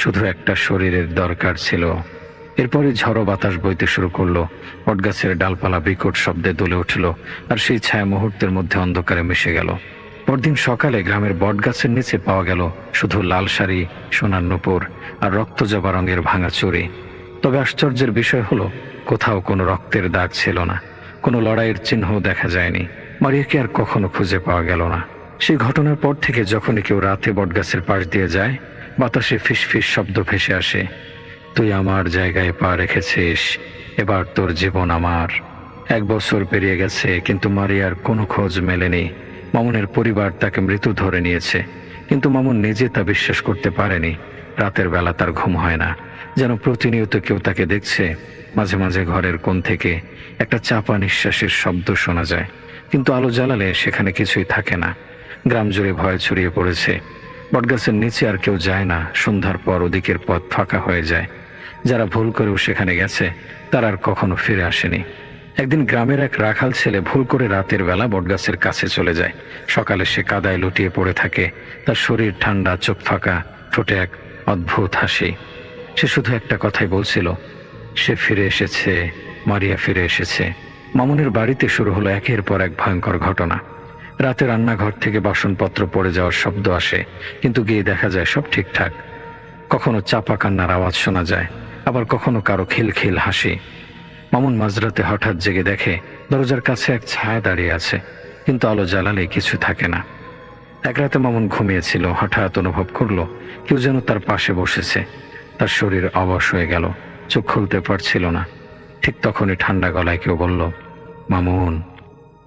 Speaker 4: শুধু একটা শরীরের দরকার ছিল। এরপরে ঝড়ো বাতাস বইতে শুরু করলো। বটগাছের ডালপালা বিকট শব্দে দুলে উঠল, আর সেই ছায়া মুহূর্তের মধ্যে অন্ধকারে মিশে গেল। পরদিন সকালে গ্রামের বটগাছের নিচে পাওয়া গেল শুধু লাল শাড়ি, সোনার নূপুর আর রক্তজবা রঙের ভাঙা চুড়ি। তবে আশ্চর্যের বিষয় হলো, কোথাও কোনো রক্তের দাগ ছিল না, কোনো লড়াইয়ের চিহ্ন দেখা যায়নি। মারিয়াকে আর কখনো খুঁজে পাওয়া গেল না। সেই ঘটনার পর থেকে যখনই কেউ রাতে বটগাছের পাশ দিয়ে যায়, বাতাসে ফিসফিস শব্দ ভেসে আসে, তুই আমার জায়গায় পা রেখেছিস, এবার তোর জীবন আমার। 1 বছর পেরিয়ে গেছে, কিন্তু মারিয়ার কোনো খোঁজ মেলেনি। মামুনের পরিবার তাকে মৃত ধরে নিয়েছে, কিন্তু মামুন নিজে তা বিশ্বাস করতে পারেনি। রাতের বেলা তার ঘুম হয় না, যেন প্রতিনিয়ত কেউ তাকে দেখছে। মাঝে মাঝে ঘরের কোণ থেকে একটা চাপা নিঃশ্বাসের শব্দ শোনা যায়, কিন্তু আলো জ্বালালে সেখানে কিছুই থাকে না। গ্রাম জুড়ে ভয় ছড়িয়ে পড়েছে। বটগাছের নিচে আর কেউ যায় না। সন্ধ্যার পর ওদিকের পথ ফাঁকা হয়ে যায়। যারা ভুল করেও সেখানে গেছে, তারা আর কখনো ফিরে আসেনি। একদিন গ্রামের এক রাখাল ছেলে ভুল করে রাতের বেলা বটগাছের কাছে চলে যায়। সকালে সে কাদায় লুটিয়ে পড়ে থাকে, তার শরীর ঠান্ডা, চোখ ফাঁকা, ঠোঁটে এক অদ্ভুত হাসি। সে শুধু একটা কথাই বলছিল, সে ফিরে এসেছে, মারিয়া ফিরে এসেছে। মামুনের বাড়িতে শুরু হলো একের পর এক ভয়ঙ্কর ঘটনা। রাতে রান্নাঘর থেকে বাসনপত্র পড়ে যাওয়ার শব্দ আসে, কিন্তু গিয়ে দেখা যায় সব ঠিকঠাক। কখনো চাপা কান্নার আওয়াজ শোনা যায়, আবার কখনো কারো খিলখিল হাসি। মামুন মাঝরাতে হঠাৎ জেগে দেখে দরজার কাছে এক ছায়া দাঁড়িয়ে আছে, কিন্তু আলো জ্বালালে কিছু থাকে না। এক রাতে মামুন ঘুমিয়েছিল, হঠাৎ অনুভব করলো কেউ যেন তার পাশে বসেছে। তার শরীর অবশ হয়ে গেল, চোখ খুলতে পারছিল না। ঠিক তখনই ঠান্ডা গলায় কেউ বলল, মামুন,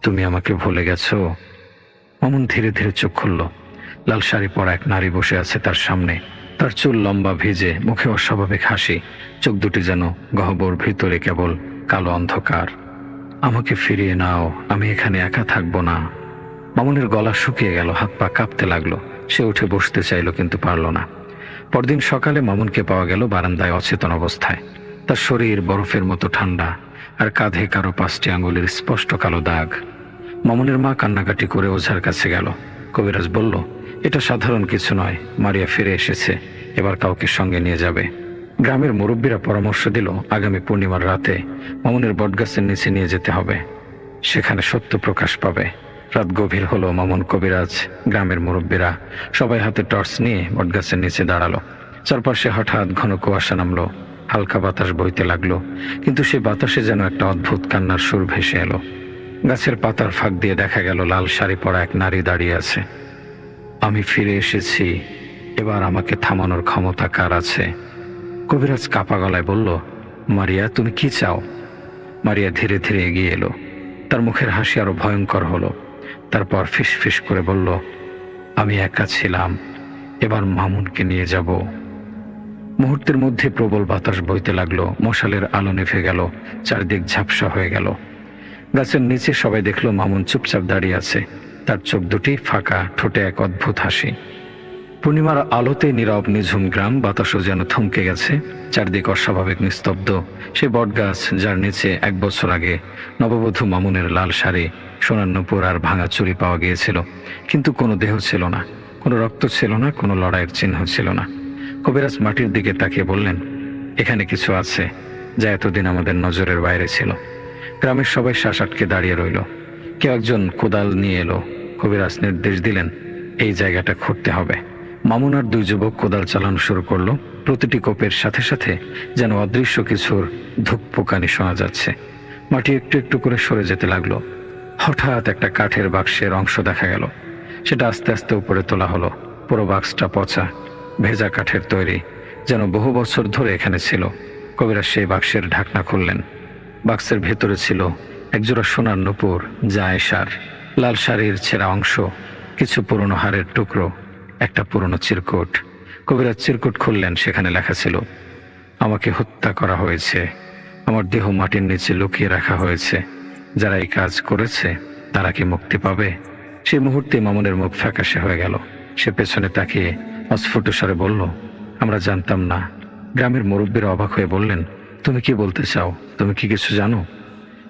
Speaker 4: তুমি আমাকে ভুলে গেছো? মামুন ধীরে ধীরে চোখ খুলল। লাল শাড়ি পরা এক নারী বসে আছে তার সামনে। তার চুল লম্বা, ভিজে, মুখে অস্বাভাবিক হাসি, চোখ দুটি যেন গহ্বর, ভিতরে কেবল কালো অন্ধকার। আমাকে ফিরিয়ে নাও, আমি এখানে একা থাকবো না। মামুনের গলা শুকিয়ে গেল, হাত পা কাঁপতে লাগলো। সে উঠে বসতে চাইল, কিন্তু পারল না। পরদিন সকালে মামুনকে পাওয়া গেল বারান্দায় অচেতন অবস্থায়। তার শরীর বরফের মতো ঠান্ডা, আর কাঁধে কারো 5টি আঙুলের স্পষ্ট কালো দাগ। মামুনের মা কান্নাকাটি করে ওঝার কাছে গেল। কবিরাজ বলল, এটা সাধারণ কিছু নয়, মারিয়া ফিরে এসেছে, এবার কাউকে সঙ্গে নিয়ে যাবে। গ্রামের মুরব্বীরা পরামর্শ দিল, আগামী পূর্ণিমার রাতে মামুনের বটগাছের নিচে নিয়ে যেতে হবে। সেখানে সত্য প্রকাশ পাবে। রাত গভীর হলো। মামুন, কবিরাজ, গ্রামের মুরব্বীরা সবাই হাতে টর্চ নিয়ে বটগাছের নিচে দাঁড়ালো। চারপাশে হঠাৎ ঘন কুয়াশা নামলো, হালকা বাতাস বইতে লাগলো, কিন্তু সে বাতাসে যেন একটা অদ্ভুত কান্নার সুর ভেসে এলো। গাছের পাতার ফাঁক দিয়ে দেখা গেল লাল শাড়ি পরা এক নারী দাঁড়িয়ে আছে। আমি ফিরে এসেছি, এবার আমাকে থামানোর ক্ষমতা কার আছে? কবিরাজ কাপা গলায় বলল, মারিয়া, তুমি কি চাও? মারিয়া ধীরে ধীরে এগিয়ে এলো। তার মুখের হাসি আরো ভয়ঙ্কর হলো। তারপর ফিস ফিস করে বলল, আমি একা ছিলাম, এবার মামুনকে নিয়ে যাব। মুহূর্তের মধ্যে প্রবল বাতাস বইতে লাগলো, মশালের আলো নিভে গেল, চারদিক ঝাপসা হয়ে গেল। গাছের নিচে সবাই দেখলো মামুন চুপচাপ দাঁড়িয়ে আছে, তার চোখ দুটি ফাঁকা, ঠোঁটে এক অদ্ভুত হাসি। পূর্ণিমার আলোতে নীরব নিঝুম গ্রাম, বাতাসও যেন থমকে গেছে, চারদিক অস্বাভাবিক নিস্তব্ধ। সে বটগাছ যার নিচে 1 বছর আগে নববধূ মামুনের লাল শাড়ি, সোনার নূপুর আর ভাঙা চুড়ি পাওয়া গিয়েছিল, কিন্তু কোনো দেহ ছিল না, কোনো রক্ত ছিল না, কোনো লড়াইয়ের চিহ্ন ছিল না। কবিরাজ মাটির দিকে তাকিয়ে বললেন, এখানে কিছু আছে যা এতদিন আমাদের নজরের বাইরে ছিল। গ্রামের সবাই শ্বাস আটকে দাঁড়িয়ে রইল। কেউ একজন কোদাল নিয়ে এলো। কবিরাজ নির্দেশ দিলেন, এই জায়গাটা খুঁড়তে হবে। মামুন আর 2 যুবক কোদাল চালানো শুরু করলো। প্রতিটি কোপের সাথে সাথে যেন অদৃশ্য কিছুর ধুকপুকানি শোনা যাচ্ছে। মাটি একটু একটু করে সরে যেতে লাগলো। হঠাৎ একটা কাঠের বাক্সের অংশ দেখা গেল। সেটা আস্তে আস্তে উপরে তোলা হলো। পুরো বাক্সটা পচা, ভেজা কাঠের তৈরি, যেন বহু বছর ধরে এখানে ছিল। কবিরাজ সেই বাক্সের ঢাকনা খুললেন। বাক্সের ভেতরে ছিল একজোড়া সোনার নূপুর, যা আয়েশার, লাল শাড়ির ছেঁড়া অংশ, কিছু পুরনো হাড়ের টুকরো, একটা পুরনো চিরকুট। কবিরাজ চিরকুট খুললেন। সেখানে লেখা ছিল, আমাকে হত্যা করা হয়েছে, আমার দেহ মাটির নিচে লুকিয়ে রাখা হয়েছে, যারা এই কাজ করেছে তারা কি মুক্তি পাবে? সেই মুহূর্তে মামুনের মুখ ফ্যাকাশে হয়ে গেল। সে পেছনে তাকিয়ে অস্ফুট স্বরে বলল, আমরা জানতাম না। গ্রামের মুরব্বীরা অবাক হয়ে বললেন, তুমি কি বলতে চাও? তুমি কি কিছু জানো?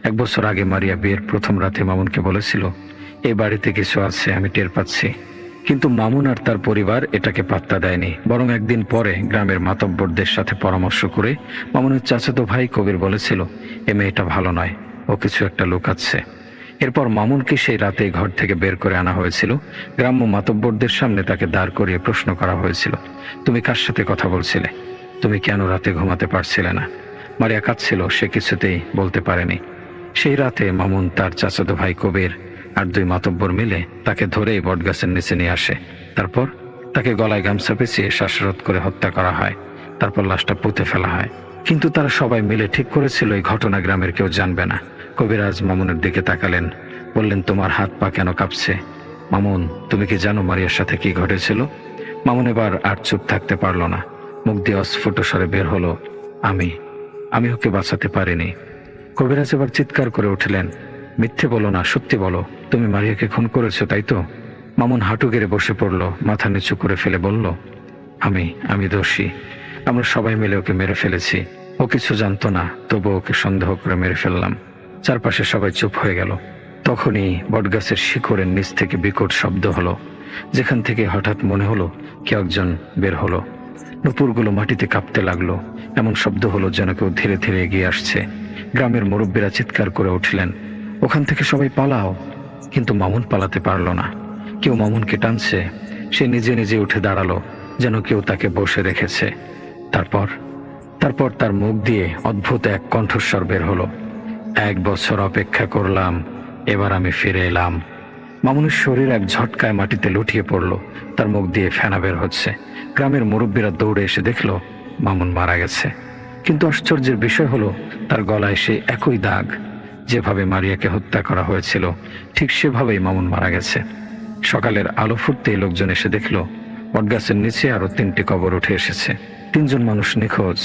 Speaker 4: 1 বছর আগে মারিয়া বিয়ের প্রথম রাতে মামুনকে বলেছিল, এই বাড়িতে কিছু আছে, আমি টের পাচ্ছি। কিন্তু মামুন আর তার পরিবার এটাকে পাত্তা দেয়নি। বরং একদিন পরে গ্রামের মাতব্বরদের সাথে পরামর্শ করে মামুনের চাচাতো ভাই কবির বলেছিল, এ মেয়েটা ভালো নয়, ও কিছু একটা লুকাচ্ছে। এরপর মামুনকে সেই রাতে ঘর থেকে বের করে আনা হয়েছিল। গ্রাম্য মাতব্বরদের সামনে তাকে দাঁড় করিয়ে প্রশ্ন করা হয়েছিল, তুমি কার সাথে কথা বলছিলে? তুমি কেন রাতে ঘুমাতে পারছিলে না? মারিয়া কাঁদছিল, সে কিছুতেই বলতে পারেনি। সেই রাতে মামুন, তার চাচাতো ভাই কবির আর 2 মাতব্বর মিলে তাকে ধরে বটগাছের নিচে নিয়ে আসে। তারপর তাকে গলায় গামছা পেঁচিয়ে শ্বাসরোধ করে হত্যা করা হয়। তারপর লাশটা পুঁতে ফেলা হয়। কিন্তু তারা সবাই মিলে ঠিক করেছিল এই ঘটনা গ্রামের কেউ জানবে না। কবিরাজ মামুনের দিকে তাকালেন, বললেন, তোমার হাত পা কেন কাঁপছে? মামুন, তুমি কি জানো মারিয়ার সাথে কি ঘটেছিল? মামুন এবার আর চুপ থাকতে পারল না। মুখ দিয়ে অস্ফুট স্বরে বের হলো, আমি ওকে বাঁচাতে পারিনি। কবিরাজ এবার চিৎকার করে উঠলেন, মিথ্যে বলো না, সত্যি বলো, তুমি মারিয়াকে খুন করেছো, তাই তো? মামুন হাঁটু গেড়ে বসে পড়ল, মাথা নিচু করে ফেলে বলল, আমি দোষী। আমরা সবাই মিলে ওকে মেরে ফেলেছি। ও কিছু জানতো না, তবু ওকে সন্দেহ করে মেরে ফেললাম। চারপাশে সবাই চুপ হয়ে গেল। তখনই বটগাছের শিকড়ের নিচ থেকে বিকট শব্দ হলো, যেখান থেকে হঠাৎ মনে হলো কেউ একজন বের হলো। নূপুরগুলো মাটিতে কাঁপতে লাগলো। এমন শব্দ হলো যেন কেউ ধীরে ধীরে এগিয়ে আসছে। গ্রামের মুরব্বীরা চিৎকার করে উঠলেন, ওখান থেকে সবাই পালাও। কিন্তু মামুন পালাতে পারল না। কেউ মামুনকে টানছে। সে নিজে নিজে উঠে দাঁড়ালো, যেন কেউ তাকে বসে রেখেছে। তারপর তার মুখ দিয়ে অদ্ভুত এক কণ্ঠস্বর বের হলো, 1 বছর অপেক্ষা করলাম, এবার আমি ফিরে এলাম। মামুনের শরীর এক ঝটকায় মাটিতে লুটিয়ে পড়ল। তার মুখ দিয়ে ফেনা বের হচ্ছে। গ্রামের মুরব্বীরা দৌড়ে এসে দেখলো মামুন মারা গেছে। কিন্তু আশ্চর্যের বিষয় হলো, তার গলায় সেই একই দাগ। যেভাবে মারিয়াকে হত্যা করা হয়েছিল ঠিক সেভাবেই মামুন মারা গেছে। সকালের আলো ফুটতেই লোকজন এসে দেখলো বটগাছের নিচে আরো 3টি কবর উঠে এসেছে। 3 জন মানুষ নিখোঁজ,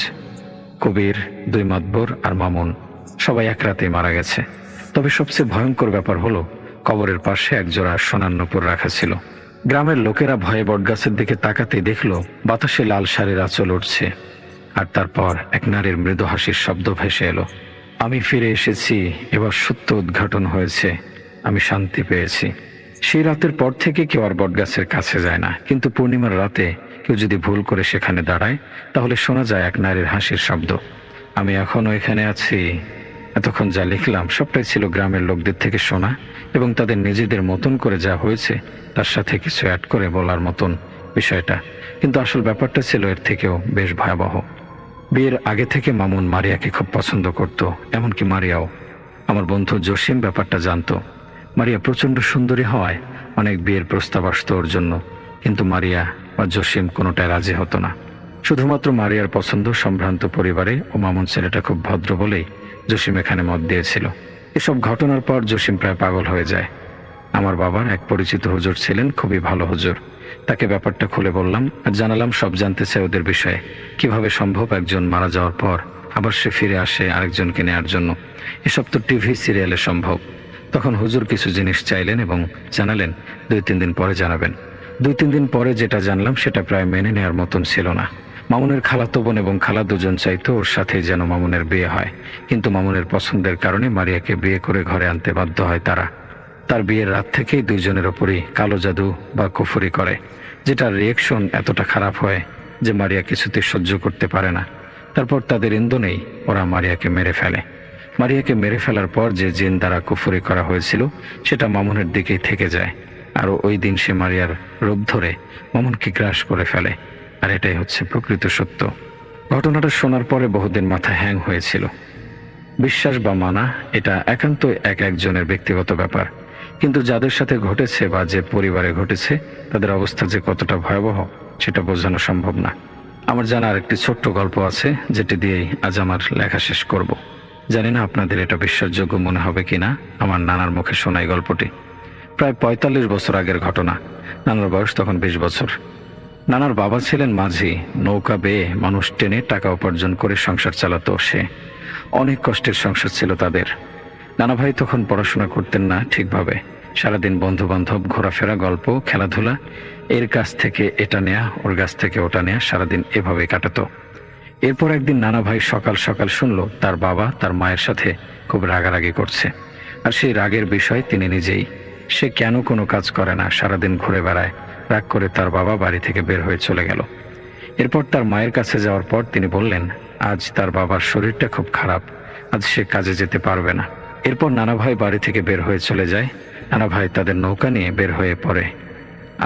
Speaker 4: কবির, 2 মাতব্বর আর মামুন, সবাই এক রাতেই মারা গেছে। তবে সবচেয়ে ভয়ঙ্কর ব্যাপার হলো, কবরের পাশে এক জোড়া সোনার নূপুর রাখা ছিল। গ্রামের লোকেরা ভয়ে বটগাছের দিকে তাকাতেই দেখলো বাতাসে লাল শাড়ির আঁচল উঠছে। আর তারপর এক নারীর মৃদু হাসির শব্দ ভেসে এলো, আমি ফিরে এসেছি, এবার সত্য উদ্ঘাটন হয়েছে, আমি শান্তি পেয়েছি। সেই রাতের পর থেকে কেউ আর বটগাছের কাছে যায় না। কিন্তু পূর্ণিমার রাতে কেউ যদি ভুল করে সেখানে দাঁড়ায়, তাহলে শোনা যায় এক নারীর হাসির শব্দ, আমি এখনো এখানে আছি, এতক্ষণ যা লিখলাম সবটাই ছিল গ্রামের লোকদের থেকে শোনা এবং তাদের নিজেদের মতন করে যা হয়েছে তার সাথে কিছু অ্যাড করে বলার মতন বিষয়টা। কিন্তু আসল ব্যাপারটা ছিল এর থেকেও বেশ ভয়াবহ। বিয়ের আগে থেকে মামুন মারিয়াকে খুব পছন্দ করত, এমনকি মারিয়াও। আমার বন্ধু জসিম ব্যাপারটা জানতো। মারিয়া প্রচণ্ড সুন্দরী হওয়ায় অনেক বিয়ের প্রস্তাব আসতো ওর জন্য, কিন্তু মারিয়া বা জসিম কোনোটায় রাজি হতো না। শুধুমাত্র মারিয়ার পছন্দ সম্ভ্রান্ত পরিবারে ও মামুন ছেলেটা খুব ভদ্র বলেই জসিম এখানে মত দিয়েছিল। এসব ঘটনার পর জসিম প্রায় পাগল হয়ে যায়। আমার বাবার এক পরিচিত হুজুর ছিলেন, খুবই ভালো হুজুর। তাকে ব্যাপারটা খুলে বললাম আর জানালাম সব জানতে চাই ওদের বিষয়ে। কিভাবে সম্ভব একজন মারা যাওয়ার পর আবার সে ফিরে আসে আরেকজনকে নেয়ার জন্য? এসব তো টিভি সিরিয়ালে সম্ভব। তখন হুজুর কিছু জিনিস চাইলেন এবং জানালেন 2-3 দিন পরে জানাবেন। 2-3 দিন পরে যেটা জানলাম সেটা প্রায় মেনে নেওয়ার মতন ছিল না। মামুনের খালাতো বোন এবং খালা দুজন চাইতো ওর সাথে যেন মামুনের বিয়ে হয়, কিন্তু মামুনের পছন্দের কারণে মারিয়াকে বিয়ে করে ঘরে আনতে বাধ্য হয় তারা। তার বিয়ের রাত থেকেই দুইজনের ওপরই কালো জাদু বা কুফরি করে, যেটার রিয়েকশন এতটা খারাপ হয় যে মারিয়া কিছুতে সহ্য করতে পারে না। তারপর তাদের ইন্ধনেই ওরা মারিয়াকে মেরে ফেলে। মারিয়াকে মেরে ফেলার পর যে জিন দ্বারা কুফরি করা হয়েছিল সেটা মামুনের দিকেই থেকে যায়, আর ওই দিন সে মারিয়ার রূপ ধরে মামুনকে গ্রাস করে ফেলে। আর এটাই হচ্ছে প্রকৃত সত্য। ঘটনাটা শোনার পরে বহুদিন মাথা হ্যাং হয়েছিল। বিশ্বাস বা মানা এটা একান্তই এক একজনের ব্যক্তিগত ব্যাপার, কিন্তু যাদের সাথে ঘটেছে বা যে পরিবারে ঘটেছে তাদের অবস্থা যে কতটা ভয়াবহ সেটা বোঝানো সম্ভব না। আমার জানা আরেকটি ছোট্ট গল্প আছে, যেটি দিয়েই আজ আমার লেখা শেষ করব। জানি না আপনাদের এটা বিশ্বাসযোগ্য মনে হবে কিনা। আমার নানার মুখে শোনা এই গল্পটি। প্রায় 45 বছর আগের ঘটনা। নানার বয়স তখন 20 বছর। নানার বাবা ছিলেন মাঝি। নৌকা বেয়ে মানুষ টেনে টাকা উপার্জন করে সংসার চালাতো সে। অনেক কষ্টের সংসার ছিল তাদের। নানা ভাই তখন পড়াশোনা করতেন না ঠিকভাবে। সারাদিন বন্ধু বান্ধব, ঘোরাফেরা, গল্প, খেলাধুলা, এর কাছ থেকে এটা নেয়া, ওর কাছ থেকে ওটা নেয়া, সারাদিন এভাবে কাটাতো। এরপর একদিন নানা ভাই সকাল সকাল শুনলো তার বাবা তার মায়ের সাথে খুব রাগারাগি করছে। আর সেই রাগের বিষয় তিনি নিজেই। সে কেন কোনো কাজ করে না, সারাদিন ঘুরে বেড়ায়। রাগ করে তার বাবা বাড়ি থেকে বের হয়ে চলে গেল। এরপর তার মায়ের কাছে যাওয়ার পর তিনি বললেন আজ তার বাবার শরীরটা খুব খারাপ, আজ সে কাজে যেতে পারবে না। এরপর নানা ভাই বাড়ি থেকে বের হয়ে চলে যায়। নানা ভাই তাদের নৌকা নিয়ে বের হয়ে পড়ে।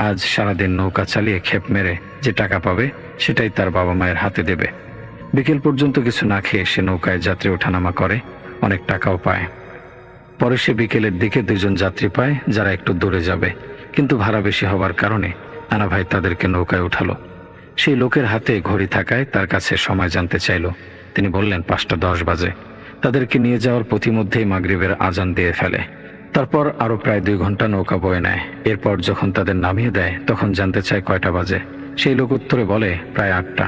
Speaker 4: আজ সারাদিন নৌকা চালিয়ে খেপ মেরে যে টাকা পাবে সেটাই তার বাবা মায়ের হাতে দেবে। বিকেল পর্যন্ত কিছু না খেয়ে সে নৌকায় যাত্রী ওঠানামা করে, অনেক টাকাও পায়। পরে সে বিকেলের দিকে 2 জন যাত্রী পায় যারা একটু দূরে যাবে, কিন্তু ভাড়া বেশি হওয়ার কারণে নানা ভাই তাদেরকে নৌকায় উঠালো। সেই লোকের হাতে ঘড়ি থাকায় তার কাছে সময় জানতে চাইল। তিনি বললেন 5টা 10 বাজে। তাদেরকে নিয়ে যাওয়ার পথিমধ্যেই মাগরিবের আজান দিয়ে ফেলে। তারপর আরো প্রায় 2 ঘন্টা নৌকা বয়ে নেয়। এরপর যখন তাদের নামিয়ে দেয় তখন জানতে চায় কয়টা বাজে। সেই লোক উত্তরে বলে প্রায় 8টা।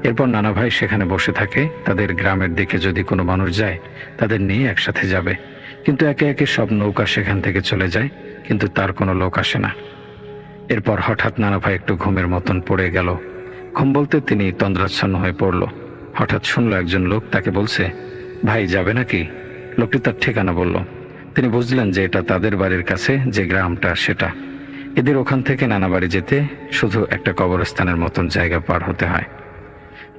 Speaker 4: এরপর নানা ভাই সেখানে বসে থাকে। তাদের গ্রামের দিকে যদি কোনো মানুষ যায় তাদের নিয়ে একসাথে যাবে, কিন্তু একে একে সব নৌকা সেখান থেকে চলে যায়, কিন্তু তার কোনো লোক আসে না। এরপর হঠাৎ নানা ভাই একটু ঘুমের মতন পড়ে গেল। ঘুম বলতে তিনি তন্দ্রাচ্ছন্ন হয়ে পড়ল। হঠাৎ শুনল একজন লোক তাকে বলছে, ভাই যাবে নাকি? লোকটি তার ঠিকানা বলল। তিনি বুঝলেন যে এটা তাদের বাড়ির কাছে যে গ্রামটা সেটা। এদের ওখান থেকে নানা বাড়ি যেতে শুধু একটা কবরস্থানের মতন জায়গা পার হতে হয়।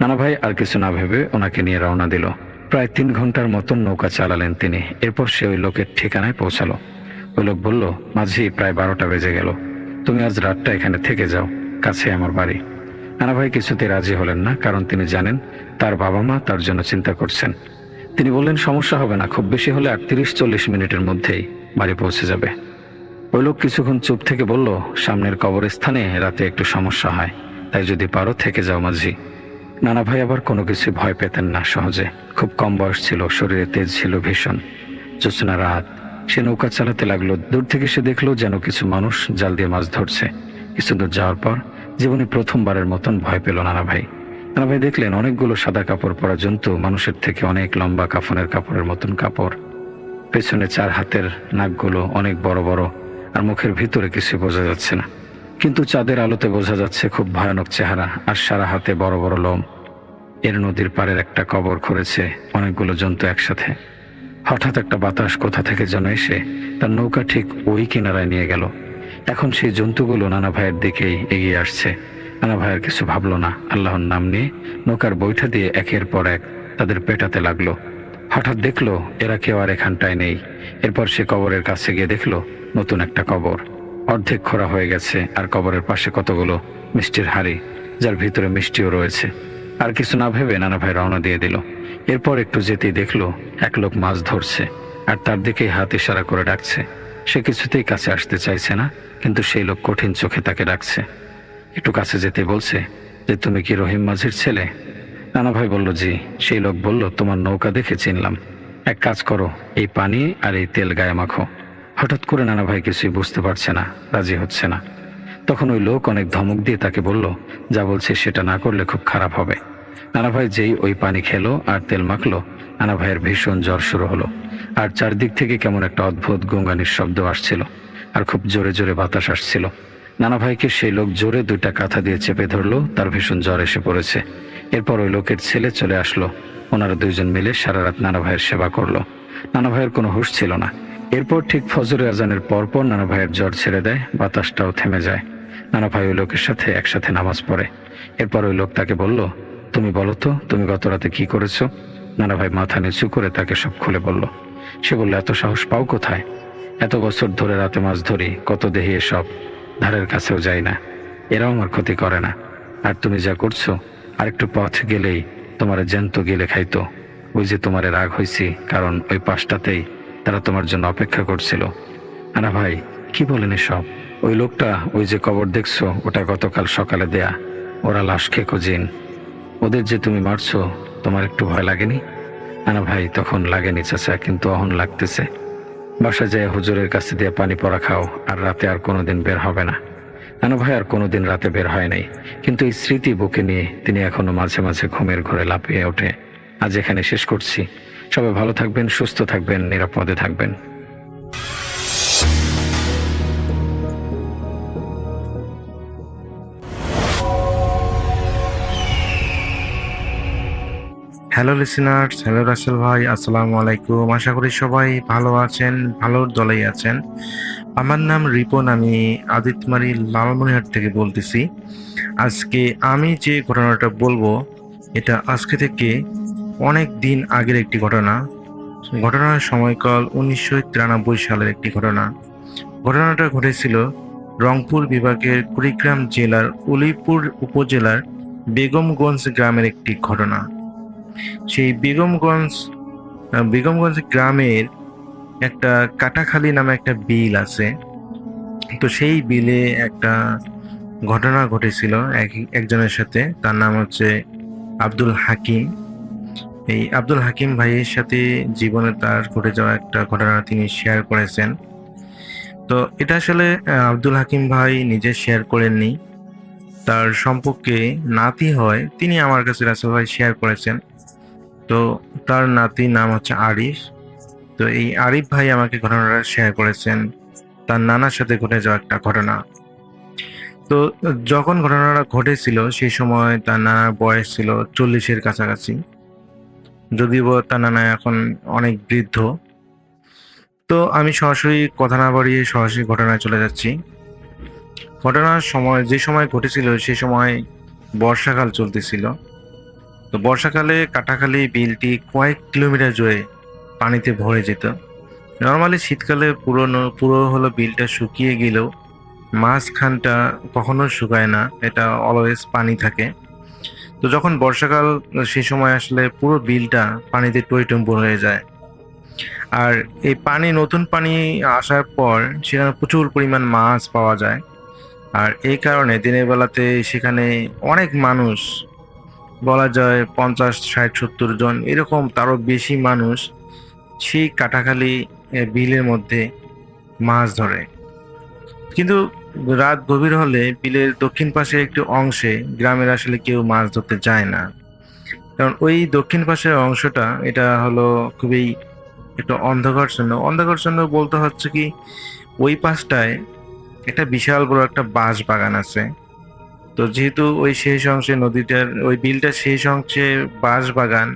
Speaker 4: নানা ভাই আর কিছু না ভেবে ওনাকে নিয়ে রওনা দিল। প্রায় 3 ঘন্টার মতন নৌকা চালালেন তিনি। এরপর সে ওই লোকের ঠিকানায় পৌঁছালো। ওই লোক বলল, মাঝি প্রায় 12টা বেজে গেল, তুমি আজ রাতটা এখানে থেকে যাও, কাছে আমার বাড়ি। নানা ভাই কিছুতে রাজি হলেন না, কারণ তিনি জানেন তার বাবা মা তার জন্য চিন্তা করছেন। তিনি বললেন সমস্যা হবে না, খুব বেশি হলে 38-40 মিনিটের মধ্যেই বাড়ি পৌঁছে যাবে। ওই লোক কিছুক্ষণ চুপ থেকে বলল, সামনের কবরস্থানে রাতে একটু সমস্যা হয়, তাই যদি পারো থেকে যাও মাঝি। নানা ভাই আবার কোনো কিছু ভয় পেতেন না সহজে। খুব কম বয়স ছিল, শরীরে তেজ ছিল ভীষণ। জ্যোৎস্না রাত, সে নৌকা চালাতে লাগলো। দূর থেকে সে দেখলো যেন কিছু মানুষ জাল দিয়ে মাছ ধরছে। কিছু দূর যাওয়ার পর জীবনে প্রথমবারের মতন ভয় পেল নানা ভাই। নানা ভাই দেখলেন অনেকগুলো সাদা কাপড় পরা জন্তু, মানুষের থেকে অনেক লম্বা, কাফনের কাপড়ের মতন কাপড়। পেছনে 4 হাতের নাকগুলো অনেক বড় বড়, আর মুখের ভিতরে কিছু বোঝা যাচ্ছে না, কিন্তু চাঁদের আলোতে বোঝা যাচ্ছে খুব ভয়ানক চেহারা, আর সারা হাতে বড় বড় লোম। এর নদীর পাড়ের একটা কবর করেছে অনেকগুলো জন্তু একসাথে। হঠাৎ একটা বাতাস কোথা থেকে যেন এসে তার নৌকা ঠিক ওই কিনারায় নিয়ে গেল। এখন সেই জন্তুগুলো নানা ভাইয়ের দিকেই এগিয়ে আসছে। নানা ভাইয়ের কিছু ভাবলো না, আল্লাহর নাম নিয়ে নৌকার বৈঠা দিয়ে একের পর এক তাদের পেটাতে লাগলো। হঠাৎ দেখলো এরা কেউ আর এখানটায় নেই। এরপর সে কবরের কাছে গিয়ে দেখলো নতুন একটা কবর, অর্ধেক খোঁড়া হয়ে গেছে, আর কবরের পাশে কতগুলো মিষ্টির হাড়ি, যার ভিতরে মিষ্টিও রয়েছে। আর কিছু না ভেবে নানা ভাই রওনা দিয়ে দিল। এরপর একটু যেতেই দেখলো এক লোক মাছ ধরছে, আর তার দিকেই হাত ইশারা করে ডাকছে। সে কিছুতেই কাছে আসতে চাইছে না, কিন্তু সেই লোক কঠিন চোখে তাকে ডাকছে। একটু কাছে যেতে বলছে যে, তুমি কি রহিম মাঝির ছেলে? নানা ভাই বলল, জি। সেই লোক বলল, তোমার নৌকা দেখে চিনলাম। এক কাজ করো, এই পানি আর এই তেল গায়ে মাখো। হঠাৎ করে নানা ভাই কিছুই বুঝতে পারছে না, রাজি হচ্ছে না। তখন ওই লোক অনেক ধমক দিয়ে তাকে বলল, যা বলছে সেটা না করলে খুব খারাপ হবে। নানা ভাই যেই ওই পানি খেলো আর তেল মাখলো, নানা ভাইয়ের ভীষণ জ্বর শুরু হলো। আর চারদিক থেকে কেমন একটা অদ্ভুত গঙ্গানির শব্দ আসছিল, আর খুব জোরে জোরে বাতাস আসছিল। নানা ভাইকে সেই লোক জোরে 2টা কাঁথা দিয়ে চেপে ধরলো, তার ভীষণ জ্বর এসে পড়েছে। এরপর ওই লোকের ছেলে চলে আসলো। ওনারা 2জন মিলে সারা রাত নানা ভাইয়ের সেবা করলো। নানা ভাইয়ের কোনো হুঁশ ছিল না। এরপর ঠিক ফজরের আজানের পরপর নানা ভাইয়ের জ্বর ছেড়ে দেয়, বাতাসটাও থেমে যায়। নানা ভাই ওই লোকের সাথে একসাথে নামাজ পড়ে। এরপর ওই লোক তাকে বলল, তুমি বলো তো, তুমি গত রাতে কি করেছো? নানা ভাই মাথা নিচু করে তাকে সব খুলে বলল। সে বলল, এত সাহস পাও কোথায়? এত বছর ধরে রাতে মাছ ধরি, কত দেহি এসব, ধারের কাছেও যাই না, এরাও আমার ক্ষতি করে না। আর তুমি যা করছো, আরেকটু পথ গেলেই তোমার জ্যান্ত গেলে খাইতো। ওই যে তোমারে রাগ হয়েছি, কারণ ওই পাশটাতেই তারা তোমার জন্য অপেক্ষা করছিল। নানা ভাই, কি বলেন এসব? ওই লোকটা, ওই যে কবর দেখছো, ওটা গতকাল সকালে দেয়া। ওরা লাশ খেয়ে খোঁজেন। ওদের যে তুমি মারছো, তোমার একটু ভয় লাগেনি? নানা ভাই, তখন লাগেনি চাচা, কিন্তু অহন লাগতেছে। বাসা যায় হুজুরের কাছে দিয়ে পানি পড়া খাও, আর রাতে আর কোনোদিন বের হবে না। নানা ভাই আর কোনোদিন রাতে বের হয় নাই, কিন্তু এই স্মৃতি বুকে নিয়ে তিনি এখনো মাঝে মাঝে ঘুমের ঘরে লাফিয়ে ওঠে। আজ এখানে শেষ করছি। সবাই ভালো থাকবেন, সুস্থ থাকবেন, নিরাপদে থাকবেন।
Speaker 5: হ্যালো লিসেনার্স, হ্যালো রাসেল ভাই, আসসালামু আলাইকুম। আশা করি সবাই ভালো আছেন, ভালোর দলেই আছেন। আমার নাম রিপন, আমি আদিতমারি লালমনিরহাট থেকে বলতেছি। আজকে আমি যে ঘটনাটা বলবো, এটা আজকে থেকে অনেক দিন আগের একটি ঘটনা। ঘটনার সময়কাল 1993 সালের একটি ঘটনা। ঘটনাটা ঘটেছিল রংপুর বিভাগের কুড়িগ্রাম জেলার উলিপুর উপজেলার বেগমগঞ্জ গ্রামের একটি ঘটনা। সেই বেগমগঞ্জ গ্রামের একটা কাটাখালী নামে একটা বিল আছে। তো সেই বিলে একটা ঘটনা ঘটেছিল একজনের সাথে। তার নাম হচ্ছে আব্দুল হাকিম। এই আব্দুল হাকিম ভাইয়ের সাথে জীবনে তার ঘটে যাওয়া একটা ঘটনা তিনি শেয়ার করেছেন। তো এটা আসলে আব্দুল হাকিম ভাই নিজে শেয়ার করেননি, তার সম্পর্কে নাতি হয় তিনি আমার কাছে রাসেল ভাই শেয়ার করেছেন। তো তার নাতির নাম হচ্ছে আরিফ। তো এই আরিফ ভাই আমাকে ঘটনাটা শেয়ার করেছেন, তার নানার সাথে ঘটে যাওয়া একটা ঘটনা। তো যখন ঘটনাটা ঘটেছিল সেই সময় তার নানার বয়স ছিল 40-এর কাছাকাছি, যদিও তার নানা এখন অনেক বৃদ্ধ। তো আমি সরাসরি কথা না বাড়িয়ে সরাসরি ঘটনায় চলে যাচ্ছি। ঘটনার সময় যে সময় ঘটেছিল সেই সময় বর্ষাকাল চলতেছিল। তো বর্ষাকালে কাটাখালী বিলটি কয়েক কিলোমিটার জুড়ে পানিতে ভরে যেত। নর্মালি শীতকালে পুরো হলো বিলটা শুকিয়ে গেলেও মাঝখানটা কখনো শুকায় না, এটা অলওয়েজ পানি থাকে। তো যখন বর্ষাকাল সেই সময় আসলে পুরো বিলটা পানিতে টইটম্বুর হয়ে যায়। আর এই নতুন পানি আসার পর সেখানে প্রচুর পরিমাণ মাছ পাওয়া যায়। আর এই কারণে দিনের বেলাতে সেখানে অনেক মানুষ, বলা যায় 50, 60, 70 জন এরকম, তারও বেশি মানুষ সেই কাটাখালী বিলের মধ্যে মাছ ধরে। কিন্তু রাত গভীর হলে বিলের দক্ষিণ পাশে একটি অংশে গ্রামের আসলে কেউ মাছ ধরতে যায় না, কারণ ওই দক্ষিণ পাশের অংশটা এটা হলো খুবই একটু অন্ধকারশূন্য বলতে হচ্ছে কি, ওই পাশটায় একটা বিশাল বড় একটা বাঁশ বাগান আছে। তো যেহেতু ওই শেষ অংশে নদীটার, ওই বিলটার শেষ অংশে বাঁশ বাগান,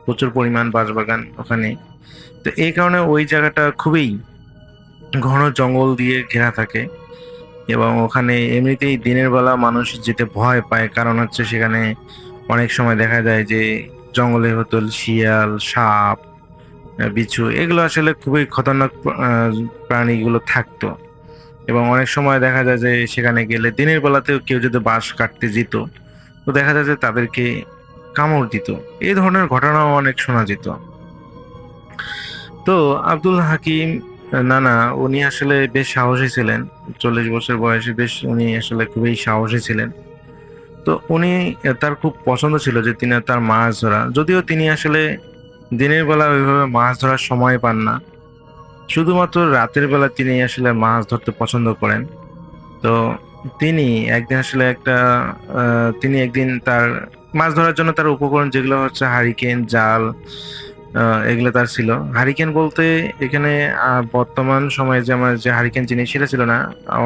Speaker 5: প্রচুর পরিমাণ বাঁশ বাগান ওখানে। তো এই কারণে ওই জায়গাটা খুবই ঘন জঙ্গল দিয়ে ঘেরা থাকে, এবং ওখানে এমনিতেই দিনের বেলা মানুষ যেতে ভয় পায়, কারণ হচ্ছে সেখানে অনেক সময় দেখা যায় যে জঙ্গলে হতো শিয়াল, সাপ, বিচ্ছু, এগুলো আসলে খুবই খতরনাক প্রাণীগুলো থাকতো। এবং অনেক সময় দেখা যায় যে সেখানে গেলে দিনের বেলাতেও কেউ যদি বাঁশ কাটতে যেত, তো দেখা যায় যে তাদেরকে কামড় দিত। এই ধরনের ঘটনাও অনেক শোনা যেত। তো আব্দুল হাকিম নানা উনি আসলে বেশ সাহসী ছিলেন। 40 বছর বয়সে উনি আসলে খুবই সাহসী ছিলেন। তো উনি তার খুব পছন্দ ছিল যে তিনি তার মাছ ধরা, যদিও তিনি আসলে দিনের বেলা ওইভাবে মাছ ধরার সময় পান না। শুধুমাত্র রাতের বেলা তিনি আসলে মাছ ধরতে পছন্দ করেন। তো তিনি একদিন আসলে তিনি একদিন তার মাছ ধরার জন্য তার উপকরণ যেগুলো হচ্ছে হারিকেন, জাল, এগুলো তার ছিল। হারিকেন বলতে এখানে বর্তমান সময়ে যে আমরা যে হারিকেন চিনি সেটা ছিল না।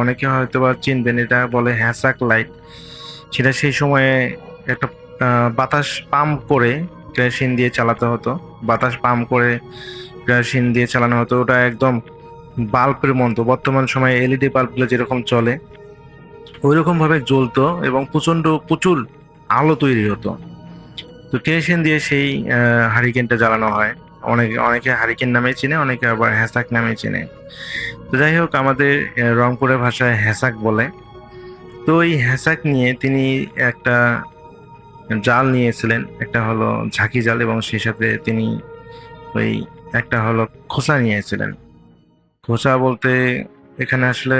Speaker 5: অনেকে হয়তো বা চিনবেন, এটা বলে হ্যাসাক লাইট। সেটা সেই সময়ে একটা বাতাস পাম্প করে কেরোসিন দিয়ে চালাতে হতো। বাতাস পাম্প করে কেরোসিন দিয়ে চালানো হতো। ওটা একদম বাল্বের মতো, বর্তমান সময়ে এলইডি বাল্বগুলো যেরকম চলে ওইরকম ভাবে জ্বলতো এবং প্রচুর আলো তৈরি হতো। তো কেরোসিন দিয়ে সেই হারিকেনটা জ্বালানো হয়। অনেকে হারিকেন নামে চিনে, অনেকে আবার হ্যাসাক নামে চিনে। তো যাই হোক, আমাদের রংপুরের ভাষায় হ্যাসাক বলে। তো এই হ্যাসাক নিয়ে তিনি একটা জাল নিয়েছিলেন, একটা হলো ঝাঁকি জাল, এবং সেই সাথে তিনি ওই একটা হলো খোসা নিয়েছিলেন। খোসা বলতে এখানে আসলে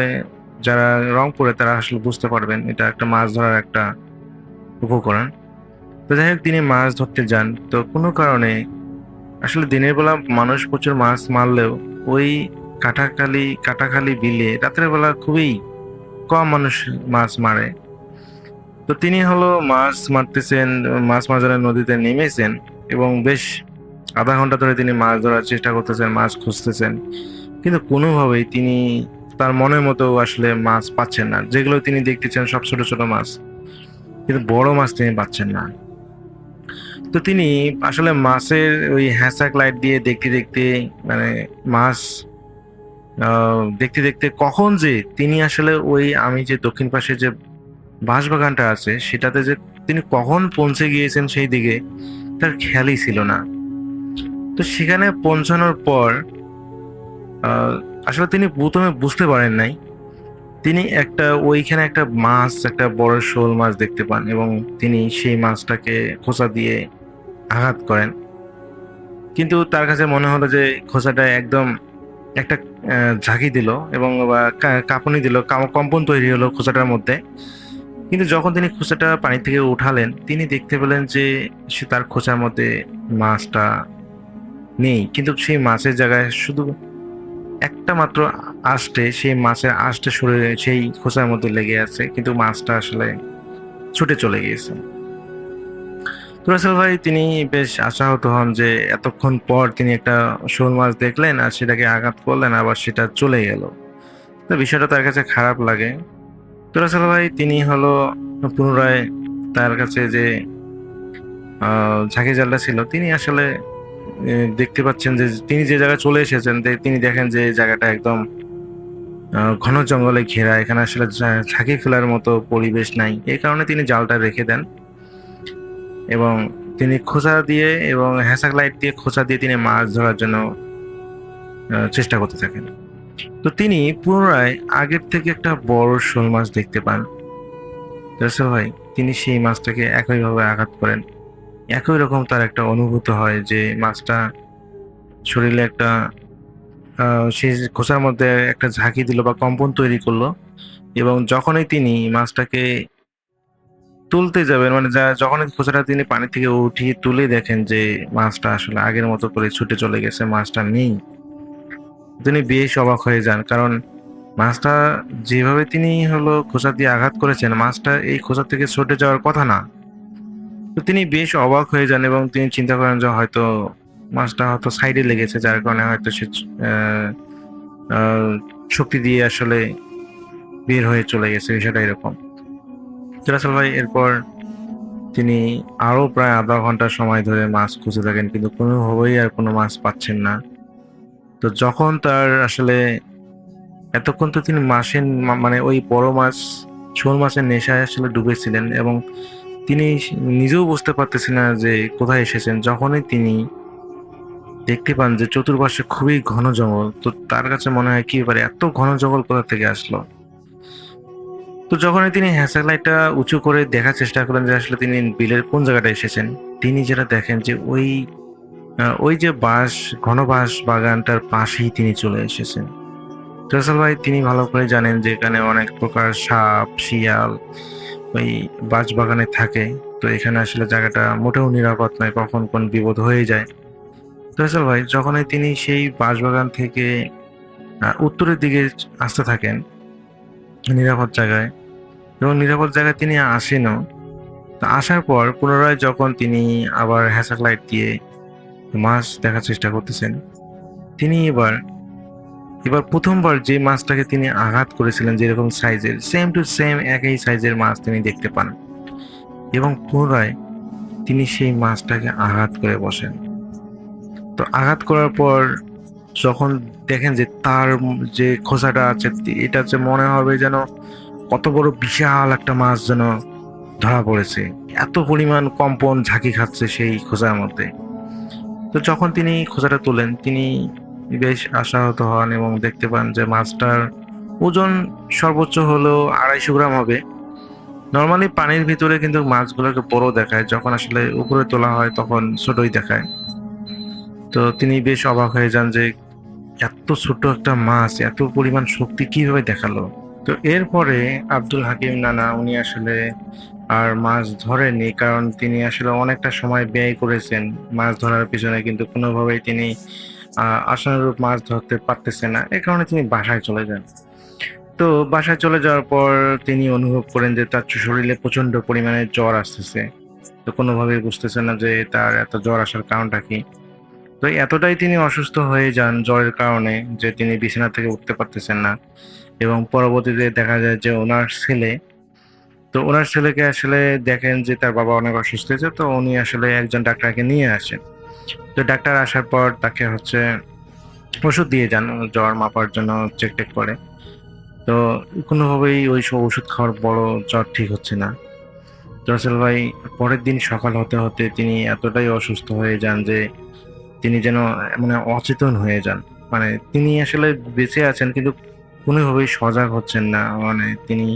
Speaker 5: যারা রংপুরে তারা আসলে বুঝতে পারবেন, এটা একটা মাছ ধরার একটা উপকরণ। তো যাই হোক, তিনি মাছ ধরতে যান। তো কোনো কারণে আসলে দিনের বেলা মানুষ প্রচুর মাছ মারলেও ওই কাটাখালি বিলে রাতের বেলা খুবই কম মানুষ মাছ মারে। তো তিনি হলো মাছ মারতেছেন, মাছ মাজারের নদীতে নেমেছেন এবং বেশ আধা ঘন্টা ধরে তিনি মাছ ধরার চেষ্টা করতেছেন, মাছ খুঁজতেছেন, কিন্তু কোনোভাবেই তিনি তার মনের মতো আসলে মাছ পাচ্ছেন না। যেগুলো তিনি দেখতেছেন সব ছোট ছোট মাছ, কিন্তু বড় মাছ তিনি পাচ্ছেন না। তো তিনি আসলে মাছের ওই হ্যাসাক লাইট দিয়ে দেখতে দেখতে মানে মাছ দেখতে দেখতে কখন যে তিনি আসলে ওই আমি যে দক্ষিণ পাশে যে বাঁশবাগানটা আছে সেটাতে যে তিনি কখন পৌঁছে গিয়েছেন সেই দিকে তার খেয়ালই ছিল না। তো সেখানে পৌঁছানোর পর আসলে তিনি প্রথমে বুঝতে পারেন নাই। তিনি ওইখানে একটা মাছ, একটা বড় শোল মাছ দেখতে পান এবং তিনি সেই মাছটাকে খোঁচা দিয়ে আঘাত করেন। কিন্তু তার কাছে মনে হলো যে খোঁচাটা একদম একটা ঝাঁকি দিল এবং কাঁপুনি দিল, কম্পন তৈরি হলো খোঁচাটার মধ্যে। কিন্তু যখন তিনি খোঁচাটা পানি থেকে উঠালেন, তিনি দেখতে পেলেন যে তার খোঁচার মধ্যে মাছটা নেই, কিন্তু সেই মাছের জায়গায় শুধু একটা মাত্র সেই মাছের আঁশটা শরীরে সেই খোঁচার মধ্যে লেগে আছে, কিন্তু মাছটা আসলে ছুটে চলে গিয়েছে। তো রাসেল ভাই তিনি বেশ আশাহত হন যে এতক্ষণ পর তিনি একটা শোল মাছ দেখলেন আর সেটাকে আঘাত করলেন, আবার সেটা চলে গেল। তো বিষয়টা তার কাছে খারাপ লাগে। তো রাসেল ভাই তিনি হলো পুনরায় তার কাছে যে ঝাঁকি জালটা ছিল, তিনি আসলে দেখতে পাচ্ছেন যে তিনি যে জায়গায় চলে এসেছেন, তিনি দেখেন যে জায়গাটা একদম ঘন জঙ্গলে ঘেরা, এখানে আসলে ঝাঁকি ফেলার মতো পরিবেশ নাই। এই কারণে তিনি জালটা রেখে দেন এবং তিনি খোঁচা দিয়ে এবং হ্যাসাক লাইট দিয়ে খোঁচা দিয়ে তিনি মাছ ধরার জন্য চেষ্টা করতে থাকেন। তো তিনি পুনরায় আগের থেকে একটা বড় শোল মাছ দেখতে পান। রাসেল ভাই তিনি সেই মাছটাকে একইভাবে আঘাত করেন। একই রকম তার একটা অনুভূতি হয় যে মাছটা শরীরে একটা সেই খোঁচার মধ্যে একটা ঝাঁকি দিল বা কম্পন তৈরি করলো, এবং যখনই তিনি মাছটাকে তুলতে যাবেন, মানে যখনই খোঁচাটা তিনি পানি থেকে উঠিয়ে তুলে দেখেন যে মাছটা আসলে আগের মতো করে ছুটে চলে গেছে, মাছটা নেই। তিনি বেশ অবাক হয়ে যান, কারণ মাছটা যেভাবে তিনি হলো খোঁচা দিয়ে আঘাত করেছেন, মাছটা এই খোঁচা থেকে ছুটে যাওয়ার কথা না। তো তিনি বেশ অবাক হয়ে যান এবং তিনি চিন্তা করেন যে হয়তো মাছটা হয়তো সাইডে লেগেছে, যার কারণে হয়তো সে শক্তি দিয়ে আসলে বের হয়ে চলে গেছে, বিষয়টা এরকম। রাসেল ভাই এরপর তিনি আরো প্রায় আধা ঘন্টা সময় ধরে মাছ খুঁজে থাকেন, কিন্তু কোনোভাবেই আর কোনো মাছ পাচ্ছেন না। তো যখন তার আসলে এতক্ষণ তো তিনি মানে ওই বড় মাছ শোল মাছের নেশায় আসলে ডুবেছিলেন এবং তিনি নিজেও বুঝতে পারতেছেন না যে কোথায় এসেছেন। যখনই তিনি দেখতে পান যে চতুর্পাশে খুবই ঘন জঙ্গল। তো তার কাছে মনে হয় কি ব্যাপারে এত ঘন জঙ্গল কোথা থেকে আসলো। তো যখনই তিনি হ্যাজাক লাইটটা উঁচু করে দেখার চেষ্টা করেন যে আসলে তিনি বিলের কোন জায়গাটা এসেছেন, তিনি যেটা দেখেন যে ওই যে ঘন বাঁশ বাগানটার পাশেই তিনি চলে এসেছেন। ফয়সাল ভাই তিনি ভালো করে জানেন যে এখানে অনেক প্রকার সাপ শিয়াল ওই বাঁশ বাগানে থাকে। তো এখানে আসলে জায়গাটা মোটেও নিরাপদ নয়, কখন কোন বিপদ হয়ে যায়। ফয়সাল ভাই যখনই তিনি সেই বাঁশবাগান থেকে উত্তরের দিকে আসতে থাকেন নিরাপদ জায়গায়, এবং নিরাপদ জায়গায় তিনি আসেনও। তো আসার পর পুনরায় যখন তিনি আবার হ্যাজাক লাইট দিয়ে মাছ দেখার চেষ্টা করতেছেন, তিনি এবার প্রথমবার যে মাছটাকে তিনি আঘাত করেছিলেন যেরকম সাইজের, সেম টু সেম একই সাইজের মাছ তিনি দেখতে পান, এবং পুনরায় তিনি সেই মাছটাকে আঘাত করে বসেন। তো আঘাত করার পর যখন দেখেন যে তার যে খোসাটা আছে, এটা যে মনে হবে যেন কত বড় বিশাল একটা মাছ যেন ধরা পড়েছে, এত পরিমাণ কম্পন ঝাঁকি খাচ্ছে সেই খোসার মধ্যে। তো যখন তিনি খোসাটা তোলেন, তিনি বেশ আশাহত হন এবং দেখতে পান যে মাছটার ওজন সর্বোচ্চ হলো 250 গ্রাম হবে। নর্মালি পানির ভিতরে কিন্তু মাছগুলোকে বড় দেখায়, যখন আসলে উপরে তোলা হয় তখন ছোটই দেখায়। তো তিনি বেশ অবাক হয়ে যান যে এত ছোট একটা মাছ এত পরিমাণ শক্তি কিভাবে দেখালো। তো এরপরে আব্দুল হাকিম নানা উনি আসলে আর মাছ ধরেননি, কারণ তিনি আসলে অনেকটা সময় ব্যয় করেছেন মাছ ধরার পিছনে, কিন্তু কোনোভাবেই তিনি আশানুরূপ মাছ ধরতে পারতেছেন না। এই কারণে তিনি বাসায় চলে যান। তো বাসায় চলে যাওয়ার পর তিনি অনুভব করেন যে তার শরীরে প্রচন্ড পরিমাণে জ্বর আসতেছে। তো কোনোভাবেই বুঝতেছেন না যে তার এত জ্বর আসার কারণটা কি। তো এতটাই তিনি অসুস্থ হয়ে যান জ্বরের কারণে যে তিনি বিছানা থেকে উঠতে পারতেছেন না, এবং পরবর্তীতে দেখা যায় যে ওনার ছেলেকে আসলে দেখেন যে তার বাবা অনেক অসুস্থ হয়েছে। তো উনি আসলে একজন ডাক্তারকে নিয়ে আসেন। তো ডাক্তার আসার পর তাকে ওষুধ দিয়ে যান জ্বর মাপার জন্য, চেক টেক করে। তো কোনোভাবেই ওই সব ওষুধ খাওয়ার বড় জ্বর ঠিক হচ্ছে না। ফয়সাল ভাই পরের দিন সকাল হতে হতে তিনি এতটাই অসুস্থ হয়ে যান যে তিনি যেন মানে অচেতন হয়ে যান। মানে তিনি আসলে বেঁচে আছেন কিন্তু কোনোভাবেই সজাগ হচ্ছেন না, মানে তিনি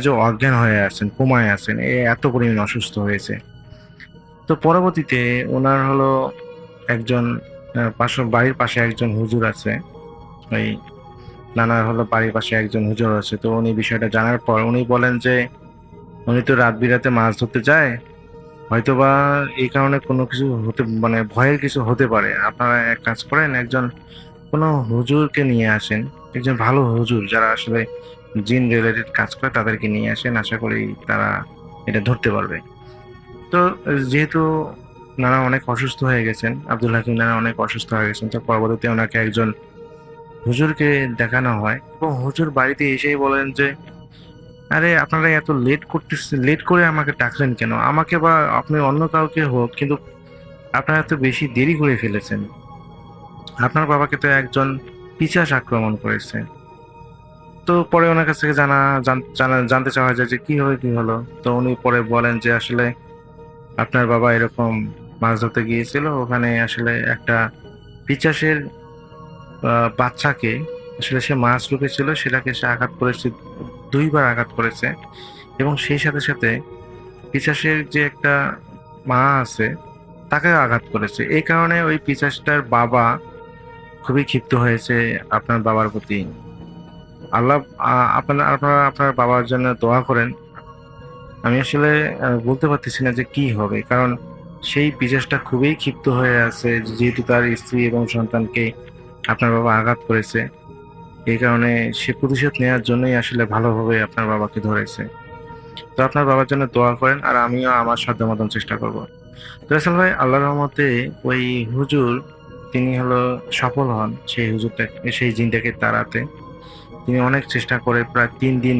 Speaker 5: যে অজ্ঞান হয়ে আছেন, কোমায় আছেন, এত পরিমাণ অসুস্থ হয়েছে। তো পরবর্তীতে ওনার একজন বাড়ির পাশে একজন হুজুর আছে, ওই নানার বাড়ির পাশে একজন হুজুর আছে। তো উনি বিষয়টা জানার পর উনি বলেন যে উনি তো রাত বিরাতে মাছ ধরতে যায়, হয়তোবা এই কারণে কোনো কিছু হতে মানে ভয়ের কিছু হতে পারে। আপনারা এক কাজ করেন, কোনো হুজুরকে নিয়ে আসেন, একজন ভালো হুজুর যারা আসলে জিন রিলেটেড কাজ করে তাদেরকে নিয়ে আসেন, আশা করি তারা এটা ধরতে পারবে। তো যেহেতু নানা অনেক অসুস্থ হয়ে গেছেন, আব্দুল হাকিম নানা অনেক অসুস্থ হয়ে গেছেন, তো পরবর্তীতে ওনাকে একজন হুজুরকে দেখানো হয়, এবং হুজুর বাড়িতে এসেই বলেন যে আরে আপনারা এত লেট করে আমাকে ডাকলেন কেন, আমাকে বা আপনি অন্য কাউকে হোক, কিন্তু আপনারা এত বেশি দেরি করে ফেলেছেন। আপনার বাবাকে তো একজন পিশাচ আক্রমণ করেছে। তো পরে ওনার কাছ থেকে জানতে চাওয়া যায় যে কি হলো। তো উনি পরে বলেন যে আসলে আপনার বাবা এরকম মাছ ধরতে গিয়েছিল, ওখানে আসলে একটা পিশাচের বাচ্চাকে আসলে সে মাছ ঢুকেছিল, সেটাকে সে আঘাত করেছে, 2বার আঘাত করেছে, এবং সেই সাথে সাথে পিশাচের যে একটা মা আছে তাকেও আঘাত করেছে। এই কারণে ওই পিশাচটার বাবা খুবই ক্ষিপ্ত হয়েছে আপনার বাবার প্রতি। আল্লাহ আপনারা আপনার বাবার জন্য দোয়া করেন। আমি আসলে বলতে পারতেছি না যে কি হবে, কারণ সেই পিশাচটা খুবই ক্ষিপ্ত হয়ে আছে, যেহেতু তার স্ত্রী এবং সন্তানকে আপনার বাবা আঘাত করেছে। এই কারণে সে প্রতিশোধ নেওয়ার জন্যই আসলে ভালোভাবে আপনার বাবাকে ধরেছে। তো আপনার বাবার জন্য দোয়া করেন, আর আমিও আমার সাধ্য মতন চেষ্টা করবো। ফয়সাল ভাই আল্লাহর রহমতে ওই হুজুর তিনি সফল হন সেই জিনটাকে তাড়াতে। তিনি অনেক চেষ্টা করে প্রায় 3 দিন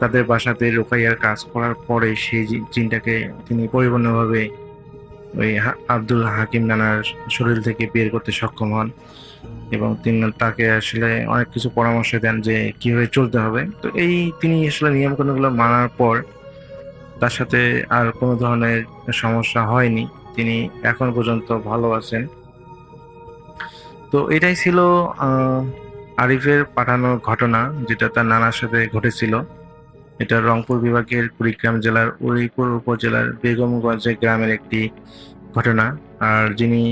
Speaker 5: তাদের বাসাতে রোকাইয়ার কাজ করার পরে সেই জিনটাকে তিনি পরিপূর্ণভাবে ওই আব্দুল হাকিম নানার শরীর থেকে বের করতে সক্ষম হন, এবং তাকে আসলে অনেক কিছু পরামর্শ দেন যে কিভাবে চলতে হবে। তো তিনি আসলে নিয়মকানুনগুলো মানার পর তার সাথে আর কোনো ধরনের সমস্যা হয়নি। তিনি এখন পর্যন্ত ভালো আছেন। তো এটাই ছিল আরিফের পাঠানো ঘটনা, যেটা তার নানার সাথে ঘটেছিল। এটা রংপুর বিভাগের কুড়িগ্রাম জেলার উলিপুর উপজেলার বেগমগঞ্জ গ্রামের একটি ঘটনা। আর যিনি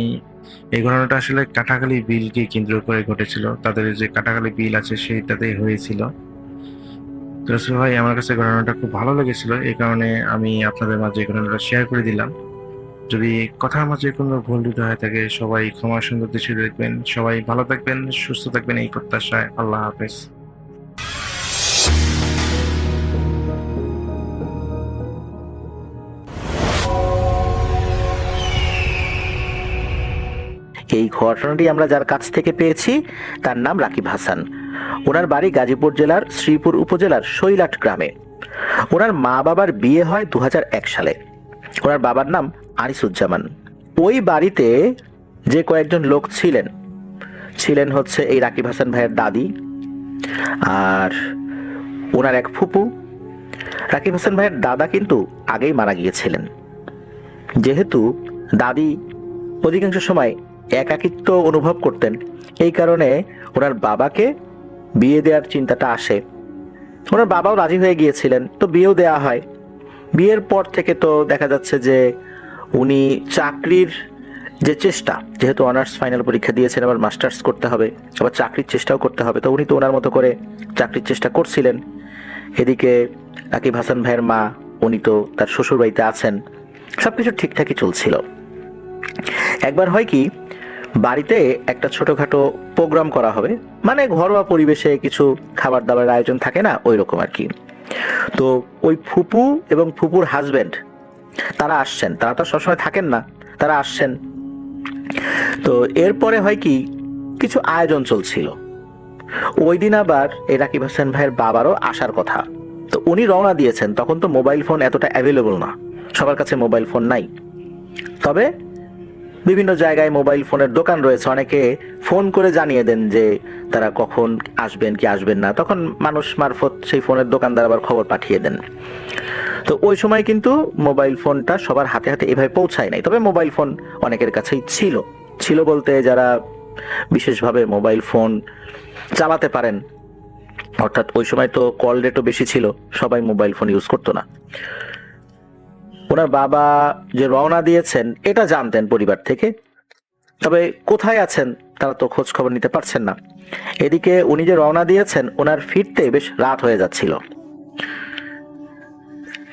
Speaker 5: এই ঘটনাটা আসলে কাটাখালী বিলকে কেন্দ্র করে ঘটেছিল, তাদের যে কাটাখালী বিল আছে সেইটাতেই হয়েছিল। তো রাসেল ভাই, আমার কাছে ঘটনাটা খুব ভালো লেগেছিল, এই কারণে আমি আপনাদের মাঝে এই ঘটনাটা শেয়ার করে দিলাম। যদি কথার মাঝে কোনো ভুল ত্রুটি হয়ে থাকে, সবাই ক্ষমা সুন্দর দৃষ্টিতে দেখবেন। সবাই ভালো থাকবেন, সুস্থ থাকবেন, এই প্রত্যাশায় আল্লাহ হাফেজ।
Speaker 3: এই ঘটনাটি আমরা যার কাছ থেকে পেয়েছি তার নাম রাকিব হাসান। ওনার বাড়ি গাজীপুর জেলার শ্রীপুর উপজেলার শৈলাট গ্রামে। ওনার মা বাবার বিয়ে হয় 2001 সালে। ওনার বাবার নাম আনিসুজ্জামান। ওই বাড়িতে যে কয়েকজন লোক ছিলেন হচ্ছে এই রাকিব হাসান ভাইয়ের দাদি আর ওনার এক ফুপু। রাকিব হাসান ভাইয়ের দাদা কিন্তু আগেই মারা গিয়েছিলেন। যেহেতু দাদি অধিকাংশ সময় একাকিত্ব অনুভব করতেন, এই কারণে ওনার বাবাকে বিয়ে দেওয়ার চিন্তাটা আসে। ওনার বাবাও রাজি হয়ে গিয়েছিলেন, তো বিয়েও দেওয়া হয়। বিয়ের পর থেকে তো দেখা যাচ্ছে যে উনি চাকরির যে চেষ্টা, যেহেতু অনার্স ফাইনাল পরীক্ষা দিয়েছেন, আবার মাস্টার্স করতে হবে, আবার চাকরির চেষ্টাও করতে হবে, তো উনি তো ওনার মতো করে চাকরির চেষ্টা করছিলেন। এদিকে রাকিব হাসান ভাইয়ের মা, উনি তো তার শ্বশুর বাড়িতে আছেন, সবকিছু ঠিকঠাকই চলছিল। একবার হয় কি, বাড়িতে একটা ছোটখাটো প্রোগ্রাম করা হবে, মানে ঘরোয়া পরিবেশে কিছু খাবার দাবার আয়োজন থাকে না, ওই রকম আর কি। তো ওই ফুপু এবং ফুপুর হাজবেন্ড তারা আসছেন, তারা তো সবসময় থাকেন না, তারা আসছেন। তো এরপরে হয় কি, কিছু আয়োজন চলছিল। ওই দিন আবার এই রাকিব হাসান ভাইয়ের বাবারও আসার কথা। তো উনি রওনা দিয়েছেন, তখন তো মোবাইল ফোন এতটা অ্যাভেলেবল না, সবার কাছে মোবাইল ফোন নাই। তবে বিভিন্ন জায়গায় মোবাইল ফোনের দোকান রয়েছে, অনেকে ফোন করে জানিয়ে দেন যে তারা কখন আসবেন কি আসবেন না, তখন মানুষ মারফত সেই ফোনের দোকানদার আবার খবর পাঠিয়ে দেন। তো ওই সময় কিন্তু মোবাইল ফোনটা সবার হাতে হাতে এভাবে পৌঁছায় নাই, তবে মোবাইল ফোন অনেকের কাছেই ছিল বলতে যারা বিশেষভাবে মোবাইল ফোন চালাতে পারেন, অর্থাৎ ওই সময় তো কল রেটও বেশি ছিল, সবাই মোবাইল ফোন ইউজ করতো না। ওনার বাবা যে রওনা দিয়েছেন এটা জানতেন পরিবার থেকে, তবে কোথায় আছেন তারা তো খোঁজ খবর নিতে পারছেন না। এদিকে উনি যে রওনা দিয়েছেন, ওনার ফিরতে বেশ রাত হয়ে যাচ্ছিল।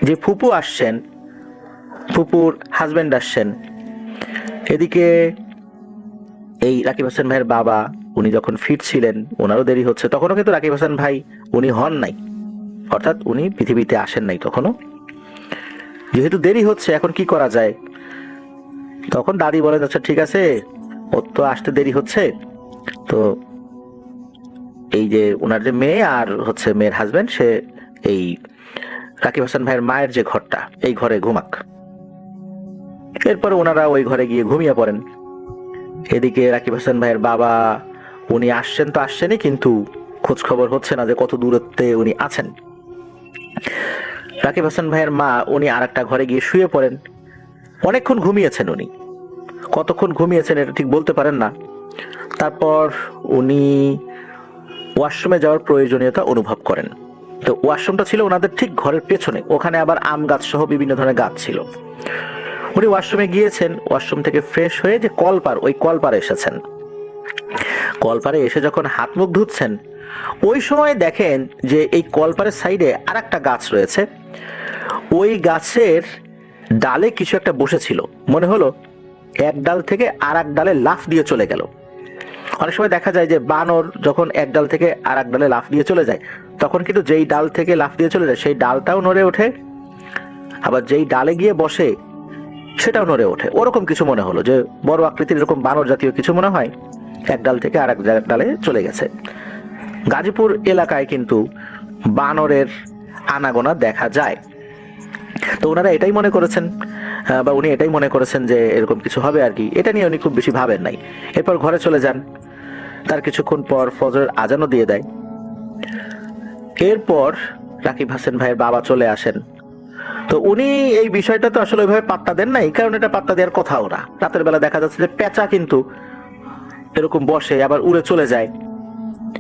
Speaker 3: যে ফুপু আসছেন, ফুপুর হাজবেন্ড আসছেন, এদিকে এই রাকিব হাসান ভাইয়ের বাবা উনি যখন ফিরছিলেন, ওনারও দেরি হচ্ছে। তখনও কিন্তু রাকিব হাসান ভাই উনি হন নাই, অর্থাৎ উনি পৃথিবীতে আসেন নাই তখনও। যেহেতু দেরি হচ্ছে, এখন কি করা যায়? তখন দাদি বলেন, আচ্ছা ঠিক আছে, ওর তো আসতে দেরি হচ্ছে, তো এই যে ওনার যে মেয়ে আর হচ্ছে মেয়ের হাজবেন্ড, সে এই রাকিব হাসান ভাইয়ের মায়ের যে ঘরটা, এই ঘরে ঘুমাক। এরপরে ওনারা ওই ঘরে গিয়ে ঘুমিয়ে পড়েন। এদিকে রাকিব হাসান ভাইয়ের বাবা উনি আসছেন তো আসছেনই, কিন্তু খোঁজ খবর হচ্ছে না যে কত দূরত্বে উনি আছেন। রাকিব হাসান ভাইয়ের মা উনি আর একটা ঘরে গিয়ে শুয়ে পড়েন। অনেকক্ষণ ঘুমিয়েছেন উনি, কতক্ষণ ঘুমিয়েছেন এটা ঠিক বলতে পারেন না। তারপর উনি ওয়াশরুমে যাওয়ার প্রয়োজনীয়তা অনুভব করেন। তো ওয়াশরুমটা ছিল ওনাদের ঠিক ঘরের পেছনে, ওখানে আবার আম গাছ সহ বিভিন্ন ধরনের গাছ ছিল। উনি ওয়াশরুমে গিয়েছেন, ওয়াশরুম থেকে ফ্রেশ হয়ে যে কলপার, ওই কলপারে এসেছেন। কলপারে এসে যখন হাত মুখ ধুচ্ছেন, ওই সময় দেখেন যে এই কলপারের সাইডে আর একটা গাছ রয়েছে। ওই গাছের ডালে কিছু একটা বসেছিল, মনে হলো এক ডাল থেকে আর এক ডালে লাফ দিয়ে চলে গেল। অনেক সময় দেখা যায় যে বানর যখন এক ডাল থেকে আর এক ডালে লাফ দিয়ে চলে যায়, তখন কিন্তু যেই ডাল থেকে লাফ দিয়ে চলে যায় সেই ডালটাও নড়ে ওঠে, আবার যেই ডালে গিয়ে বসে সেটাও নড়ে ওঠে। ওরকম কিছু মনে হলো যে বড় আকৃতির এরকম বানর জাতীয় কিছু মনে হয় এক ডাল থেকে আর এক ডালে চলে গেছে। গাজীপুর এলাকায় কিন্তু বানরের আনাগোনা দেখা যায়। তো ওনারা এটাই মনে করেছেন, বা উনি এটাই মনে করেছেন যে এরকম কিছু হবে আর কি। এটা নিয়ে উনি খুব বেশি ভাবেন নাই। এরপর ঘরে চলে যান। তার কিছুক্ষণ পর ফজরের আজানও দিয়ে দেয়। এরপর রাকিব হাসান ভাইয়ের বাবা চলে আসেন। তো উনি এই বিষয়টা তো আসলে ওইভাবে পাত্তা দেন নাই, কারণ এটা পাত্তা দেওয়ার কথাও না। রাতের বেলা দেখা যাচ্ছে যে পেঁচা কিন্তু এরকম বসে আবার উড়ে চলে যায়,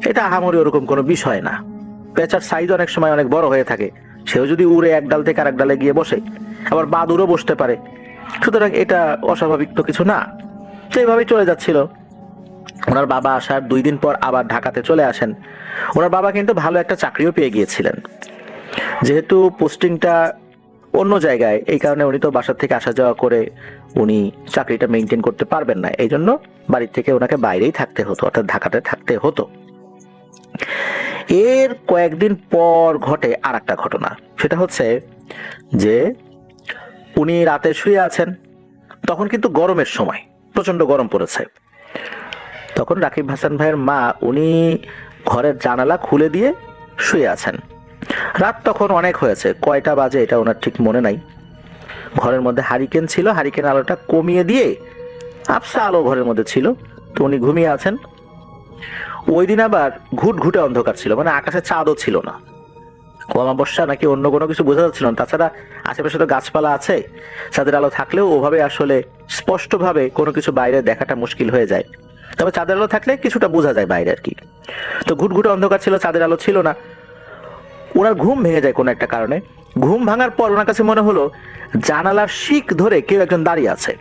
Speaker 3: এটা আহামরি ওরকম কোনো বিষয় না। পেঁচার সাইজ অনেক সময় অনেক বড় হয়ে থাকে, সেও যদি উড়ে এক ডাল থেকে আরেক ডালে গিয়ে বসে, আবার বাদুড়ও বসতে পারে, সুতরাং এটা অস্বাভাবিক তো কিছু না। তো এইভাবেই চলে যাচ্ছিল। ওনার বাবা আসার 2 দিন পর আবার ঢাকাতে চলে আসেন। ওনার বাবা কিন্তু ভালো একটা চাকরিও পেয়ে গিয়েছিলেন, যেহেতু পোস্টিংটা অন্য জায়গায়, এই কারণে উনি তো বাসা থেকে আসা যাওয়া করে উনি চাকরিটা মেনটেন করতে পারবেন না, এই জন্য বাড়ির থেকে ওনাকে বাইরেই থাকতে হতো, অর্থাৎ ঢাকাতে থাকতে হতো। এর কয়েকদিন পর ঘটে আর একটা ঘটনা। সেটা হচ্ছে যে উনি রাতে শুয়ে আছেন, তখন কিন্তু গরমের সময়, প্রচন্ড গরম পড়েছে। তখন রাকিব হাসান ভাইয়ের মা উনি ঘরের জানালা খুলে দিয়ে শুয়ে আছেন। রাত তখন অনেক হয়েছে, কয়টা বাজে এটা ওনার ঠিক মনে নাই। ঘরের মধ্যে হারিকেন ছিল, হারিকেন আলোটা কমিয়ে দিয়ে আবসা আলো ঘরের মধ্যে ছিল, তো উনি ঘুমিয়ে আছেন। ওই দিন আবার ঘুটঘুটে অন্ধকার ছিল, মানে আকাশে চাঁদও ছিল না। অমাবস্যা নাকি অন্য কোনো কিছু বোঝা যাচ্ছিল না। তাছাড়া আশেপাশে তো গাছপালা আছে, চাঁদের আলো থাকলেও ওভাবে আসলে স্পষ্টভাবে কোনো কিছু বাইরে দেখাটা মুশকিল হয়ে যায়। তবে চাঁদের আলো থাকলে কিছুটা বোঝা যায় বাইরে আর কি। তো ঘুটঘুটে অন্ধকার ছিল, চাঁদের আলো ছিল না। ওনার ঘুম ভেঙে যায় কোনো একটা কারণে। ঘুম ভাঙার পর ওনার কাছে মনে হলো জানালার শিক ধরে কেউ একজন দাঁড়িয়ে আছে।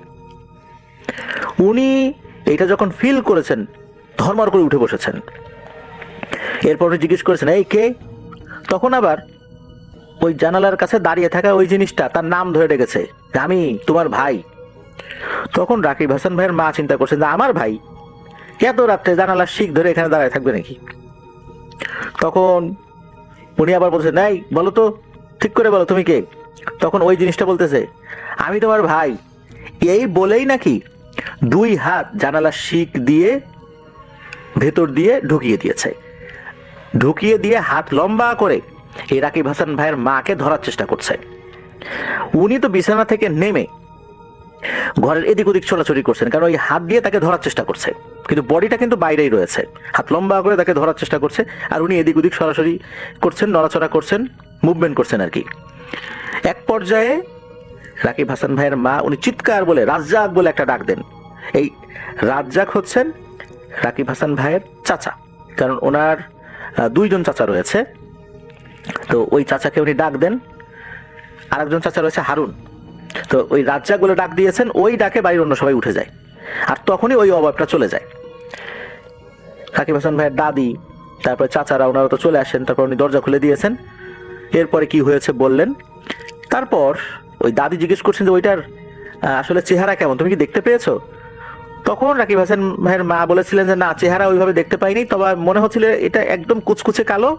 Speaker 3: উনি এটা যখন ফিল করেছেন, ধর্মার করে উঠে বসেছেন। এরপর উনি জিজ্ঞেস করেছেন, এই কে? তখন আবার ওই জানালার কাছে দাঁড়িয়ে থাকা ওই জিনিসটা তার নাম ধরে ডেকেছে, আমি তোমার ভাই। তখন রাকিব হাসান ভাইয়ের মা চিন্তা করছেন যে আমার ভাই এত রাত্রে জানালার শিক ধরে এখানে দাঁড়ায় থাকবে নাকি? তখন উনি আবার বলছেন, এই বলো তো, ঠিক করে বলো তুমি কে? তখন ওই জিনিসটা বলতেছে, আমি তোমার ভাই। এই বলেই নাকি 2 হাত জানালার শিক দিয়ে ভেতর দিয়ে ঢুকিয়ে দিয়েছে। ঢুকিয়ে দিয়ে হাত লম্বা করে এই রাকিব হাসান ভাইয়ের মাকে ধরার চেষ্টা করছে। উনি তো বিছানা থেকে নেমে ঘরের এদিক ওদিক ছোটাছুটি করছেন, কারণ ওই হাত দিয়ে তাকে ধরার চেষ্টা করছে, কিন্তু বডিটা কিন্তু বাইরেই রয়েছে। হাত লম্বা করে তাকে ধরার চেষ্টা করছে, আর উনি এদিক ওদিক সরাসরি করছেন, নড়াচড়া করছেন, মুভমেন্ট করছেন আর কি। এক পর্যায়ে রাকিব হাসান ভাইয়ের মা উনি চিৎকার বলে রাজ্জাক বলে একটা ডাক দেন। এই রাজ্জাক হচ্ছেন রাকিব হাসান ভাইয়ের চাচা, কারণ ওনার 2 জন চাচা রয়েছে। তো ওই চাচাকে উনি ডাক দেন। আরেকজন চাচা রয়েছে হারুন। তো ওই রাজ্জাক বলে ডাক দিয়েছেন, ওই ডাকে বাড়ির অন্য সবাই উঠে যায়, আর তখনই ওই অভাবটা চলে যায়। রাকিব হাসান ভাইয়ের দাদি, তারপরে চাচারা, ওনারা তো চলে আসেন। তারপর উনি দরজা খুলে দিয়েছেন। এরপরে কি হয়েছে বললেন। তারপর ওই দাদি জিজ্ঞেস করছেন যে ওইটার আসলে চেহারা কেমন, তুমি কি দেখতে পেয়েছো? তখন রাকিব হাসান ভাইয়ের মা বলেছিলেন যে না, চেহারা ওইভাবে দেখতে পাইনি, তবে মনে হচ্ছিল এটা একদম কুচকুচে কালো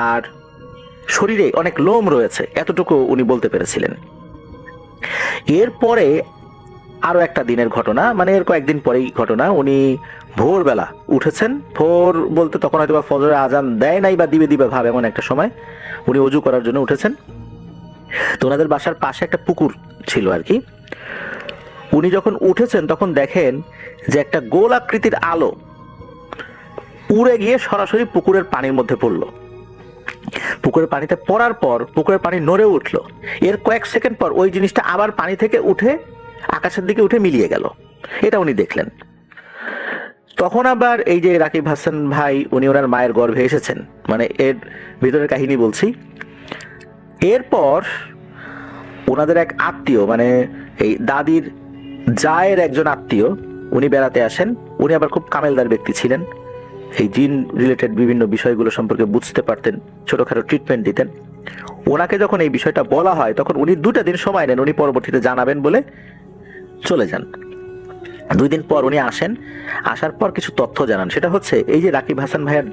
Speaker 3: আর শরীরে অনেক লোম রয়েছে, এতটুকু উনি বলতে পেরেছিলেন। এরপরে আরো একটা দিনের ঘটনা, মানে এর কয়েকদিন পরেই ঘটনা। উনি ভোরবেলা উঠেছেন, ভোর বলতে তখন হয়তো ফজরের আজান দেয় নাই বা দিবে দিবে ভাব, এমন একটা সময় উনি ওযু করার জন্য উঠেছেন। তো ওনাদের বাসার পাশে একটা পুকুর ছিল আর কি। উনি যখন উঠেছেন তখন দেখেন যে একটা গোল আকৃতির আলো উড়ে গিয়ে সরাসরি পুকুরের পানির মধ্যে পড়লো। পুকুরের পানিতে পড়ার পর পুকুরের পানি নড়ে উঠলো। এর কয়েক সেকেন্ড পর ওই জিনিসটা আবার পানি থেকে উঠে আকাশের দিকে উঠে মিলিয়ে গেল। এটা উনি দেখলেন। তখন আবার এই যে রাকিব হাসান ভাই উনি ওনার মায়ের গর্ভে এসেছেন, মানে এর ভিতরের কাহিনী বলছি। এরপর ওনাদের এক আত্মীয়, মানে এই দাদির জায়ের একজন আত্মীয়, উনি বেড়াতে আসেন। উনি আবার খুব কামেলদার ব্যক্তি ছিলেন, এই জিন রিলেটেড বিভিন্ন বিষয়গুলো সম্পর্কে বুঝতে পারতেন, ছোটখাটো ট্রিটমেন্ট দিতেন। ওনাকে যখন এই বিষয়টা বলা হয় তখন উনি 2টা দিন সময় নেন, উনি পরবর্তীতে জানাবেন বলে চলে যান। 2 দিন পর উনি আসেন। আসার পর কিছু তথ্য জানান। সেটা হচ্ছে এই যে রাকিব হাসান ভাইয়ের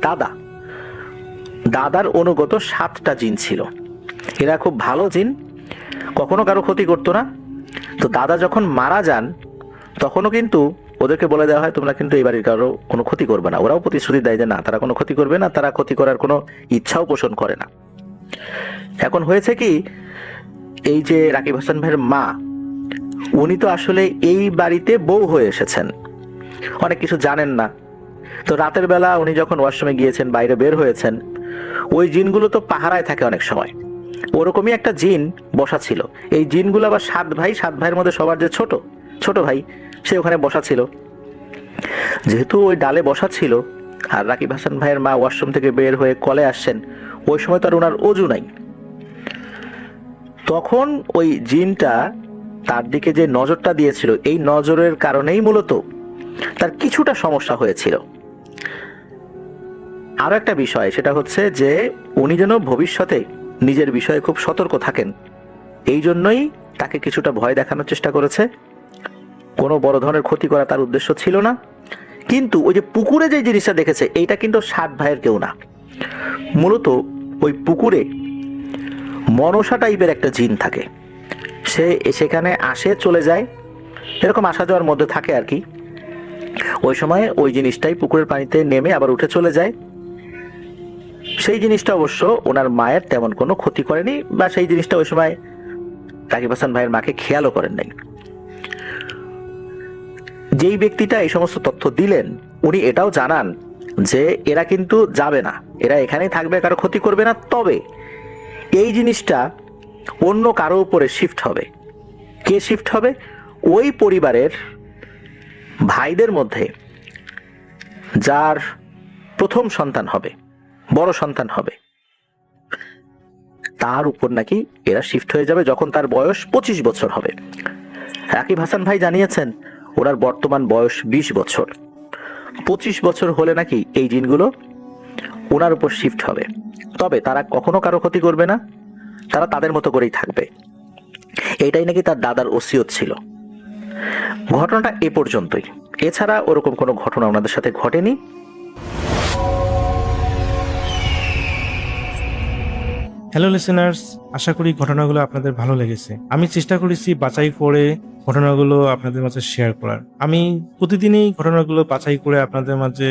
Speaker 3: দাদার অনুগত 7টা জিন ছিল। এরা খুব ভালো জিন, কখনো কারো ক্ষতি করতো না। তো দাদা যখন মারা যান তখনও কিন্তু ওদেরকে বলে দেওয়া হয় তোমরা কিন্তু এই বাড়ির কারো কোনো ক্ষতি করবে না। ওরাও প্রতিশ্রুতি দেয় যে না, তারা কোনো ক্ষতি করবে না, তারা ক্ষতি করার কোনো ইচ্ছাও পোষণ করে না। এখন হয়েছে কি, এই যে রাকিব হাসান ভাইয়ের মা উনি তো আসলে এই বাড়িতে বউ হয়ে এসেছেন, অনেক কিছু জানেন না। তো রাতের বেলা উনি যখন ওয়াশরুমে গিয়েছেন, বাইরে বের হয়েছেন, ওই জিনগুলো তো পাহারায় থাকে অনেক সময়। ওরকমই একটা জিন বসা ছিল। এই জিনগুলো আবার 7 ভাই, 7 ভাইয়ের মধ্যে সবার যে ছোট ভাই সে ওখানে বসা ছিল। যেহেতু ওই ডালে বসা ছিল আর রাকিব হাসান ভাইয়ের মা ওয়াশরুম থেকে বের হয়ে কলে আসছেন, ওই সময় তো আর ওনার অজু নাই। তখন ওই জিনটা তার দিকে যে নজরটা দিয়েছিল, এই নজরের কারণেই মূলত তার কিছুটা সমস্যা হয়েছিল। আরো একটা বিষয়, সেটা হচ্ছে যে উনি যেন ভবিষ্যতে নিজের বিষয়ে খুব সতর্ক থাকেন, এই জন্যই তাকে কিছুটা ভয় দেখানোর চেষ্টা করেছে। কোনো বড় ধরনের ক্ষতি করা তার উদ্দেশ্য ছিল না। কিন্তু ওই যে পুকুরে যে জিনিসটা দেখেছে, এইটা কিন্তু সাত ভাইয়ের কেউ না। মূলত ওই পুকুরে মনসা টাইপের একটা জিন থাকে, সে সেখানে আসে চলে যায়, এরকম আসা যাওয়ার মধ্যে থাকে আর কি। ওই সময় ওই জিনিসটাই পুকুরের পানিতে নেমে আবার উঠে চলে যায়। সেই জিনিসটা অবশ্য ওনার মায়ের তেমন কোনো ক্ষতি করেনি, বা সেই জিনিসটা ওই সময় রাকিব হাসান ভাইয়ের মাকে খেয়ালও করেন নাই। যেই ব্যক্তিটা এই সমস্ত তথ্য দিলেন, উনি এটাও জানান যে এরা কিন্তু যাবে না, এরা এখানেই থাকবে, কারো ক্ষতি করবে না। তবে এই জিনিসটা অন্য কারো উপরে শিফট হবে। কে শিফট হবে? ওই পরিবারের ভাইদের মধ্যে যার প্রথম সন্তান হবে, বড় সন্তান হবে, তার উপর নাকি এরা শিফট হয়ে যাবে যখন তার বয়স 25 বছর হবে। রাকিব হাসান ভাই জানিয়েছেন ওনার বর্তমান বয়স 20 বছর। 25 বছর হলে নাকি এই জিনগুলো ওনার উপর শিফট হবে। তবে তারা কখনো কারো ক্ষতি করবে না, তারা তাদের মতো করেই থাকবে। এটাই নাকি তার দাদার ওসিয়ত ছিল। ঘটনাটা এ পর্যন্তই, এছাড়া ওরকম কোনো ঘটনা ওনাদের সাথে ঘটেনি।
Speaker 6: হ্যালো লিসেনার্স, আশা করি ঘটনাগুলো আপনাদের ভালো লেগেছে। আমি চেষ্টা করেছি বাছাই করে ঘটনাগুলো আপনাদের মাঝে শেয়ার করার। আমি প্রতিদিনই ঘটনাগুলো বাছাই করে আপনাদের মাঝে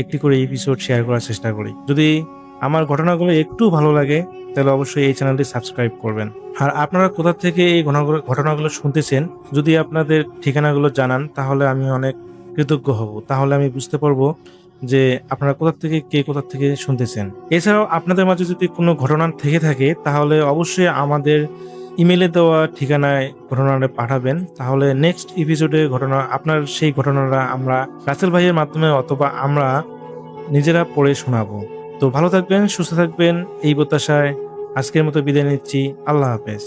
Speaker 6: একটি করে এপিসোড শেয়ার করার চেষ্টা করি। যদি আমার ঘটনাগুলো একটু ভালো লাগে তাহলে অবশ্যই এই চ্যানেলটি সাবস্ক্রাইব করবেন। আর আপনারা কোথা থেকে এই ঘটনাগুলো শুনতেছেন, যদি আপনাদের ঠিকানাগুলো জানান তাহলে আমি অনেক কৃতজ্ঞ হব। তাহলে আমি বুঝতে পারবো যে আপনারা কোথা থেকে শুনতেছেন। এছাড়াও আপনাদের মাঝে যদি কোনো ঘটনা থেকে থাকে তাহলে অবশ্যই আমাদের ইমেলে দেওয়া ঠিকানায় ঘটনাটা পাঠাবেন। তাহলে নেক্সট এপিসোডে আপনার সেই ঘটনাটা আমরা রাসেল ভাইয়ের মাধ্যমে অথবা আমরা নিজেরা পড়ে শোনাবো। তো ভালো থাকবেন, সুস্থ থাকবেন, এই প্রত্যাশায় আজকের মতো বিদায় নিচ্ছি। আল্লাহ হাফেজ।